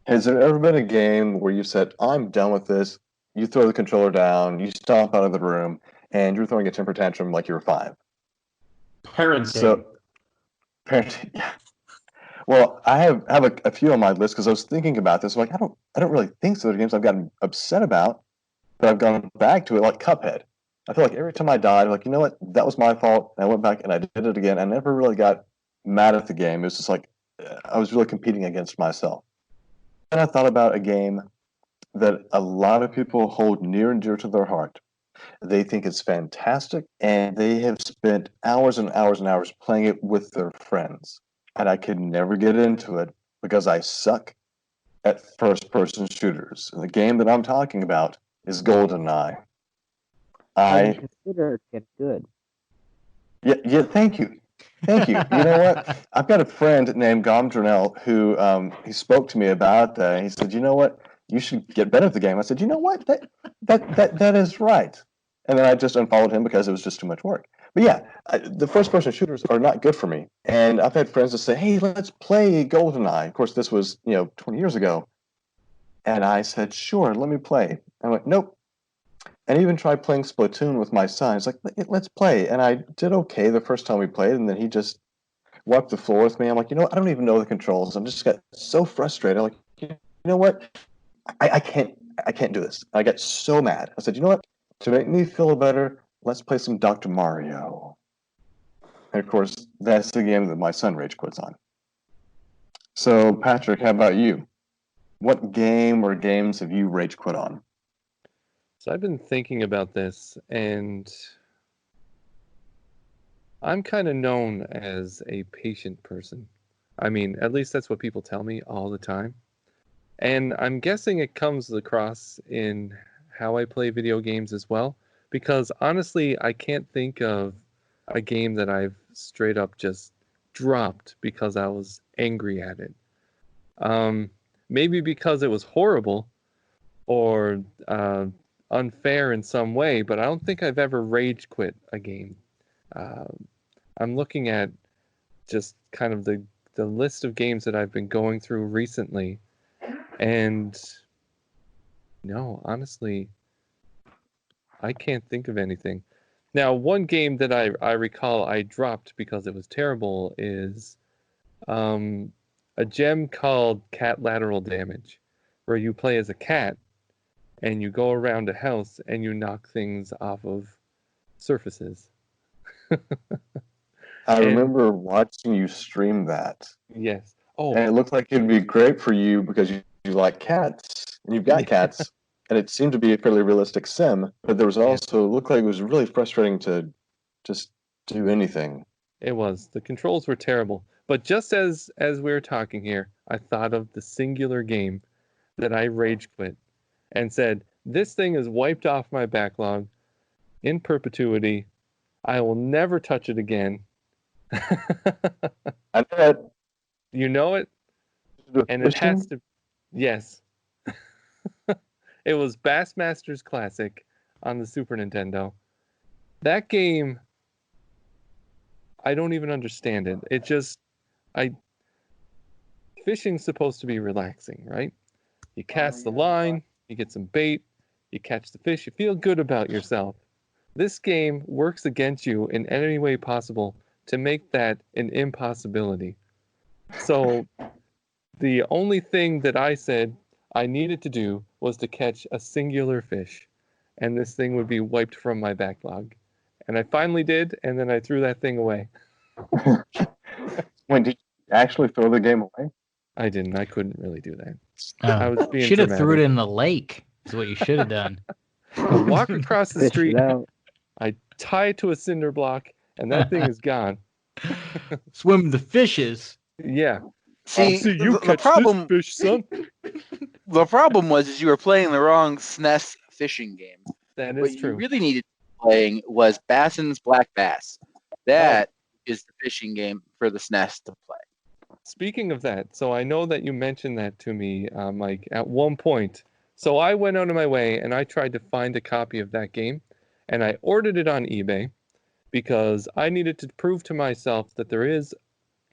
G: Has there ever been a game where you said, I'm done with this? You throw the controller down, you stomp out of the room, and you're throwing a temper tantrum like you were 5.
E: Parenting.
G: So, parenting. Well, I have a few on my list because I was thinking about this. Like, I don't really think so. The games I've gotten upset about, but I've gone back to it, like Cuphead. I feel like every time I died, I'm like, you know what? That was my fault. And I went back and I did it again. I never really got mad at the game. It was just like I was really competing against myself. And I thought about a game that a lot of people hold near and dear to their heart. They think it's fantastic, and they have spent hours and hours and hours playing it with their friends. And I could never get into it because I suck at first-person shooters. And the game that I'm talking about is GoldenEye.
D: I consider it good.
G: Yeah, thank you. Thank you. You know what? I've got a friend named GOM who he spoke to me about that. And he said, you know what? You should get better at the game. I said, you know what? That is right. And then I just unfollowed him because it was just too much work. But yeah, the first-person shooters are not good for me. And I've had friends that say, hey, let's play GoldenEye. Of course, this was 20 years ago. And I said, sure, let me play. I went, nope. And I even tried playing Splatoon with my son. He's like, let's play. And I did okay the first time we played, and then he just wiped the floor with me. I'm like, I don't even know the controls. I'm just got so frustrated. I'm like, you know what? I can't do this. I got so mad. I said, you know what? To make me feel better, let's play some Dr. Mario. And of course, that's the game that my son rage quits on. So, Patrick, how about you? What game or games have you rage quit on?
C: So I've been thinking about this, and I'm kind of known as a patient person. I mean, at least that's what people tell me all the time. And I'm guessing it comes across in how I play video games as well, because honestly, I can't think of a game that I've straight up just dropped because I was angry at it. Maybe because it was horrible or unfair in some way, but I don't think I've ever rage quit a game. I'm looking at just kind of the list of games that I've been going through recently, and no, honestly, I can't think of anything. Now, one game that I recall I dropped because it was terrible is a gem called Cat Lateral Damage, where you play as a cat and you go around a house and you knock things off of surfaces.
G: I remember watching you stream that.
C: Yes. Oh,
G: and it looked like it'd be great for you because you like cats and you've got cats, and it seemed to be a fairly realistic sim. But there was also it looked like it was really frustrating to just do anything.
C: It was. The controls were terrible. But just as we were talking here, I thought of the singular game that I rage quit and said, this thing is wiped off my backlog in perpetuity. I will never touch it again.
G: I know it.
C: You know it? And it has to... Yes. It was Bassmasters Classic on the Super Nintendo. That game, I don't even understand it. It just... Fishing's supposed to be relaxing, right? You cast the line, you get some bait, you catch the fish, you feel good about yourself. This game works against you in any way possible to make that an impossibility. So the only thing that I said I needed to do was to catch a singular fish, and this thing would be wiped from my backlog. And I finally did, and then I threw that thing away.
G: When did you actually throw the game away?
C: I didn't. I couldn't really do that.
B: Oh,
C: I was being
B: should have threw it
C: dramatic.
B: in the lake. Is what you should have done.
C: I walk across the
D: Fish
C: street,
D: it out.
C: I tie it to a cinder block, and that thing is gone.
B: Swim the fishes.
C: Yeah.
F: See, the problem.
C: This fish, son.
F: The problem was you were playing the wrong SNES fishing game.
C: That
F: What
C: is
F: you
C: true.
F: really needed to be playing was Bassin's Black Bass. That is the fishing game for the SNES to play.
C: Speaking of that, so I know that you mentioned that to me, Mike, at one point. So I went out of my way and I tried to find a copy of that game, and I ordered it on eBay because I needed to prove to myself that there is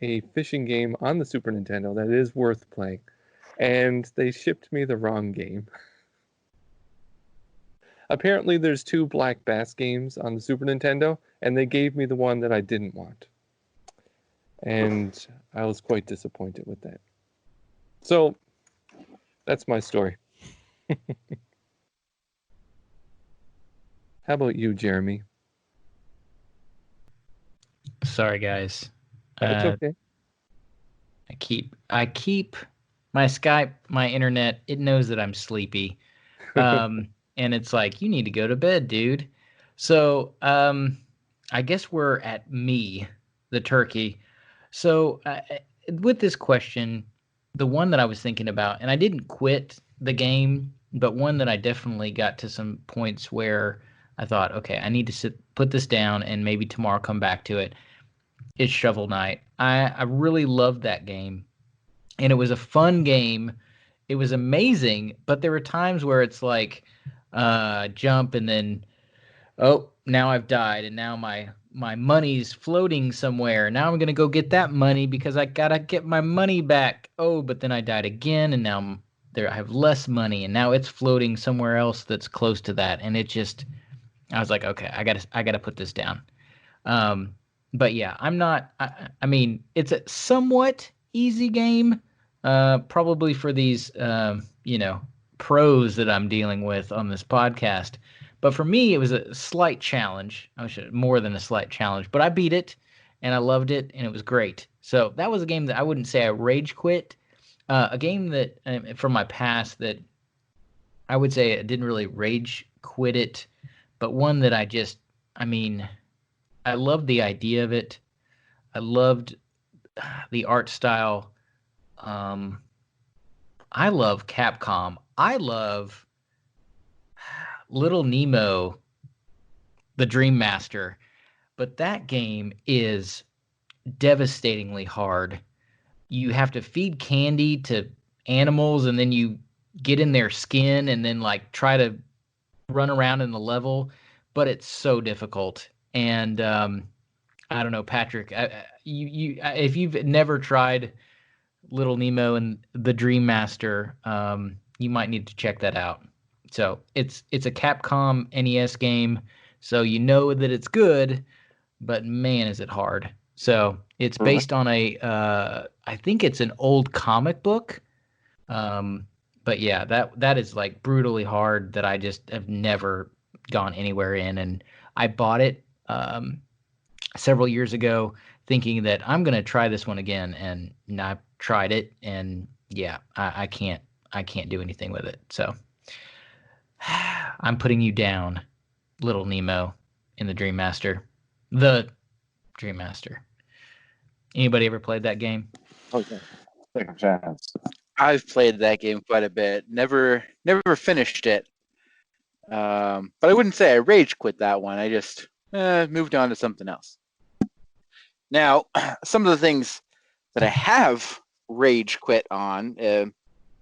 C: a fishing game on the Super Nintendo that is worth playing. And they shipped me the wrong game. Apparently there's 2 black bass games on the Super Nintendo, and they gave me the one that I didn't want. And I was quite disappointed with that. So, that's my story. How about you, Jeremy?
B: Sorry, guys.
C: That's okay.
B: I keep my Skype, my internet. It knows that I'm sleepy, and it's like, you need to go to bed, dude. So I guess we're at me, the turkey. So with this question, the one that I was thinking about, and I didn't quit the game, but one that I definitely got to some points where I thought, okay, I need to put this down and maybe tomorrow come back to it. It's Shovel Knight. I really loved that game, and it was a fun game. It was amazing, but there were times where it's like jump and then, oh, now I've died, and now my money's floating somewhere. Now I'm gonna go get that money because I gotta get my money back. Oh, but then I died again, and now I have less money, and now it's floating somewhere else that's close to that, and it just, I was like, okay, I gotta put this down. But yeah, I'm not. I mean, it's a somewhat easy game, probably for these, pros that I'm dealing with on this podcast. But for me, it was a slight challenge. I should more than a slight challenge, but I beat it, and I loved it, and it was great. So that was a game that I wouldn't say I rage quit. A game that from my past that I would say I didn't really rage quit it, but one that I loved the idea of it. I loved the art style. I love Capcom. I love Little Nemo, the Dream Master. But that game is devastatingly hard. You have to feed candy to animals, and then you get in their skin and then like try to run around in the level. But it's so difficult. And I don't know, Patrick. If you've never tried Little Nemo and the Dream Master, you might need to check that out. So it's a Capcom NES game, so you know that it's good, but man, is it hard. So it's based on I think it's an old comic book. But yeah, that is like brutally hard that I just have never gone anywhere in, and I bought it several years ago thinking that I'm going to try this one again, and I tried it, and yeah, I can't do anything with it. So I'm putting you down, Little Nemo in the Dream Master. The Dream Master. Anybody ever played that game?
G: Okay. Take a chance.
F: I've played that game quite a bit. Never finished it. But I wouldn't say I rage quit that one. I just moved on to something else. Now, some of the things that I have rage quit on,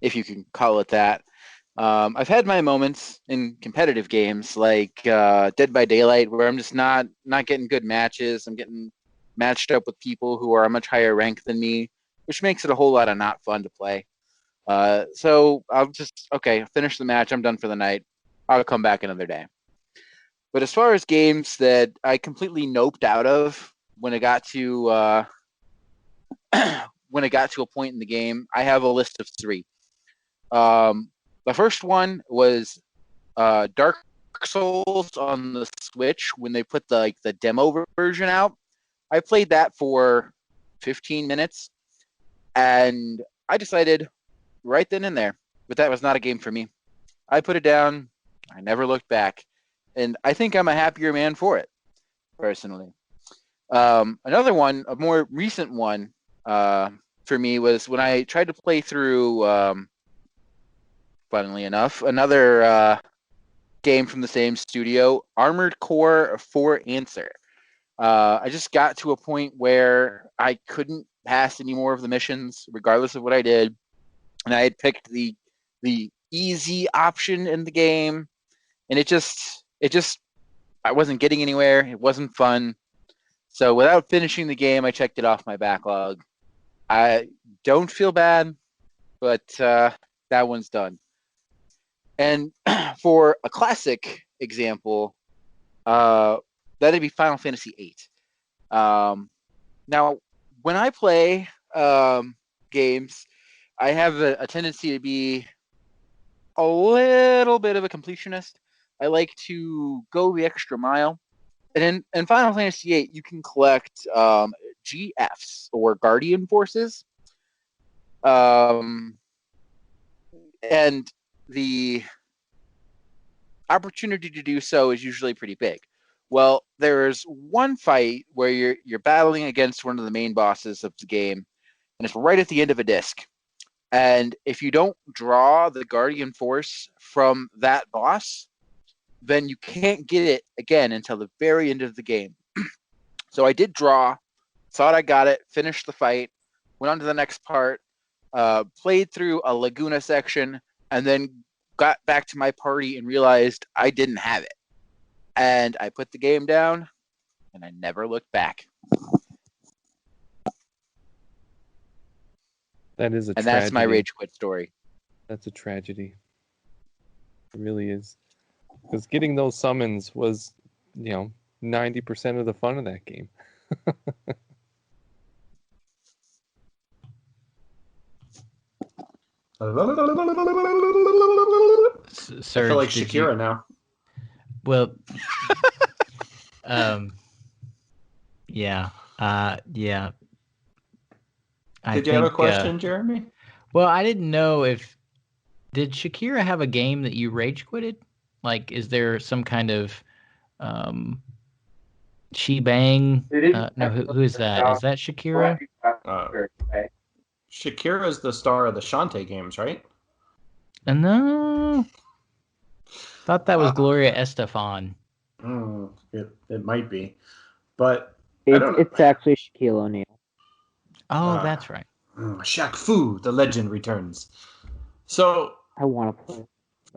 F: if you can call it that, I've had my moments in competitive games like Dead by Daylight, where I'm just not getting good matches. I'm getting matched up with people who are a much higher rank than me, which makes it a whole lot of not fun to play. So I'll just, finish the match. I'm done for the night. I'll come back another day. But as far as games that I completely noped out of when it got to a point in the game, I have a list of 3. The first one was Dark Souls on the Switch when they put the demo version out. I played that for 15 minutes, and I decided right then and there that that was not a game for me. I put it down. I never looked back, and I think I'm a happier man for it, personally. Another one, a more recent one for me, was when I tried to play through, funnily enough, another game from the same studio, Armored Core 4 Answer. I just got to a point where I couldn't pass any more of the missions, regardless of what I did, and I had picked the easy option in the game, and it just I wasn't getting anywhere. It wasn't fun. So without finishing the game, I checked it off my backlog. I don't feel bad, but that one's done. And for a classic example, that'd be Final Fantasy VIII. Now, when I play games, I have a tendency to be a little bit of a completionist. I like to go the extra mile. And in Final Fantasy VIII, you can collect GFs, or Guardian Forces. And the opportunity to do so is usually pretty big. Well, there's one fight where you're battling against one of the main bosses of the game, and it's right at the end of a disc. And if you don't draw the Guardian Force from that boss, then you can't get it again until the very end of the game. So I did draw, thought I got it, finished the fight, went on to the next part, played through a Laguna section, and then got back to my party and realized I didn't have it. And I put the game down, and I never looked back.
C: That is a
F: And
C: tragedy.
F: that's my rage quit story.
C: That's a tragedy. It really is. Because getting those summons was, 90% of the fun of that game.
E: I
B: Serge,
E: feel like
B: did
E: Shakira
B: you,
E: now.
B: well, yeah, yeah.
E: Did you have a question, Jeremy?
B: Well, I didn't know did Shakira have a game that you rage quitted? Like, is there some kind of she bang? No, who is that? Is that Shakira?
E: Shakira is the star of the Shantae games, right?
B: No, thought that was Gloria Estefan.
E: It might be, but I don't know.
D: It's actually Shaquille O'Neal.
B: Oh, that's right.
E: Shaq Fu, the legend returns. So
D: I want to play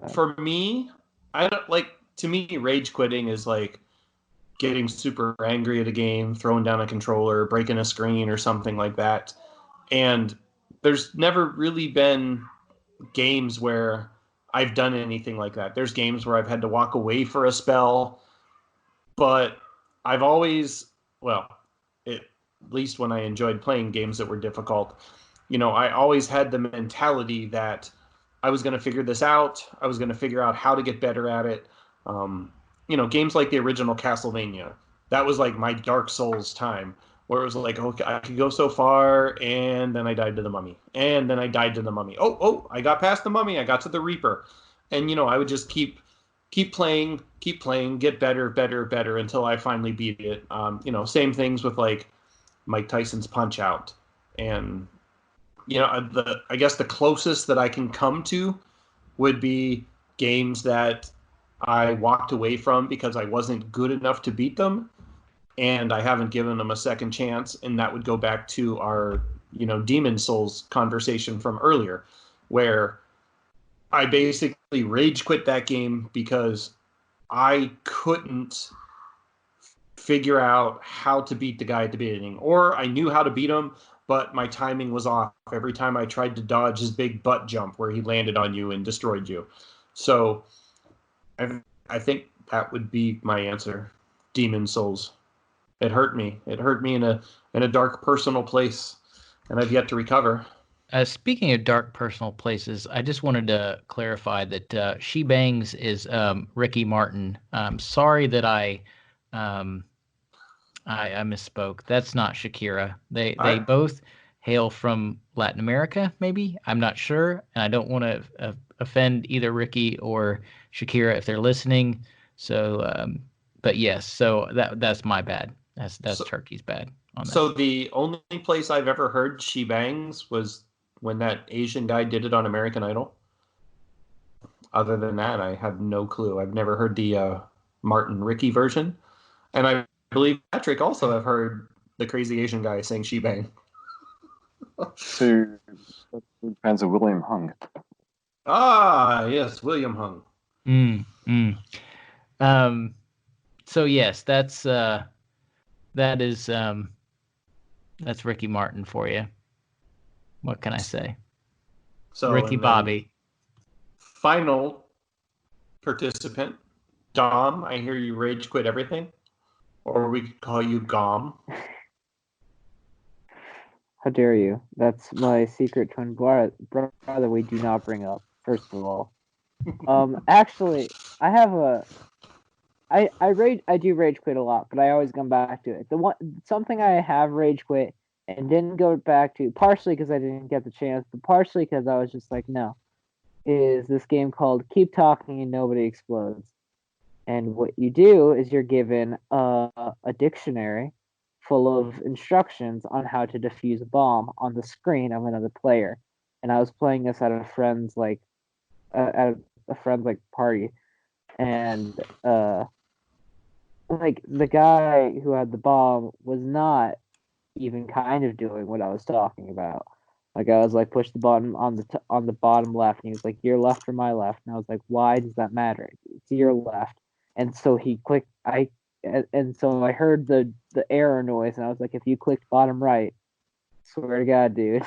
D: that.
E: For me, I don't like. To me, rage quitting is like getting super angry at a game, throwing down a controller, breaking a screen, or something like that. And there's never really been games where I've done anything like that. There's games where I've had to walk away for a spell, but I've always, at least when I enjoyed playing games that were difficult, I always had the mentality that I was going to figure this out. I was going to figure out how to get better at it. Games like the original Castlevania, that was like my Dark Souls time, where it was like, okay, I could go so far, and then I died to the mummy, and then I died to the mummy. Oh, I got past the mummy, I got to the Reaper, and I would just keep playing, get better until I finally beat it. Same things with like Mike Tyson's Punch Out, and I guess the closest that I can come to would be games that I walked away from because I wasn't good enough to beat them, and I haven't given them a second chance. And that would go back to our, Demon Souls conversation from earlier, where I basically rage quit that game because I couldn't figure out how to beat the guy at the beginning, or I knew how to beat him, but my timing was off every time I tried to dodge his big butt jump where he landed on you and destroyed you. So I think that would be my answer. Demon Souls. It hurt me. It hurt me in a dark personal place, and I've yet to recover.
B: Speaking of dark personal places, I just wanted to clarify that She Bangs is Ricky Martin. Sorry that I misspoke. That's not Shakira. They both hail from Latin America, maybe. I'm not sure, and I don't want to offend either Ricky or Shakira if they're listening. So, but yes, so that's my bad. That's Turkey's bad on that.
E: So the only place I've ever heard She Bangs was when that Asian guy did it on American Idol. Other than that, I have no clue. I've never heard the Martin Ricky version, and I've believe Patrick also have heard the crazy Asian guy saying "shebang."
G: To fans of William Hung.
E: Ah, yes, William Hung.
B: So yes, that's Ricky Martin for you. What can I say?
E: So
B: Ricky
E: and then
B: Bobby.
E: Final participant, Dom. I hear you rage quit everything, or we could call you Gom.
D: How dare you? That's my secret twin brother we do not bring up, first of all. Actually, I have I do rage quit a lot, but I always come back to it. Something I have rage quit and didn't go back to, partially because I didn't get the chance, but partially because I was just like, no, is this game called Keep Talking and Nobody Explodes. And what you do is you're given a dictionary full of instructions on how to defuse a bomb on the screen of another player. And I was playing this at a friend's party, and like the guy who had the bomb was not even kind of doing what I was talking about. Like I was like, push the button on the bottom left, and he was like, your left or my left, and I was like, why does that matter? It's your left. And so he clicked. And so I heard the error noise, and I was like, if you clicked bottom right, swear to God, dude.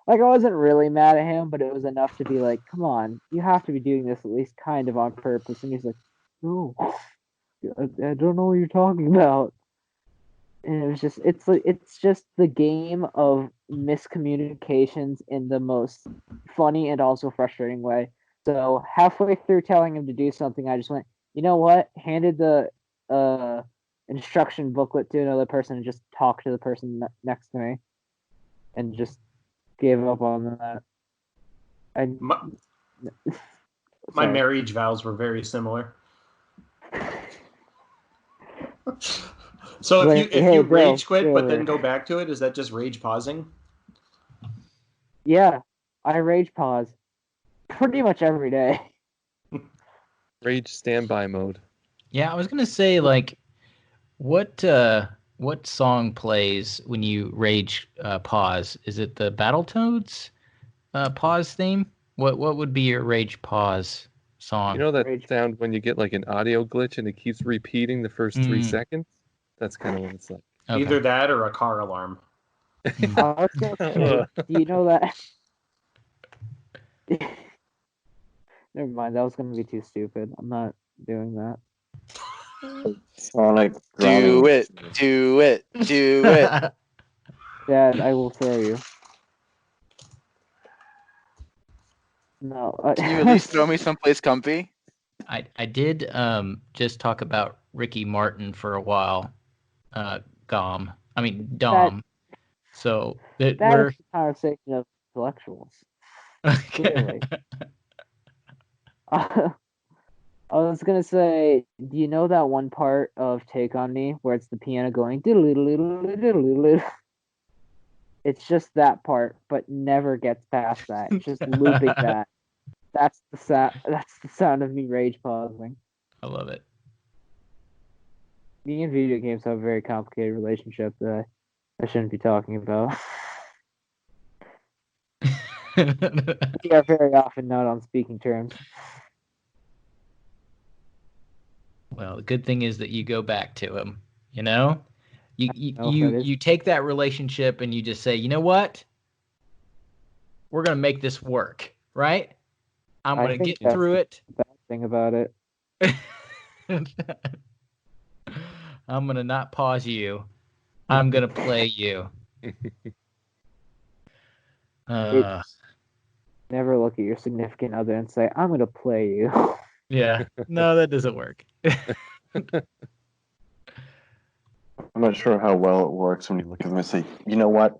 D: Like I wasn't really mad at him, but it was enough to be like, come on, you have to be doing this at least kind of on purpose. And he's like, no, I don't know what you're talking about. And it was just it's just the game of miscommunications in the most funny and also frustrating way. So halfway through telling him to do something, I just went, you know what? Handed the instruction booklet to another person and just talked to the person next to me, and just gave up on that.
E: My marriage vows were very similar. So if you rage quit but then go back to it, is that just rage pausing?
D: Yeah, I rage pause pretty much every day.
C: Rage standby mode.
B: Yeah, I was gonna say, like, what song plays when you rage pause? Is it the Battletoads pause theme? What would be your rage pause song?
C: You know that sound when you get like an audio glitch and it keeps repeating the first 3 seconds? That's kind of what it's like.
E: Okay. Either that or a car alarm.
D: I was gonna say, do you know that? Never mind, that was gonna be too stupid. I'm not doing that.
G: Sonic.
F: Do it.
D: Dad, I will throw you. No.
F: Can you at least throw me someplace comfy?
B: I did just talk about Ricky Martin for a while. Dom. So we're
D: is a conversation of intellectuals.
B: okay.
D: I was gonna say, do you know that one part of Take on Me where it's the piano going diddle-diddle-diddle-diddle-diddle? It's just that part, but never gets past that. It's just looping that. That's the sound of me rage pausing.
B: I love it.
D: Me and video games have a very complicated relationship that I shouldn't be talking about. We are very often not on speaking terms.
B: Well, the good thing is that you go back to him, you know? You take that relationship and you just say, you know what? We're going to make this work, right? I'm going to get through it.
D: The bad thing about it.
B: I'm going to not pause you. I'm going to play you.
D: Never look at your significant other and say, I'm going to play you.
B: Yeah. No, that doesn't work.
G: I'm not sure how well it works when you look at them and say, you know what?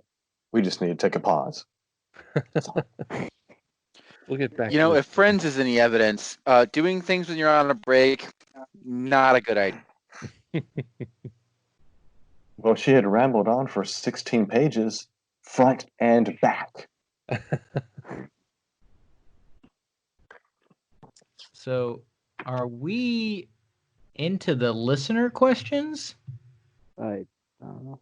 G: We just need to take a pause.
C: We'll get back.
F: You know, if Friends is any evidence, doing things when you're on a break, not a good idea.
G: Well, she had rambled on for 16 pages, front and back.
B: So, are we into the listener questions?
D: I don't know.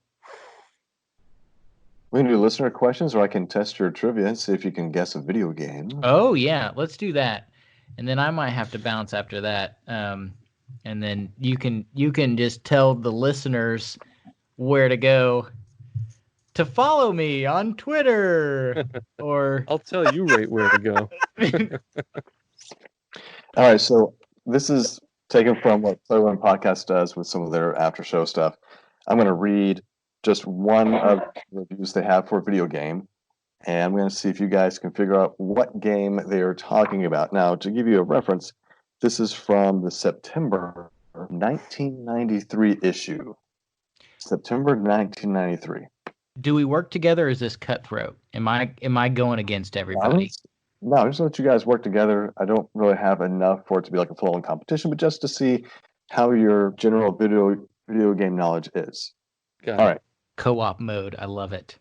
G: We can do listener questions, or I can test your trivia and see if you can guess a video game.
B: Oh yeah, let's do that. And then I might have to bounce after that. And then you can just tell the listeners where to go to follow me on Twitter or
C: I'll tell you right where to go.
G: All right, so this is taken from what Play One Podcast does with some of their after show stuff. I'm going to read just one of the reviews they have for a video game, and I'm going to see if you guys can figure out what game they are talking about. Now, to give you a reference, this is from the September 1993 issue. September 1993.
B: do we work together or is this cutthroat? Am I going against everybody?
G: No, I just let you guys work together. I don't really have enough for it to be like a full-on competition, but just to see how your general video game knowledge is.
C: Got
G: All
C: it.
G: right.
B: Co-op mode. I love it.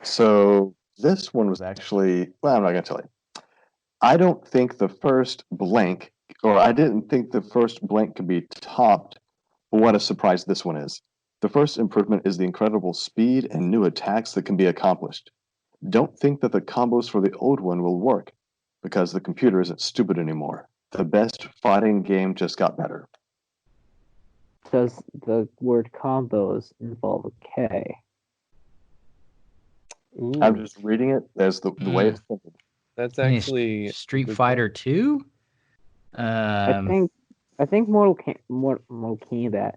G: So this one was actually, well, I'm not going to tell you. I don't think the first blank, or I didn't think the first blank could be topped, but what a surprise this one is. The first improvement is the incredible speed and new attacks that can be accomplished. Don't think that the combos for the old one will work, because the computer isn't stupid anymore. The best fighting game just got better.
D: Does the word combos involve a K?
C: Ooh,
G: I'm just reading it as the way it's printed.
C: that's
B: Any
C: actually
B: Street
C: good
B: Fighter 2?
D: I think Mortal Kombat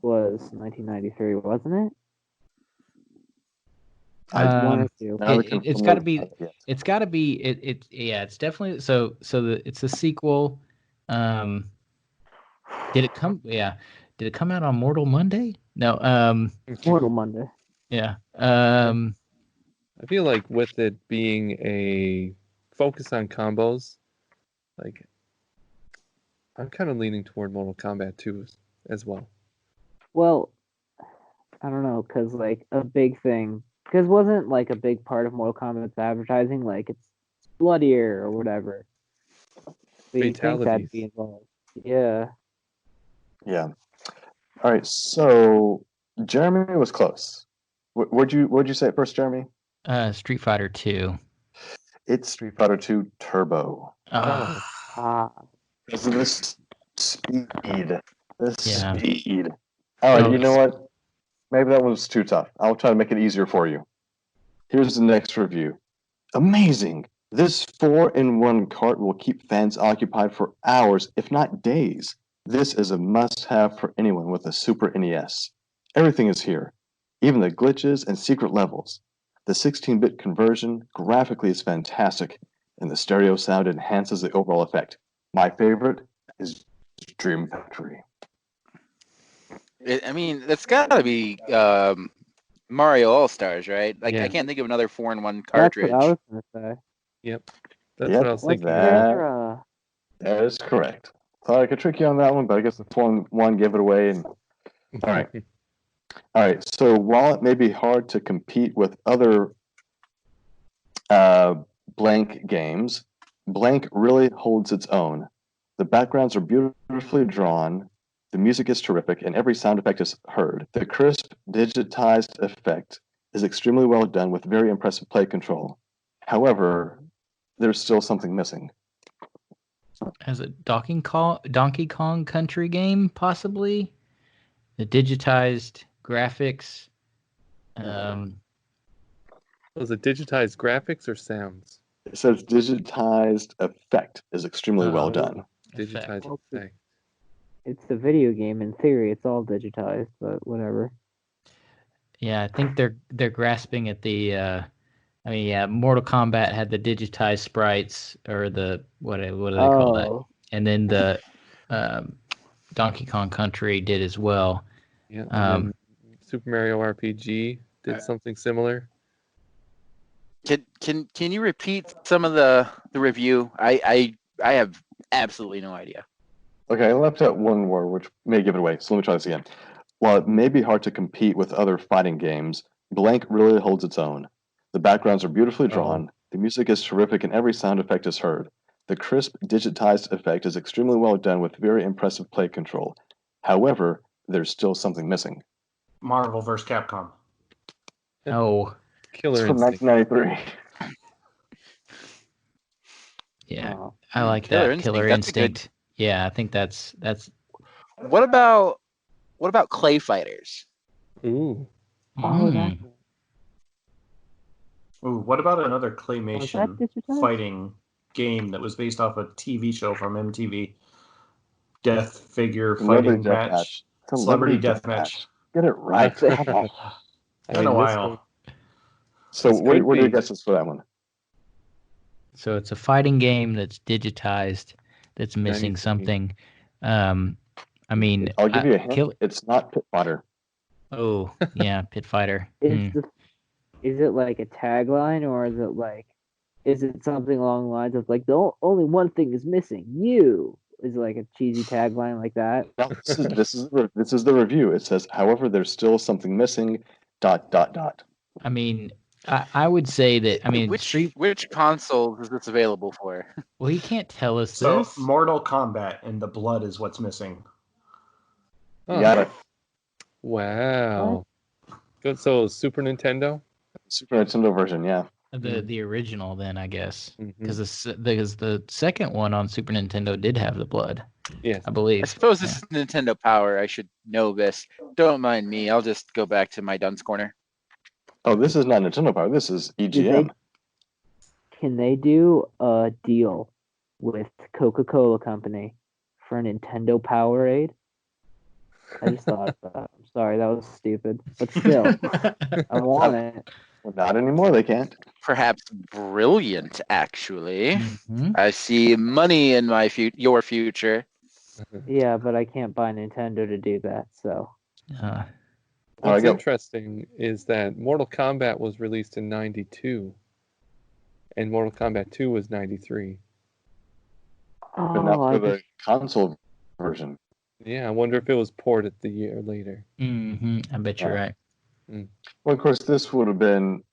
D: was 1993, wasn't it? One or two.
G: Now
B: it's got to be. It's got to be. Yeah. It's definitely. It's a sequel. Did it come? Yeah. Did it come out on Mortal Monday? No.
D: Mortal Monday.
B: Yeah.
C: I feel like with it being a focus on combos, like I'm kind of leaning toward Mortal Kombat 2 as well.
D: Well, I don't know, because like a big thing, because wasn't like a big part of Mortal Kombat's advertising, like it's bloodier or whatever. So you think that'd
C: Fatalities.
D: be involved? Yeah.
G: Yeah. All right. So Jeremy was close. What'd you say at first, Jeremy?
B: Street Fighter 2.
G: It's Street Fighter 2 Turbo.
C: Oh,
D: Ah.
G: Because of this speed.
B: Yeah.
G: Speed. All right.
B: Oh,
G: You know what? Maybe that was too tough. I'll try to make it easier for you. Here's the next review. Amazing. This 4-in-1 cart will keep fans occupied for hours, if not days. This is a must-have for anyone with a Super NES. Everything is here, even the glitches and secret levels. The 16-bit conversion graphically is fantastic, and the stereo sound enhances the overall effect. My favorite is Dream Factory.
F: I mean, that's got to be Mario All Stars, right? Like
C: Yeah.
F: I can't think of another 4-in-1
D: That's
F: cartridge.
D: what I was gonna say.
C: yep. That's
G: Yep,
C: what I was
D: What's
C: thinking.
G: that- That is correct. Thought I could trick you on that one, but I guess the 4-in-1 gave it away. And all right. All right. So while it may be hard to compete with other blank games, blank really holds its own. The backgrounds are beautifully drawn. The music is terrific, and every sound effect is heard. The crisp, digitized effect is extremely well done with very impressive play control. However, there's still something missing.
B: As a Donkey Kong Country game, possibly. The digitized graphics.
C: Was it digitized graphics or sounds?
G: It says digitized effect is extremely well
B: Oh.
G: done.
C: Digitized
D: Effect.
C: effect.
D: It's a video game. In theory, it's all digitized, but whatever.
B: Yeah, I think they're grasping at the. Mortal Kombat had the digitized sprites, or the what do they call that? And then the Donkey Kong Country did as well.
C: Yeah. And then Super Mario RPG did something similar.
F: Can you repeat some of the review? I have absolutely no idea.
G: Okay, I left out one word which may give it away, so let me try this again. While it may be hard to compete with other fighting games, blank really holds its own. The backgrounds are beautifully drawn, the music is terrific, and every sound effect is heard. The crisp, digitized effect is extremely well done with very impressive play control. However, there's still something missing.
E: Marvel vs. Capcom.
B: Oh,
G: It's
C: Killer
G: from
C: Instinct.
G: 1993.
B: yeah.
D: Oh.
B: I like
F: Killer
B: that. Killer
F: Instinct, that's a good-
B: Instinct. Yeah, I think that's
F: What about Clay Fighters?
C: Ooh.
D: Oh, that.
B: Mm.
E: Ooh, what about another
D: Was that
E: claymation
D: digitized?
E: fighting game that was based off a TV show from MTV? Death figure fighting
G: Death
E: match.
G: Celebrity
E: Celebrity death match.
G: Get it right.
D: That's-
G: Come on.
E: Been a
C: this
E: while.
C: one-
G: So
C: This
G: what
C: could
G: are your
C: be-
G: guesses for that one?
B: So it's a fighting game that's digitized, that's missing
C: 93.
B: something. I mean,
G: I'll give you a hint.
B: Kill.
G: It's not Pit Fighter.
B: Oh, yeah, Pit Fighter.
D: Is it like a tagline, or is it something along the lines of like only one thing is missing? You is it like a cheesy tagline like that?
G: No, this is the review. It says, however, there's still something missing. ...
B: I mean, I would say that. I mean,
F: which consoles is this available for?
B: Well, he can't tell us
E: So
B: this.
E: Mortal Kombat and the blood is what's missing.
G: You got it.
C: Wow. Good. So Super Nintendo.
G: Super Nintendo version, yeah.
B: The original, then I guess,
C: Mhm.
B: because the second one on Super Nintendo did have the blood,
C: Yes.
B: I believe.
F: I suppose this is Nintendo Power. I should know this. Don't mind me. I'll just go back to my dunce corner.
G: Oh, this is not Nintendo Power. This is EGM.
D: Can they do a deal with Coca-Cola Company for a Nintendo Powerade? I just thought of that. I'm sorry, that was stupid. But still, I want it.
G: Well, not anymore. They can't.
F: Perhaps brilliant, actually.
B: Mhm.
F: I see money in your future.
D: Yeah, but I can't buy Nintendo to do that, so.
B: Uh,
G: Oh, I
C: What's
G: go.
C: interesting is that Mortal Kombat was released in 92 and Mortal Kombat 2 was 93.
G: But not
D: Oh,
G: for the console version.
C: Yeah, I wonder if it was ported the year later.
B: I bet you're right.
G: Well, of course, this would have been,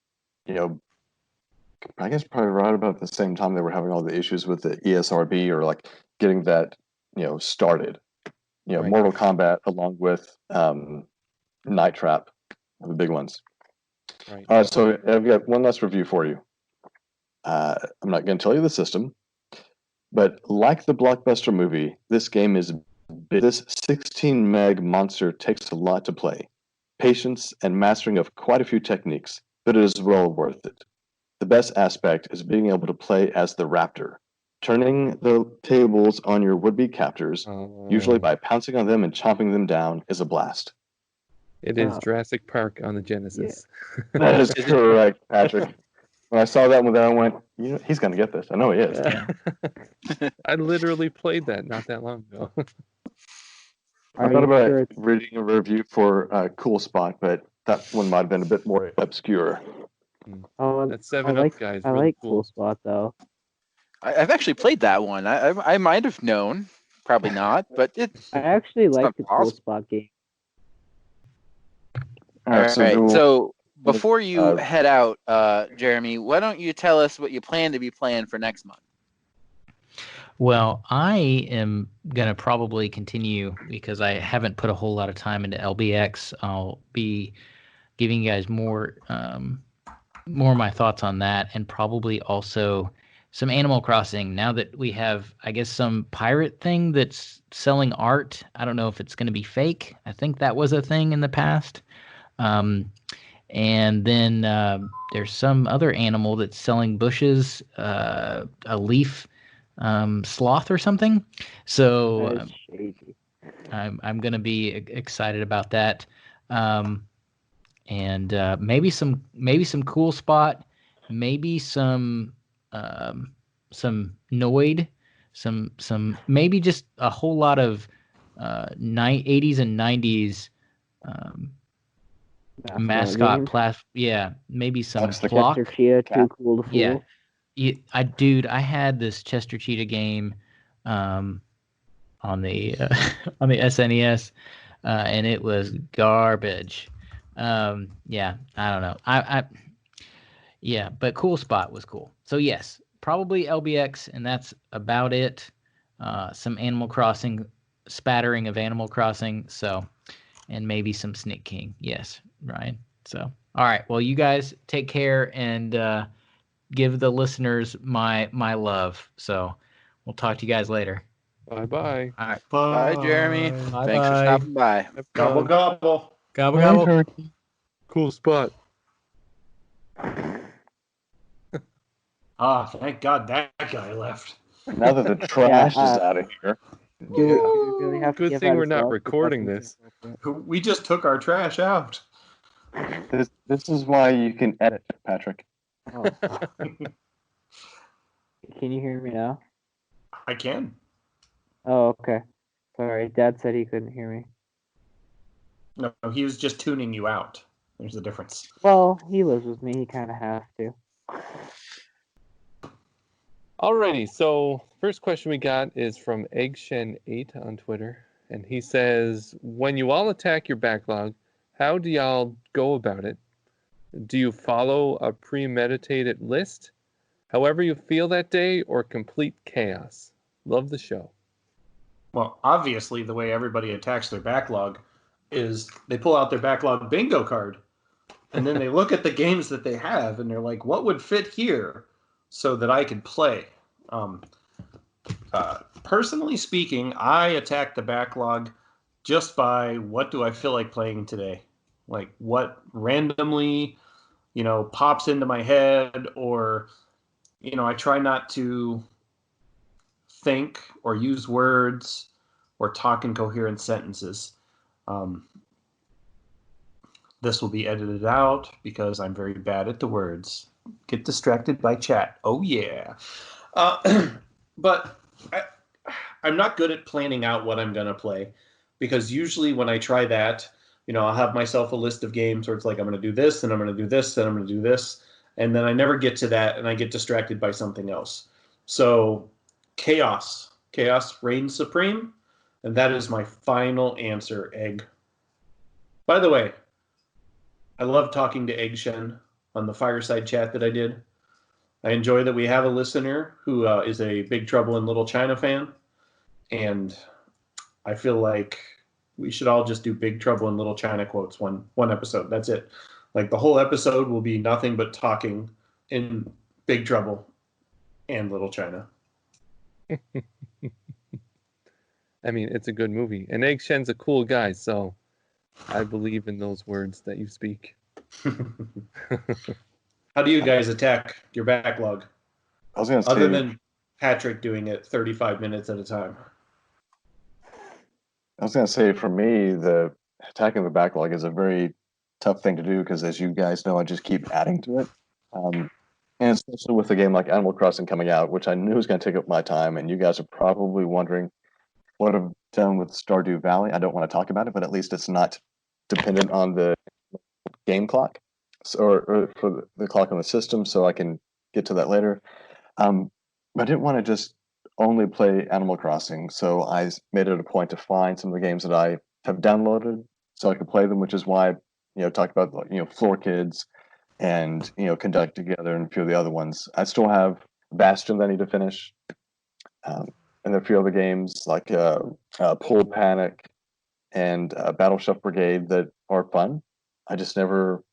G: I guess probably right about the same time they were having all the issues with the ESRB or like getting that, started.
C: Right.
G: Mortal Kombat along with Night Trap, the big ones.
C: Right.
G: So I've got one last review for you. I'm not going to tell you the system, but like the blockbuster movie, this game is big. This 16 meg monster takes a lot to play. Patience and mastering of quite a few techniques, but it is well worth it. The best aspect is being able to play as the raptor, turning the tables on your would-be captors, usually by pouncing on them and chomping them down, is a blast.
C: It is Jurassic Park on the Genesis.
G: That is correct, Patrick. When I saw that one there, I went, he's going to get this. I know he is.
C: I literally played that not that long ago.
G: I thought about reading a review for Cool Spot, but that one might have been a bit more obscure.
D: Oh,
C: That 7-Up guy is
D: I
C: really
D: like
C: cool.
D: Cool Spot though.
F: I've actually played that one. I might have known, probably not, but
D: I actually like
F: not
D: the Cool
F: possible.
D: Spot game.
G: All right,
F: So before you head out, Jeremy, why don't you tell us what you plan to be playing for next month?
B: Well, I am going to probably continue because I haven't put a whole lot of time into LBX. I'll be giving you guys more of my thoughts on that, and probably also some Animal Crossing. Now that we have, I guess, some pirate thing that's selling art. I don't know if it's going to be fake. I think that was a thing in the past. And then there's some other animal that's selling bushes, a leaf sloth or something. So I'm going to be excited about that. And maybe some Cool Spot, maybe some Noid, some maybe just a whole lot of 80s and 90s mascot maybe some block.
D: Chester Cheetah, too cool to fool.
B: I had this Chester Cheetah game on the on the SNES, and it was garbage. I don't know. But Cool Spot was cool. So yes, probably LBX, and that's about it. Some Animal Crossing, spattering of Animal Crossing. So and maybe some Snick King. Yes, Ryan. So, all right. Well, you guys take care and give the listeners my love. So, we'll talk to you guys later.
C: Bye-bye.
B: All right.
F: Bye, Jeremy.
B: Bye
F: Thanks for
B: bye.
F: stopping by.
C: Have
E: Gobble
C: fun.
E: gobble.
B: Gobble
G: Hi,
B: gobble.
G: turkey.
C: Cool spot.
E: Ah, thank God that guy left.
G: Now that the trash
D: Yeah,
G: is out of here.
D: Do we really have to
C: Good
D: give
C: thing
D: out
C: we're
D: his
C: not
D: love?
C: recording
D: Because
C: this.
E: We just took our trash out.
G: This is why you can edit, Patrick.
D: Oh. Can you hear me now?
E: I can.
D: Oh, okay. Sorry, Dad said he couldn't hear me.
E: No, he was just tuning you out. There's a difference.
D: Well, he lives with me. He kind of has to.
C: Alrighty, so first question we got is from Eggshen8 on Twitter, and he says, when you all attack your backlog, how do y'all go about it? Do you follow a premeditated list, however you feel that day, or complete chaos? Love the show.
E: Well, obviously, the way everybody attacks their backlog is they pull out their backlog bingo card, and then they look at the games that they have, and they're like, what would fit here so that I could play? Personally speaking, I attack the backlog just by what do I feel like playing today? Like what randomly, pops into my head, or, I try not to think or use words or talk in coherent sentences. This will be edited out because I'm very bad at the words. Get distracted by chat. Oh, yeah. But I'm not good at planning out what I'm going to play, because usually when I try that, I'll have myself a list of games where it's like, I'm going to do this, and I'm going to do this, and I'm going to do this. And then I never get to that, and I get distracted by something else. So chaos reigns supreme, and that is my final answer, Egg. By the way, I love talking to Egg Shen on the fireside chat that I did. I enjoy that we have a listener who is a Big Trouble in Little China fan, and I feel like we should all just do Big Trouble in Little China quotes one episode. That's it. Like the whole episode will be nothing but talking in Big Trouble and Little China.
C: I mean, it's a good movie. And Egg Shen's a cool guy, so I believe in those words that you speak.
E: How do you guys attack your backlog?
G: I was going to say,
E: Other than Patrick doing it 35 minutes at a time.
G: For me, the attacking the backlog is a very tough thing to do because, as you guys know, I just keep adding to it. And especially with a game like Animal Crossing coming out, which I knew was going to take up my time, and you guys are probably wondering what I've done with Stardew Valley. I don't want to talk about it, but at least it's not dependent on the game clock, or for the clock on the system, so I can get to that later. I didn't want to just only play Animal Crossing, so I made it a point to find some of the games that I have downloaded so I could play them, which is why talk about Floor Kids and Conduct Together and a few of the other ones. I still have Bastion that I need to finish, and there are a few other games like Pool Panic and Battle Chef Brigade that are fun. I just never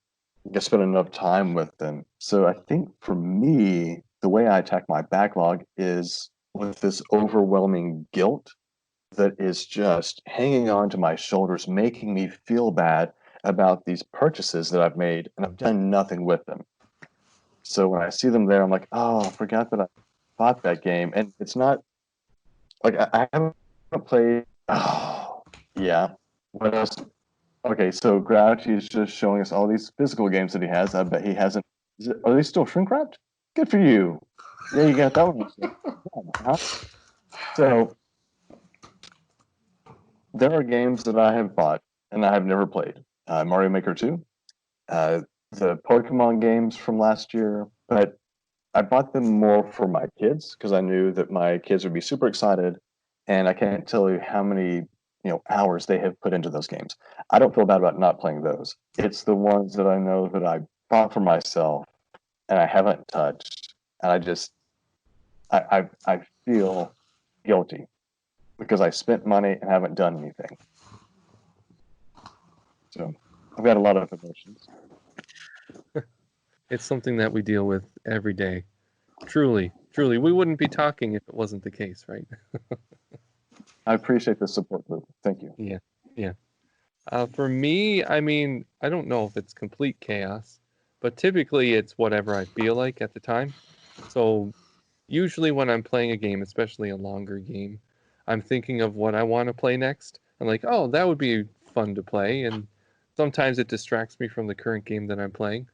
G: get spend enough time with them. So I think for me, the way I attack my backlog is with this overwhelming guilt that is just hanging on to my shoulders, making me feel bad about these purchases that I've made, and I've done nothing with them. So when I see them there, I'm like, oh, I forgot that I bought that game. And it's not like I haven't played. Oh, yeah. What else? Okay, so Gravity is just showing us all these physical games that he has. I bet he hasn't. Are they still shrink wrapped? Good for you. Yeah, you got that one. Huh? So there are games that I have bought and I have never played. Mario Maker 2, the Pokemon games from last year, but I bought them more for my kids because I knew that my kids would be super excited, and I can't tell you how many hours they have put into those games. I don't feel bad about not playing those. It's the ones that I know that I bought for myself and I haven't touched, and I feel guilty because I spent money and haven't done anything. So I've got a lot of emotions.
C: It's something that we deal with every day. Truly, truly, we wouldn't be talking if it wasn't the case, right?
G: I appreciate the support, Luke. Thank you.
C: Yeah, yeah. For me, I mean, I don't know if it's complete chaos, but typically it's whatever I feel like at the time. So usually when I'm playing a game, especially a longer game, I'm thinking of what I want to play next. I'm like, oh, that would be fun to play. And sometimes it distracts me from the current game that I'm playing.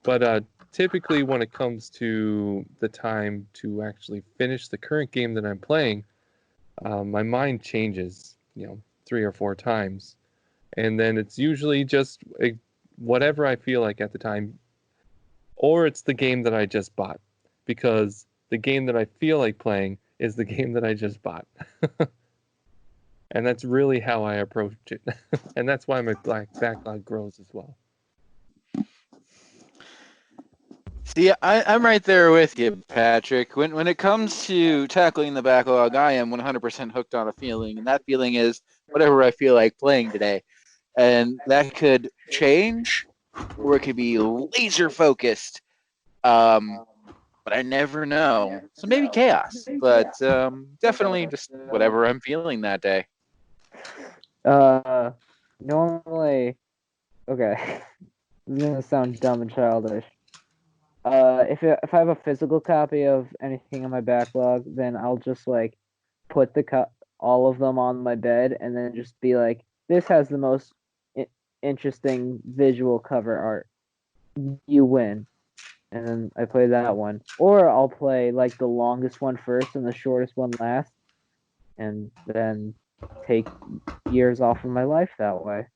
C: But typically when it comes to the time to actually finish the current game that I'm playing, my mind changes, 3 or 4 times. And then it's usually just whatever I feel like at the time, or it's the game that I just bought, because the game that I feel like playing is the game that I just bought. And that's really how I approach it. And that's why my backlog grows as well.
F: See, I'm right there with you, Patrick. When it comes to tackling the backlog, I am 100% hooked on a feeling, and that feeling is whatever I feel like playing today. And that could change, or it could be laser focused. But I never know. So maybe chaos, but definitely just whatever I'm feeling that day.
D: Normally, okay, this is gonna sound dumb and childish. If I have a physical copy of anything in my backlog, then I'll just like put all of them on my bed, and then just be like, this has the most interesting visual cover art. You win. And then I play that one. Or I'll play like the longest one first and the shortest one last, and then take years off of my life that way.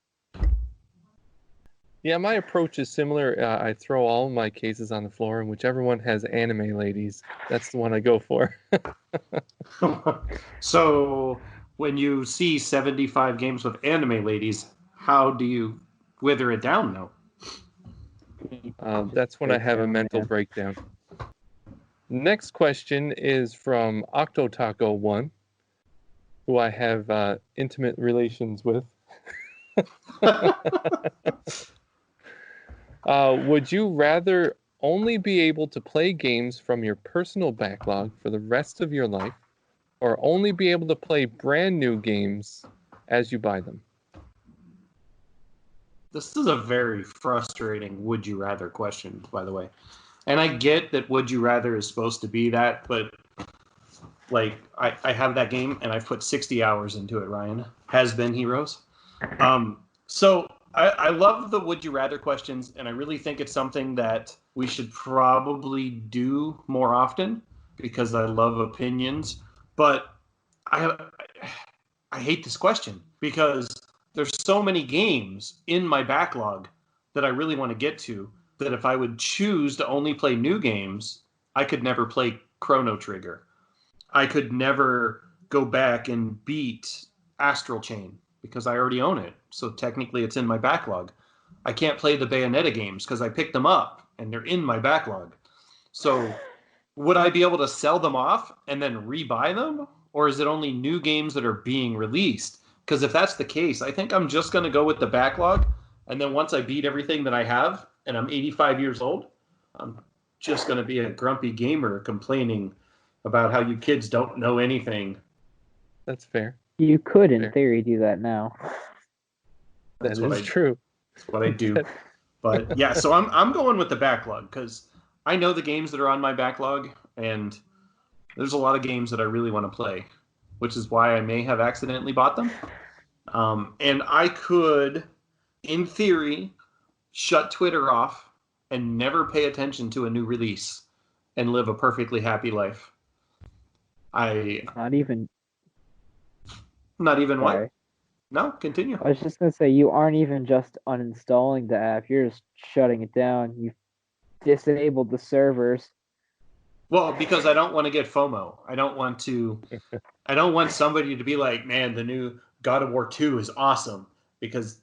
C: Yeah, my approach is similar. I throw all my cases on the floor, and whichever one has anime ladies, that's the one I go for.
E: So when you see 75 games with anime ladies, how do you wither it down though?
C: That's when I have a mental breakdown. Next question is from OctoTaco1, who I have intimate relations with. Would you rather only be able to play games from your personal backlog for the rest of your life, or only be able to play brand new games as you buy them?
E: This is a very frustrating would you rather question, by the way. And I get that would you rather is supposed to be that, but like I have that game and I've put 60 hours into it, Ryan. Has been Heroes. So I love the would you rather questions, and I really think it's something that we should probably do more often because I love opinions. But I hate this question because there's so many games in my backlog that I really want to get to that if I would choose to only play new games, I could never play Chrono Trigger. I could never go back and beat Astral Chain because I already own it. So technically it's in my backlog. I can't play the Bayonetta games because I picked them up and they're in my backlog. So would I be able to sell them off and then rebuy them? Or is it only new games that are being released? Because if that's the case, I think I'm just going to go with the backlog. And then once I beat everything that I have and I'm 85 years old, I'm just going to be a grumpy gamer complaining about how you kids don't know anything.
C: That's fair.
D: You could, in
C: Fair.
D: theory, do that now.
E: That's
C: That is true.
E: That's what I do. But yeah, so I'm going with the backlog because I know the games that are on my backlog, and there's a lot of games that I really want to play, which is why I may have accidentally bought them. And I could, in theory, shut Twitter off and never pay attention to a new release and live a perfectly happy life.
D: Not even
E: What?
D: sorry.
E: No, continue.
D: I was just gonna say you aren't even just uninstalling the app; you're just shutting it down. You've disabled the servers.
E: Well, because I don't want to get FOMO. I don't want somebody to be like, man, the new God of War 2 is awesome, because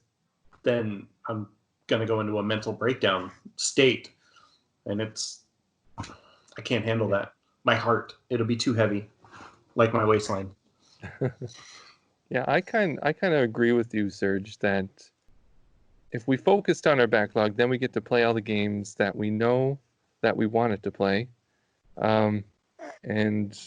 E: then I'm going to go into a mental breakdown state. And I can't handle that. My heart, it'll be too heavy, like my waistline.
C: Yeah, I kind of agree with you, Serge, that if we focused on our backlog, then we get to play all the games that we know that we wanted to play. And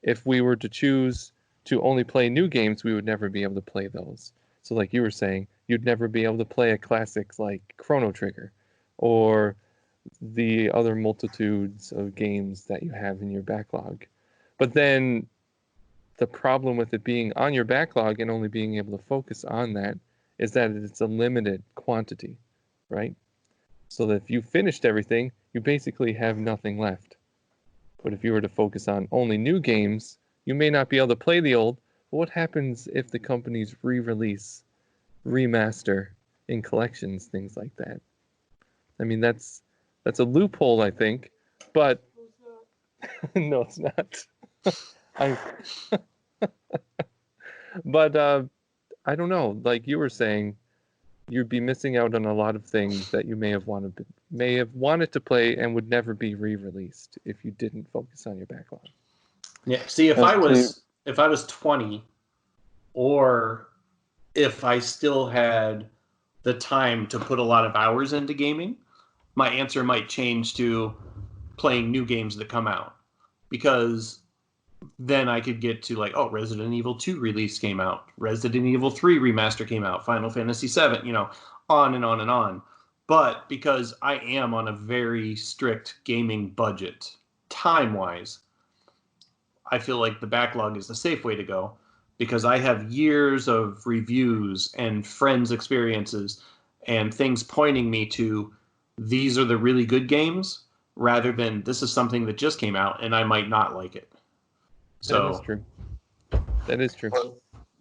C: if we were to choose to only play new games, we would never be able to play those. So like you were saying, you'd never be able to play a classic like Chrono Trigger or the other multitudes of games that you have in your backlog. But then the problem with it being on your backlog and only being able to focus on that is that it's a limited quantity, right? So that if you finished everything, you basically have nothing left. But if you were to focus on only new games, you may not be able to play the old. But what happens if the companies re-release, remaster in collections, things like that? I mean, that's a loophole, I think. But no, it's not. But I don't know. Like you were saying, you'd be missing out on a lot of things that you may have wanted to play and would never be re-released if you didn't focus on your backlog.
E: Yeah. See, if I was 20, or if I still had the time to put a lot of hours into gaming, my answer might change to playing new games that come out, because then I could get to like, oh, Resident Evil 2 release came out, Resident Evil 3 remaster came out, Final Fantasy 7, on and on and on. But because I am on a very strict gaming budget, time-wise, I feel like the backlog is the safe way to go, because I have years of reviews and friends' experiences and things pointing me to these are the really good games, rather than this is something that just came out and I might not like it. So
C: that is true. That is true.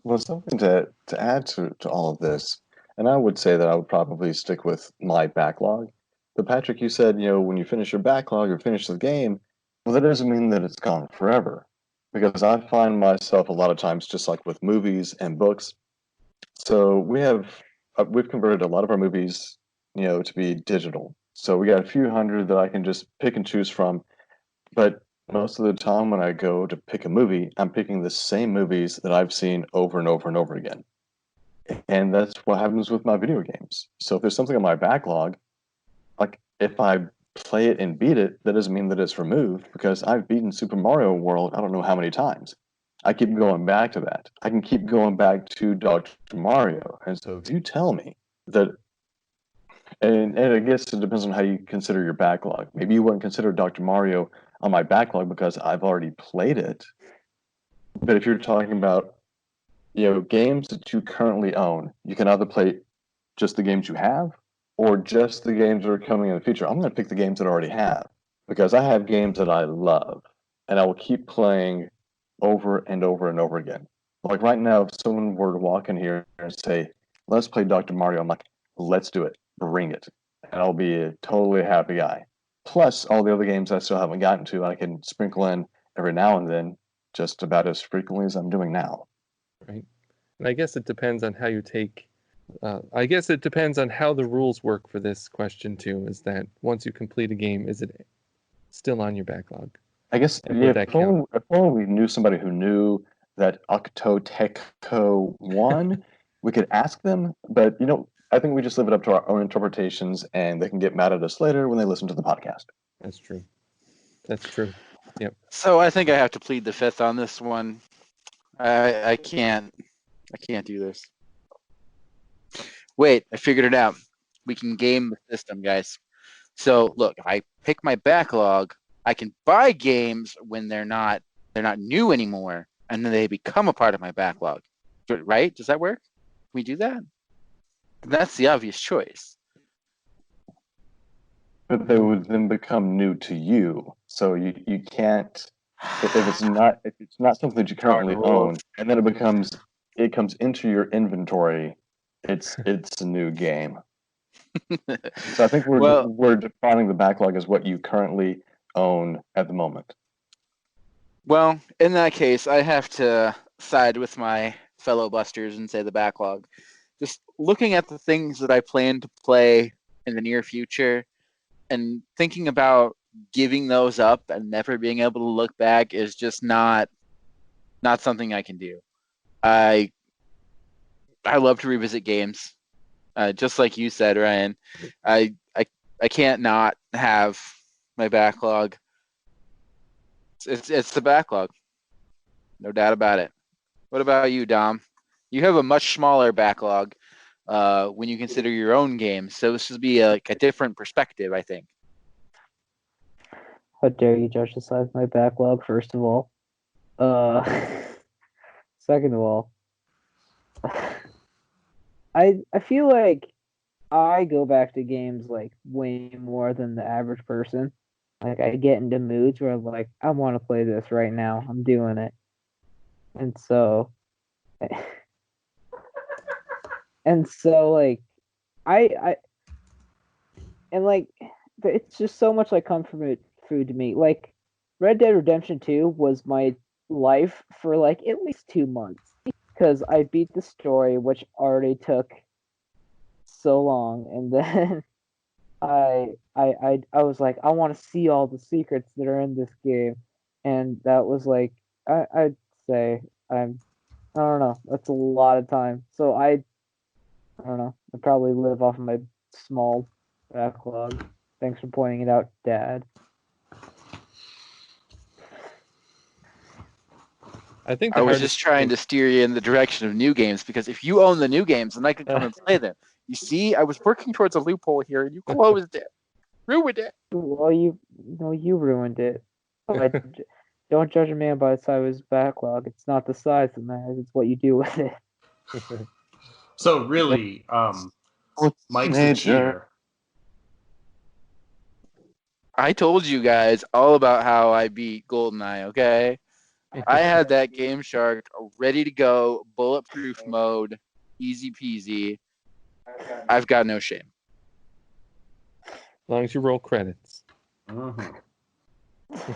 G: Well, something to add to all of this, and I would say that I would probably stick with my backlog. But Patrick, you said, when you finish your backlog or finish the game, well, that doesn't mean that it's gone forever. Because I find myself a lot of times, just like with movies and books. So we've converted a lot of our movies, to be digital. So we got a few hundred that I can just pick and choose from. But most of the time when I go to pick a movie, I'm picking the same movies that I've seen over and over and over again. And that's what happens with my video games. So if there's something on my backlog, like if I play it and beat it, that doesn't mean that it's removed, because I've beaten Super Mario World I don't know how many times. I keep going back to that. I can keep going back to Dr. Mario. And so if you tell me that, and I guess it depends on how you consider your backlog. Maybe you wouldn't consider Dr. Mario on my backlog because I've already played it. But if you're talking about, games that you currently own, you can either play just the games you have or just the games that are coming in the future. I'm going to pick the games that I already have, because I have games that I love and I will keep playing over and over and over again. Like right now, if someone were to walk in here and say, let's play Dr. Mario, I'm like, let's do it. Bring it. And I'll be a totally happy guy. Plus all the other games I still haven't gotten to, I can sprinkle in every now and then, just about as frequently as I'm doing now.
C: Right. And I guess it depends on how you take. I guess it depends on how the rules work for this question too. Is that once you complete a game, is it still on your backlog?
G: I guess if only we knew somebody who knew that Octoteco won, we could ask them. But I think we just leave it up to our own interpretations, and they can get mad at us later when they listen to the podcast.
C: That's true. That's true. Yep.
F: So I think I have to plead the fifth on this one. I can't do this. Wait, I figured it out. We can game the system, guys. So look, if I pick my backlog, I can buy games when they're not new anymore, and then they become a part of my backlog. Right? Does that work? Can we do that? That's the obvious choice.
G: But they would then become new to you. So you can't, if it's not something that you currently own, and then it comes into your inventory, it's a new game. So I think we're defining the backlog as what you currently own at the moment.
F: Well, in that case, I have to side with my fellow busters and say the backlog. Just looking at the things that I plan to play in the near future and thinking about giving those up and never being able to look back is just not something I can do. I love to revisit games. Just like you said, Ryan, I can't not have my backlog. It's the backlog, no doubt about it. What about you, Dom? You have a much smaller backlog when you consider your own games, so this would be a different perspective, I think.
D: How dare you judge the size of my backlog, first of all. Second of all, I feel like I go back to games like way more than the average person. Like I get into moods where I'm like, I want to play this right now. I'm doing it. And so like I and like it's just so much like comfort food to me. Like Red Dead Redemption 2 was my life for like at least 2 months because I beat the story, which already took so long, and then I was like, I want to see all the secrets that are in this game, and that was like I'd say I don't know, that's a lot of time. So I don't know, I probably live off of my small backlog. Thanks for pointing it out, Dad.
C: I think
F: I was just trying to steer you in the direction of new games, because if you own the new games, then I could come and play them. You see, I was working towards a loophole here, and you closed it, ruined it.
D: Well, you ruined it. But don't judge a man by the size of his backlog. It's not the size that matters; it's what you do with it.
E: So really, Mike's a cheater.
F: I told you guys all about how I beat GoldenEye, okay? I had that Game Shark ready to go, bulletproof mode, easy peasy. I've got no shame.
C: As long as you roll credits.
E: Mm-hmm.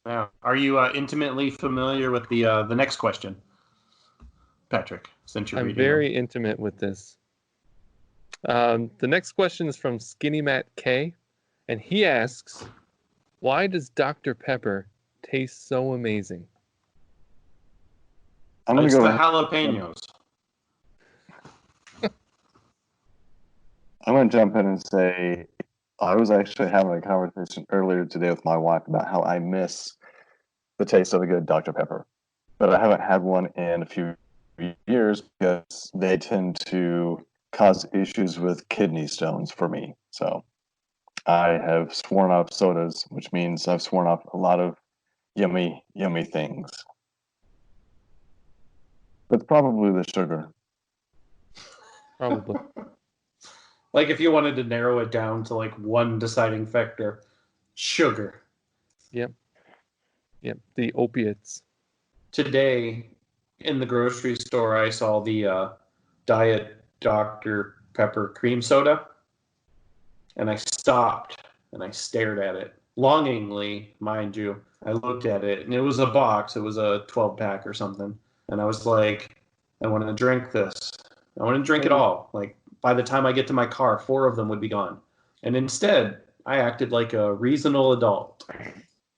E: Now, are you intimately familiar with the next question, Patrick? Since you're
C: I'm very intimate with this. The next question is from Skinny Matt K, and he asks, "Why does Dr. Pepper taste so amazing?"
G: I'm gonna
E: it's
G: go.
E: the jalapenos.
G: I'm going to jump in and say I was actually having a conversation earlier today with my wife about how I miss the taste of a good Dr. Pepper, but I haven't had one in a few years because they tend to cause issues with kidney stones for me. So I have sworn off sodas, which means I've sworn off a lot of yummy, yummy things. It's probably the sugar.
C: Probably.
E: Like if you wanted to narrow it down to like one deciding factor, sugar.
C: Yep. The opiates.
E: Today in the grocery store, I saw the Diet Dr. Pepper cream soda, and I stopped and I stared at it longingly, mind you. I looked at it, and it was a box. It was a 12-pack or something, and I was like, I want to drink this. I want to drink it all. Like by the time I get to my car, 4 of them would be gone. And instead, I acted like a reasonable adult,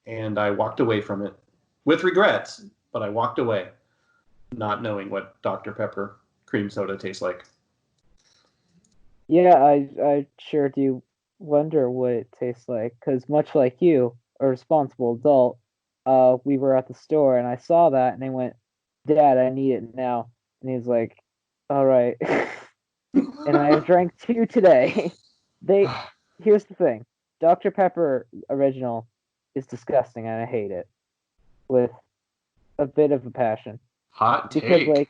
E: and I walked away from it with regrets, but I walked away not knowing what Dr. Pepper cream soda tastes like.
D: Yeah, I sure do wonder what it tastes like, because much like you, a responsible adult, we were at the store and I saw that and I went, Dad, I need it now. And he's like, all right. And I have drank 2 today. Here's the thing. Dr. Pepper original is disgusting and I hate it with a bit of a passion.
E: Hot take.
D: Because like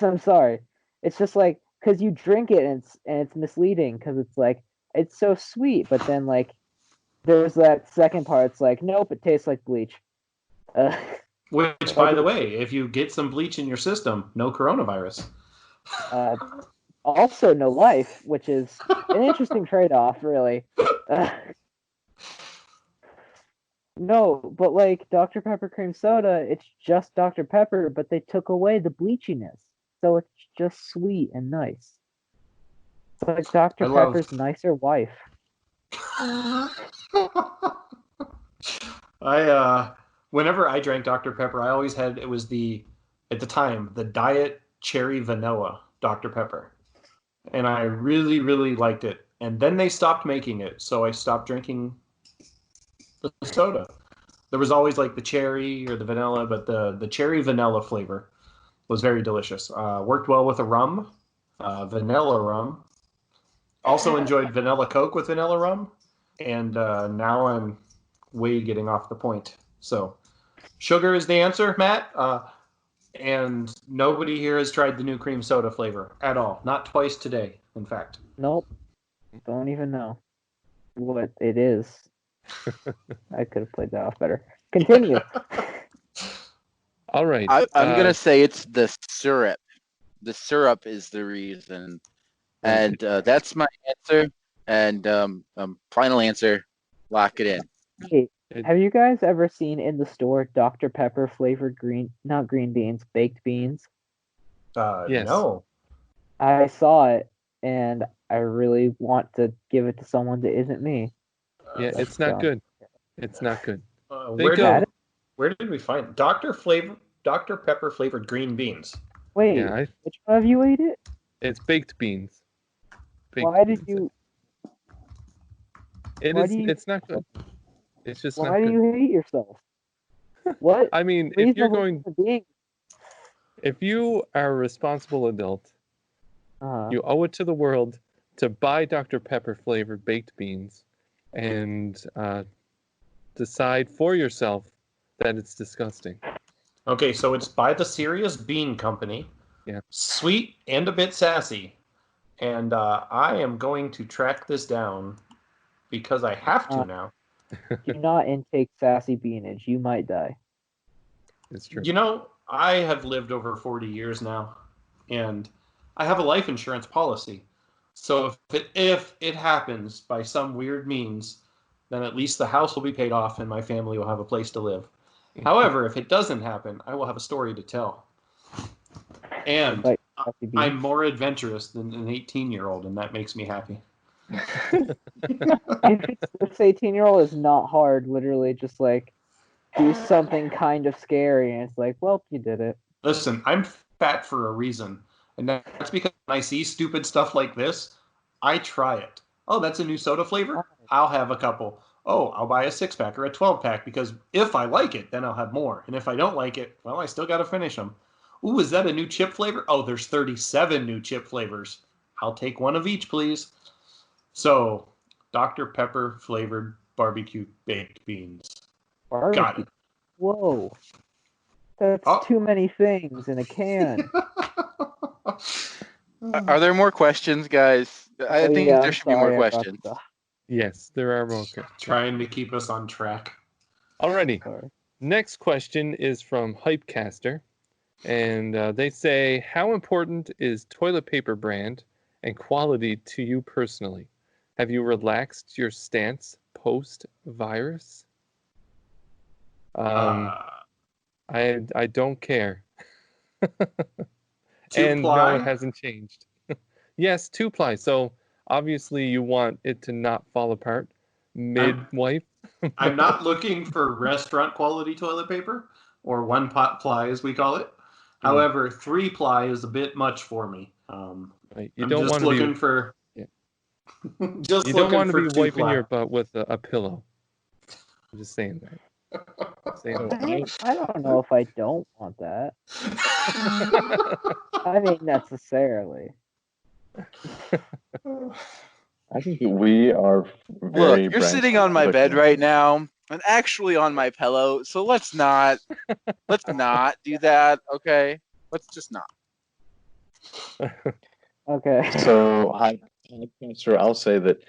D: I'm sorry. It's just like because you drink it and it's misleading because it's like it's so sweet, but then like there's that second part. It's like nope, it tastes like bleach.
E: Which, by the way, if you get some bleach in your system, no coronavirus.
D: Also, no life, which is an interesting trade-off, really. No, but like Dr. Pepper cream soda, it's just Dr. Pepper, but they took away the bleachiness. So it's just sweet and nice. It's like Dr. Pepper's nicer wife.
E: Whenever I drank Dr. Pepper, I always had, at the time, the Diet Cherry Vanilla Dr. Pepper. and I really, really liked it. And then they stopped making it, so I stopped drinking the soda. There was always like the cherry or the vanilla, but the cherry vanilla flavor was very delicious. Worked well with a rum, vanilla rum. Also enjoyed vanilla Coke with vanilla rum, and now I'm way getting off the point. So sugar is the answer, Matt. And nobody here has tried the new cream soda flavor at all. Not twice today, in fact.
D: Nope. Don't even know what it is. I could have played that off better. Continue.
C: All right.
F: I'm gonna say it's the syrup. The syrup is the reason, and that's my answer. And final answer, lock it in.
D: Hey, have you guys ever seen in the store Dr. Pepper flavored not green beans, baked beans?
C: Yes.
E: No.
D: I saw it, and I really want to give it to someone that isn't me.
C: Yeah,
D: That's
C: it's not
D: dumb.
C: good. It's not good.
E: Where
C: go.
E: did we find Dr. Pepper flavored green beans?
D: Wait,
C: Yeah,
D: which one of you ate it?
C: it's baked beans. Baked
D: Why did
C: beans.
D: you?
C: It's not good. It's just not
D: Why do
C: good.
D: you hate yourself? What?
C: I mean, if you're
D: reasonable
C: going,
D: human being?
C: if you are a responsible adult,
D: Uh-huh.
C: you owe it to the world to buy Dr. Pepper flavored baked beans and decide for yourself that it's disgusting.
E: Okay, so it's by the Serious Bean Company.
C: Yeah.
E: Sweet and a bit sassy. And I am going to track this down because I have to now.
D: Do not intake sassy beanage. You might die.
C: It's true.
E: You know, I have lived over 40 years now, and I have a life insurance policy. So if it happens by some weird means, then at least the house will be paid off and my family will have a place to live. However, if it doesn't happen, I will have a story to tell. And
D: Like sassy beans.
E: I'm more adventurous than an 18-year-old, and that makes me happy.
D: If this 18-year-old is not hard, literally just like do something kind of scary, and it's like, well, you did it.
E: Listen, I'm fat for a reason, and that's because when I see stupid stuff like this, I try it. Oh, that's a new soda flavor? I'll have a couple. Oh, I'll buy a 6-pack or a 12-pack because if I like it, then I'll have more. And if I don't like it, well, I still got to finish them. Ooh, is that a new chip flavor? Oh, there's 37 new chip flavors. I'll take one of each, please. So, Dr. Pepper flavored barbecue baked beans.
D: Barbecue.
E: Got it.
D: Whoa. That's
E: Oh.
D: too many things in a can.
F: Are there more questions, guys? I think there should be more
D: sorry about
F: questions.
D: the-
C: Yes, there are more.
E: Trying to keep us on track.
C: Alrighty.
D: Sorry.
C: Next question is from Hypecaster, and they say, how important is toilet paper brand and quality to you personally? Have you relaxed your stance post-virus? I don't care. And no, it hasn't changed. Yes, 2-ply. So obviously you want it to not fall apart mid-wipe.
E: I'm not looking for restaurant quality toilet paper, or 1-ply as we call it. However, 3-ply is a bit much for me.
C: Right.
E: I'm just looking for.
C: Yeah.
E: Just
C: you don't
E: looking
C: want to
E: for
C: be wiping
E: 2-ply.
C: your butt with a pillow. I'm just saying that.
D: I don't know if I don't want that. I mean, necessarily.
G: I think that we are
F: Look,
G: very
F: you're
G: brand
F: sitting on my
G: specific.
F: bed right now, and actually on my pillow. So let's not do that, okay? Let's just not.
D: Okay.
G: So, Hypecaster, I'll say that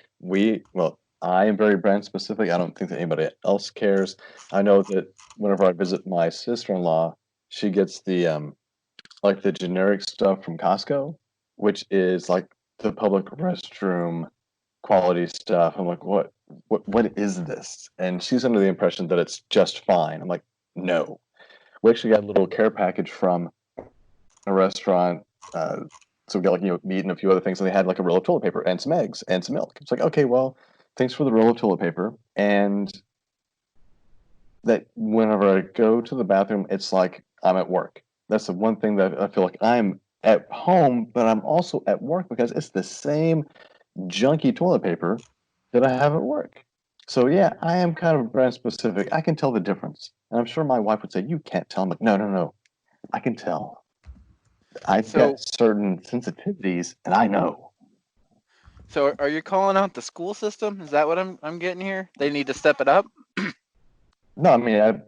G: I am very brand specific. I don't think that anybody else cares. I know that whenever I visit my sister-in-law, she gets the like the generic stuff from Costco, which is like the public restroom quality stuff. I'm like, what is this? And she's under the impression that it's just fine. I'm like, no. We actually got a little care package from a restaurant. So we got like meat and a few other things, and they had like a roll of toilet paper and some eggs and some milk. It's like, okay, well, thanks for the roll of toilet paper. And that whenever I go to the bathroom, it's like I'm at work. That's the one thing that I feel like I'm at home, but I'm also at work because it's the same junky toilet paper that I have at work. So yeah, I am kind of brand specific. I can tell the difference. And I'm sure my wife would say, "You can't tell." I'm like, no. I can tell. I've
F: So,
G: got certain sensitivities and I know.
F: so are you calling out the school system? Is that what I'm getting here? They need to step it up.
G: No, I mean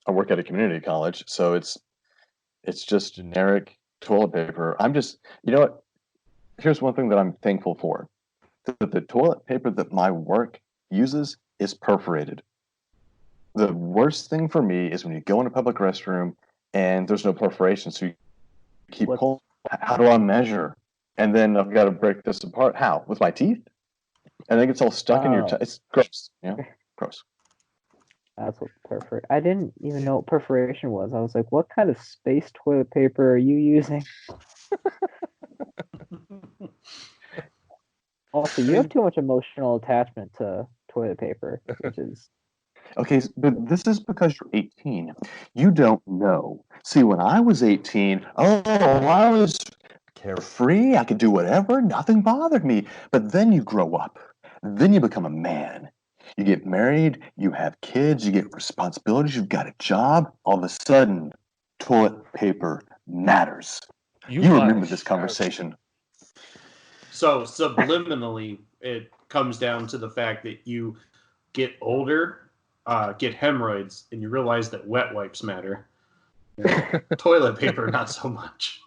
G: I work at a community college, so it's just generic toilet paper. I'm just, you know what? Here's one thing that I'm thankful for. The toilet paper that my work uses is perforated. The worst thing for me is when you go in a public restroom and there's no perforation, so you keep
D: What's-
G: pulling. How do I measure? And then I've got to break this apart. How? With my teeth? And then it gets all stuck in your
D: Oh.
G: teeth. It's gross. You know? Gross.
D: That's what perfor. I didn't even know what perforation was. I was like, what kind of space toilet paper are you using? Also, you have too much emotional attachment to toilet paper, which is
G: Okay, but this is because you're 18. You don't know. See, when I was 18, I was carefree. I could do whatever. Nothing bothered me. But then you grow up. Then you become a man. You get married. You have kids. You get responsibilities. You've got a job. All of a sudden, toilet paper matters. You remember this conversation.
E: So subliminally, it comes down to the fact that you get older, get hemorrhoids, and you realize that wet wipes matter. Toilet paper, not so much.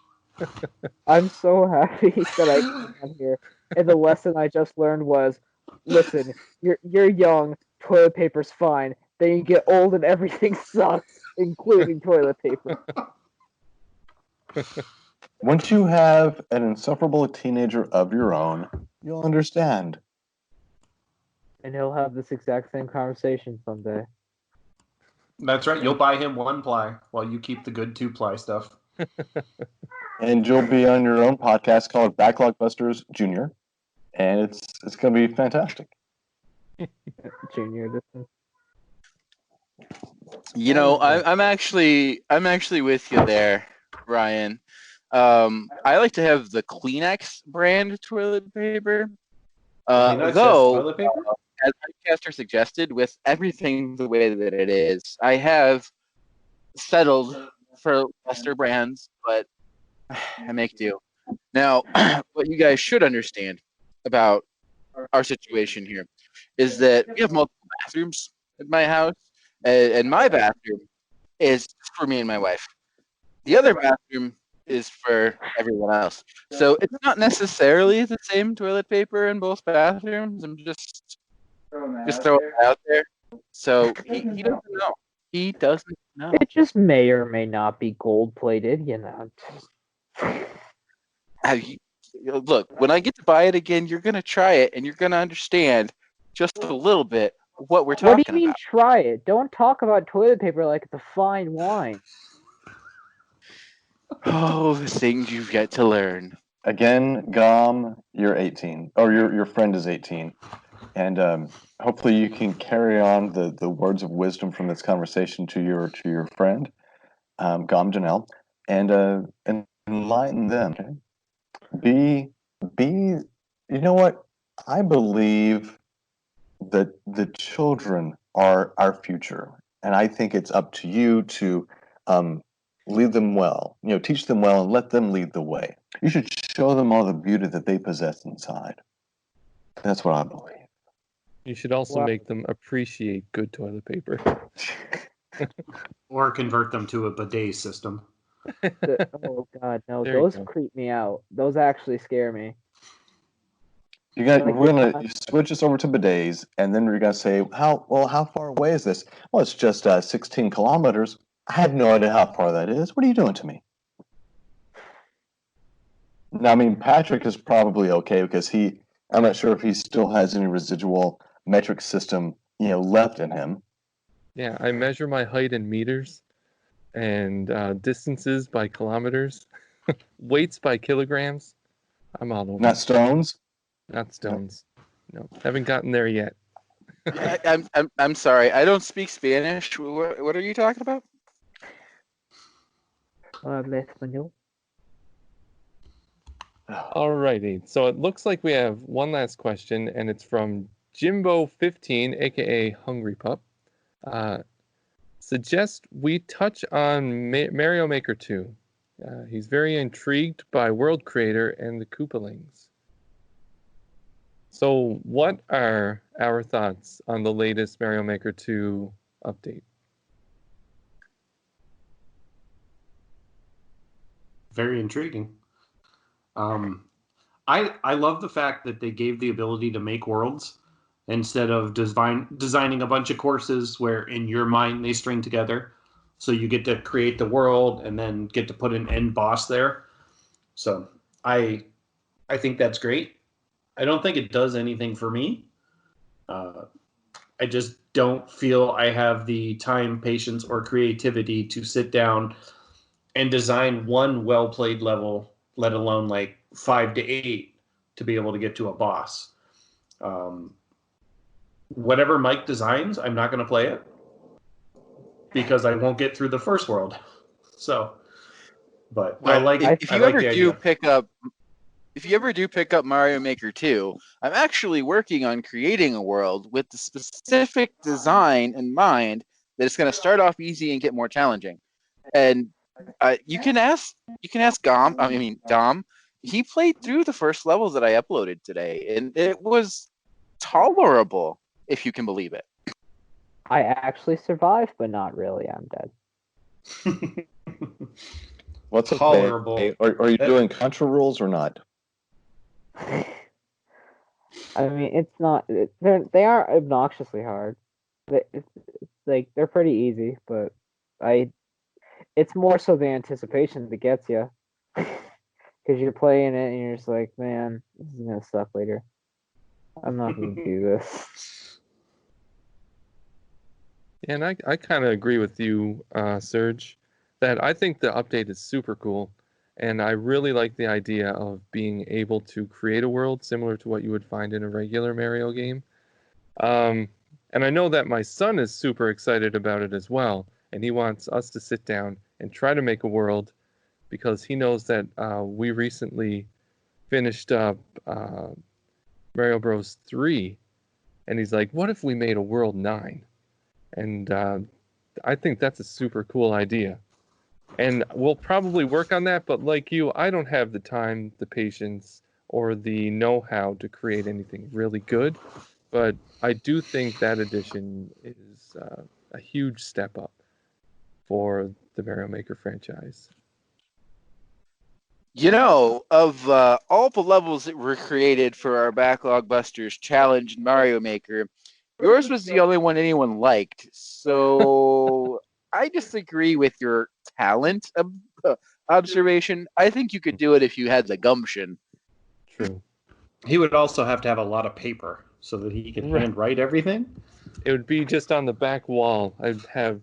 D: I'm so happy that I came on here. And the lesson I just learned was, listen, you're young, toilet paper's fine. Then you get old and everything sucks, including toilet paper.
G: Once you have an insufferable teenager of your own, you'll understand.
D: And he'll have this exact same conversation someday.
E: That's right. You'll buy him 1-ply while you keep the good 2-ply stuff.
G: And you'll be on your own podcast called Backlog Busters Junior, and it's going to be fantastic.
D: Junior edition.
F: You know, I'm actually with you there, Ryan. I like to have the Kleenex brand toilet paper.
E: Kleenex has
F: Though,
E: toilet paper?
F: as podcaster suggested, with everything the way that it is, I have settled for lesser brands, but I make do. Now, what you guys should understand about our situation here is that we have multiple bathrooms at my house, and my bathroom is for me and my wife. The other bathroom is for everyone else. So it's not necessarily the same toilet paper in both bathrooms. I'm just throwing it out there. So he doesn't know. He doesn't know.
D: It just may or may not be gold plated, you know.
F: Look, when I get to buy it again, you're gonna try it and you're gonna understand just a little bit what we're talking about.
D: What do you mean try it? Don't talk about toilet paper like it's a fine wine.
F: Oh, the things you've yet to learn.
G: Again, GOM, you're 18, or your friend is 18, and hopefully you can carry on the words of wisdom from this conversation to your friend, GOM Janelle, and enlighten them. Okay? Be you know what? I believe that the children are our future, and I think it's up to you to lead them well. You know, teach them well and let them lead the way. You should show them all the beauty that they possess inside. That's what I believe.
C: You should also
D: Wow.
C: make them appreciate good toilet paper.
E: Or convert them to a bidet system.
D: Oh god, no,
C: There you
D: those
C: go.
D: creep me out. Those actually scare me.
G: We're gonna switch us over to bidets, and then we're gonna say, how far away is this? Well, it's just 16 kilometers. I have no idea how far that is. What are you doing to me? Now, I mean, Patrick is probably okay because I'm not sure if he still has any residual metric system, left in him.
C: Yeah, I measure my height in meters and distances by kilometers, weights by kilograms. I'm all over.
G: Not stones.
C: Not stones. No, haven't gotten there yet.
F: I'm sorry. I don't speak Spanish. What are you talking about?
D: Habla español.
C: Alrighty. So it looks like we have one last question, and it's from Jimbo15, aka Hungry Pup. Suggest we touch on Mario Maker 2. He's very intrigued by World Creator and the Koopalings. So, what are our thoughts on the latest Mario Maker 2 update?
E: Very intriguing. I love the fact that they gave the ability to make worlds instead of designing a bunch of courses where in your mind they string together. So you get to create the world and then get to put an end boss there. So I think that's great. I don't think it does anything for me. I just don't feel I have the time, patience, or creativity to sit down and design one well-played level, let alone like 5 to 8 to be able to get to a boss. Whatever Mike designs, I'm not going to play it because I won't get through the first world. So, but
F: Well,
E: I like
F: if
E: I
F: you
E: like
F: ever
E: the
F: do
E: idea.
F: pick up Mario Maker 2, I'm actually working on creating a world with the specific design in mind that it's going to start off easy and get more challenging. And you can ask Dom. He played through the first levels that I uploaded today, and it was tolerable, if you can believe it.
D: I actually survived, but not really. I'm dead.
G: What's
E: Tolerable.
G: okay? Are you doing contra rules or not?
D: I mean, it's not. They are obnoxiously hard. It's like they're pretty easy, but it's more so the anticipation that gets you, because you're playing it and you're just like, man, this is gonna suck later. I'm not gonna do this.
C: And I kind of agree with you, Serge, that I think the update is super cool. And I really like the idea of being able to create a world similar to what you would find in a regular Mario game. And I know that my son is super excited about it as well. And he wants us to sit down and try to make a world because he knows that we recently finished up Mario Bros. 3. And he's like, what if we made a World 9? And I think that's a super cool idea. And we'll probably work on that, but like you, I don't have the time, the patience, or the know-how to create anything really good. But I do think that addition is a huge step up for the Mario Maker franchise.
F: You know, of all the levels that were created for our Backlog Busters challenge in Mario Maker, yours was the only one anyone liked. So I disagree with your talent observation. I think you could do it if you had the gumption.
C: True.
E: He would also have to have a lot of paper so that he could handwrite everything.
C: It would be just on the back wall. I'd have,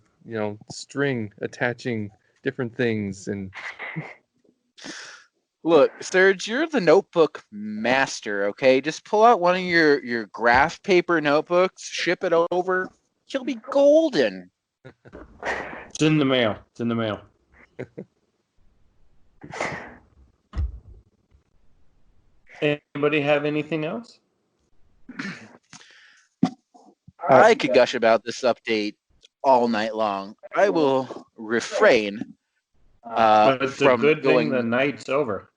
C: string attaching different things and
F: Look, Serge, you're the notebook master, okay? Just pull out one of your graph paper notebooks, ship it over. You'll be golden.
E: It's in the mail. It's in the mail. Anybody have anything else?
F: I could gush about this update all night long. I will refrain
E: But it's a
F: from
E: good
F: going
E: thing the night's over.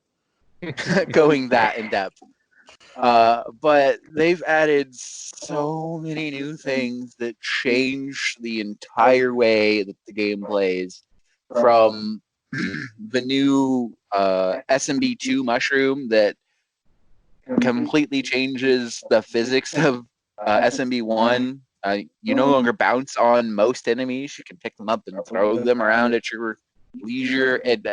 F: going that in depth. But they've added so many new things that change the entire way that the game plays. From the new SMB2 mushroom that completely changes the physics of SMB1. You no longer bounce on most enemies. You can pick them up and throw them around at your leisure and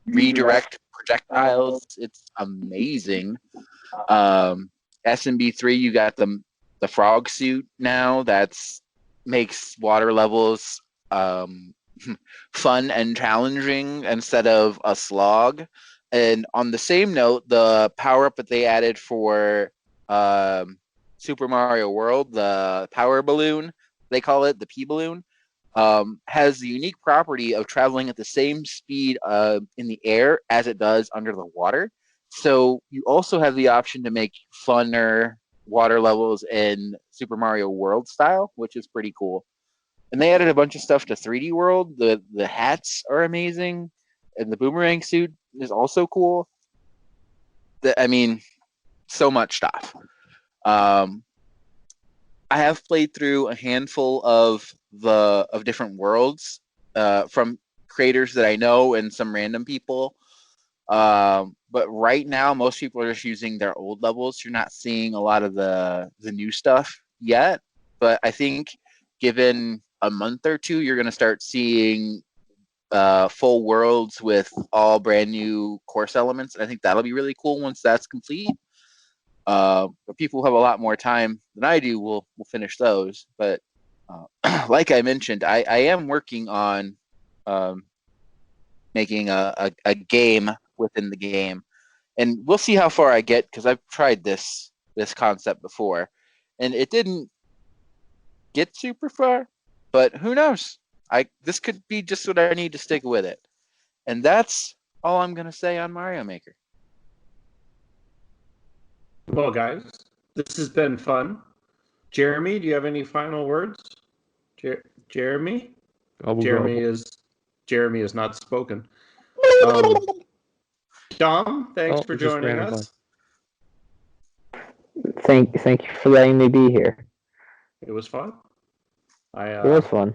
F: redirect projectiles. It's amazing. SMB3, you got the frog suit now. That's makes water levels fun and challenging instead of a slog. And on the same note, the power up that they added for Super Mario World, the power balloon, they call it the P balloon, has the unique property of traveling at the same speed in the air as it does under the water. So you also have the option to make funner water levels in Super Mario World style, which is pretty cool. And they added a bunch of stuff to 3D World. The hats are amazing, and the boomerang suit is also cool. I mean, so much stuff. I have played through a handful of different worlds from creators that I know and some random people. But right now, most people are just using their old levels. You're not seeing a lot of the new stuff yet. But I think given a month or two, you're going to start seeing full worlds with all brand new course elements. And I think that'll be really cool once that's complete. But people who have a lot more time than I do will finish those. But like I mentioned, I am working on making a game within the game, and we'll see how far I get because I've tried this concept before, and it didn't get super far. But who knows? This could be just what I need to stick with it, and that's all I'm gonna say on Mario Maker.
E: Well, guys, this has been fun. Jeremy, do you have any final words? Jeremy? Jeremy is not spoken. Dom, thanks for joining us.
D: Thank you for letting me be here.
E: It was fun.
D: It was fun.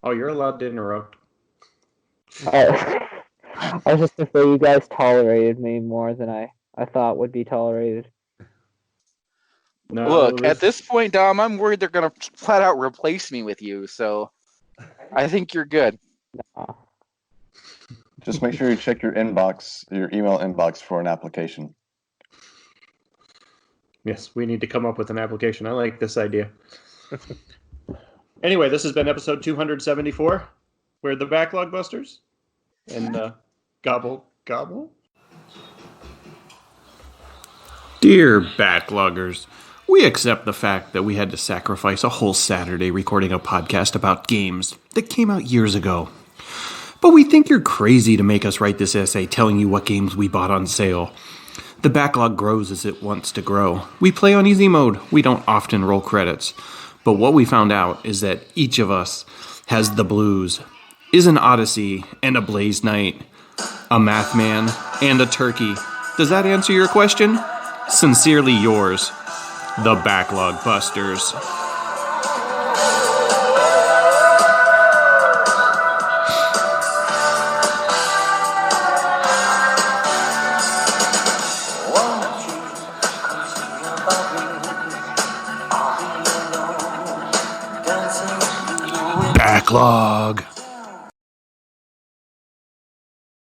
E: Oh, you're allowed to interrupt.
D: I was just gonna say you guys tolerated me more than I thought would be tolerated.
E: No,
F: Look, at this point, Dom, I'm worried they're gonna flat out replace me with you. So I think you're good.
D: Nah.
G: Just make sure you check your inbox, your email inbox for an application.
E: Yes, we need to come up with an application. I like this idea. Anyway, this has been episode 274. We're the Backlog Busters. And gobble, gobble.
H: Dear Backloggers, we accept the fact that we had to sacrifice a whole Saturday recording a podcast about games that came out years ago. But we think you're crazy to make us write this essay telling you what games we bought on sale. The backlog grows as it wants to grow. We play on easy mode. We don't often roll credits. But what we found out is that each of us has the blues, is an Odyssey and a Blaze Knight, a Math Man and a Turkey. Does that answer your question? Sincerely yours, the Backlog Busters. Backlog.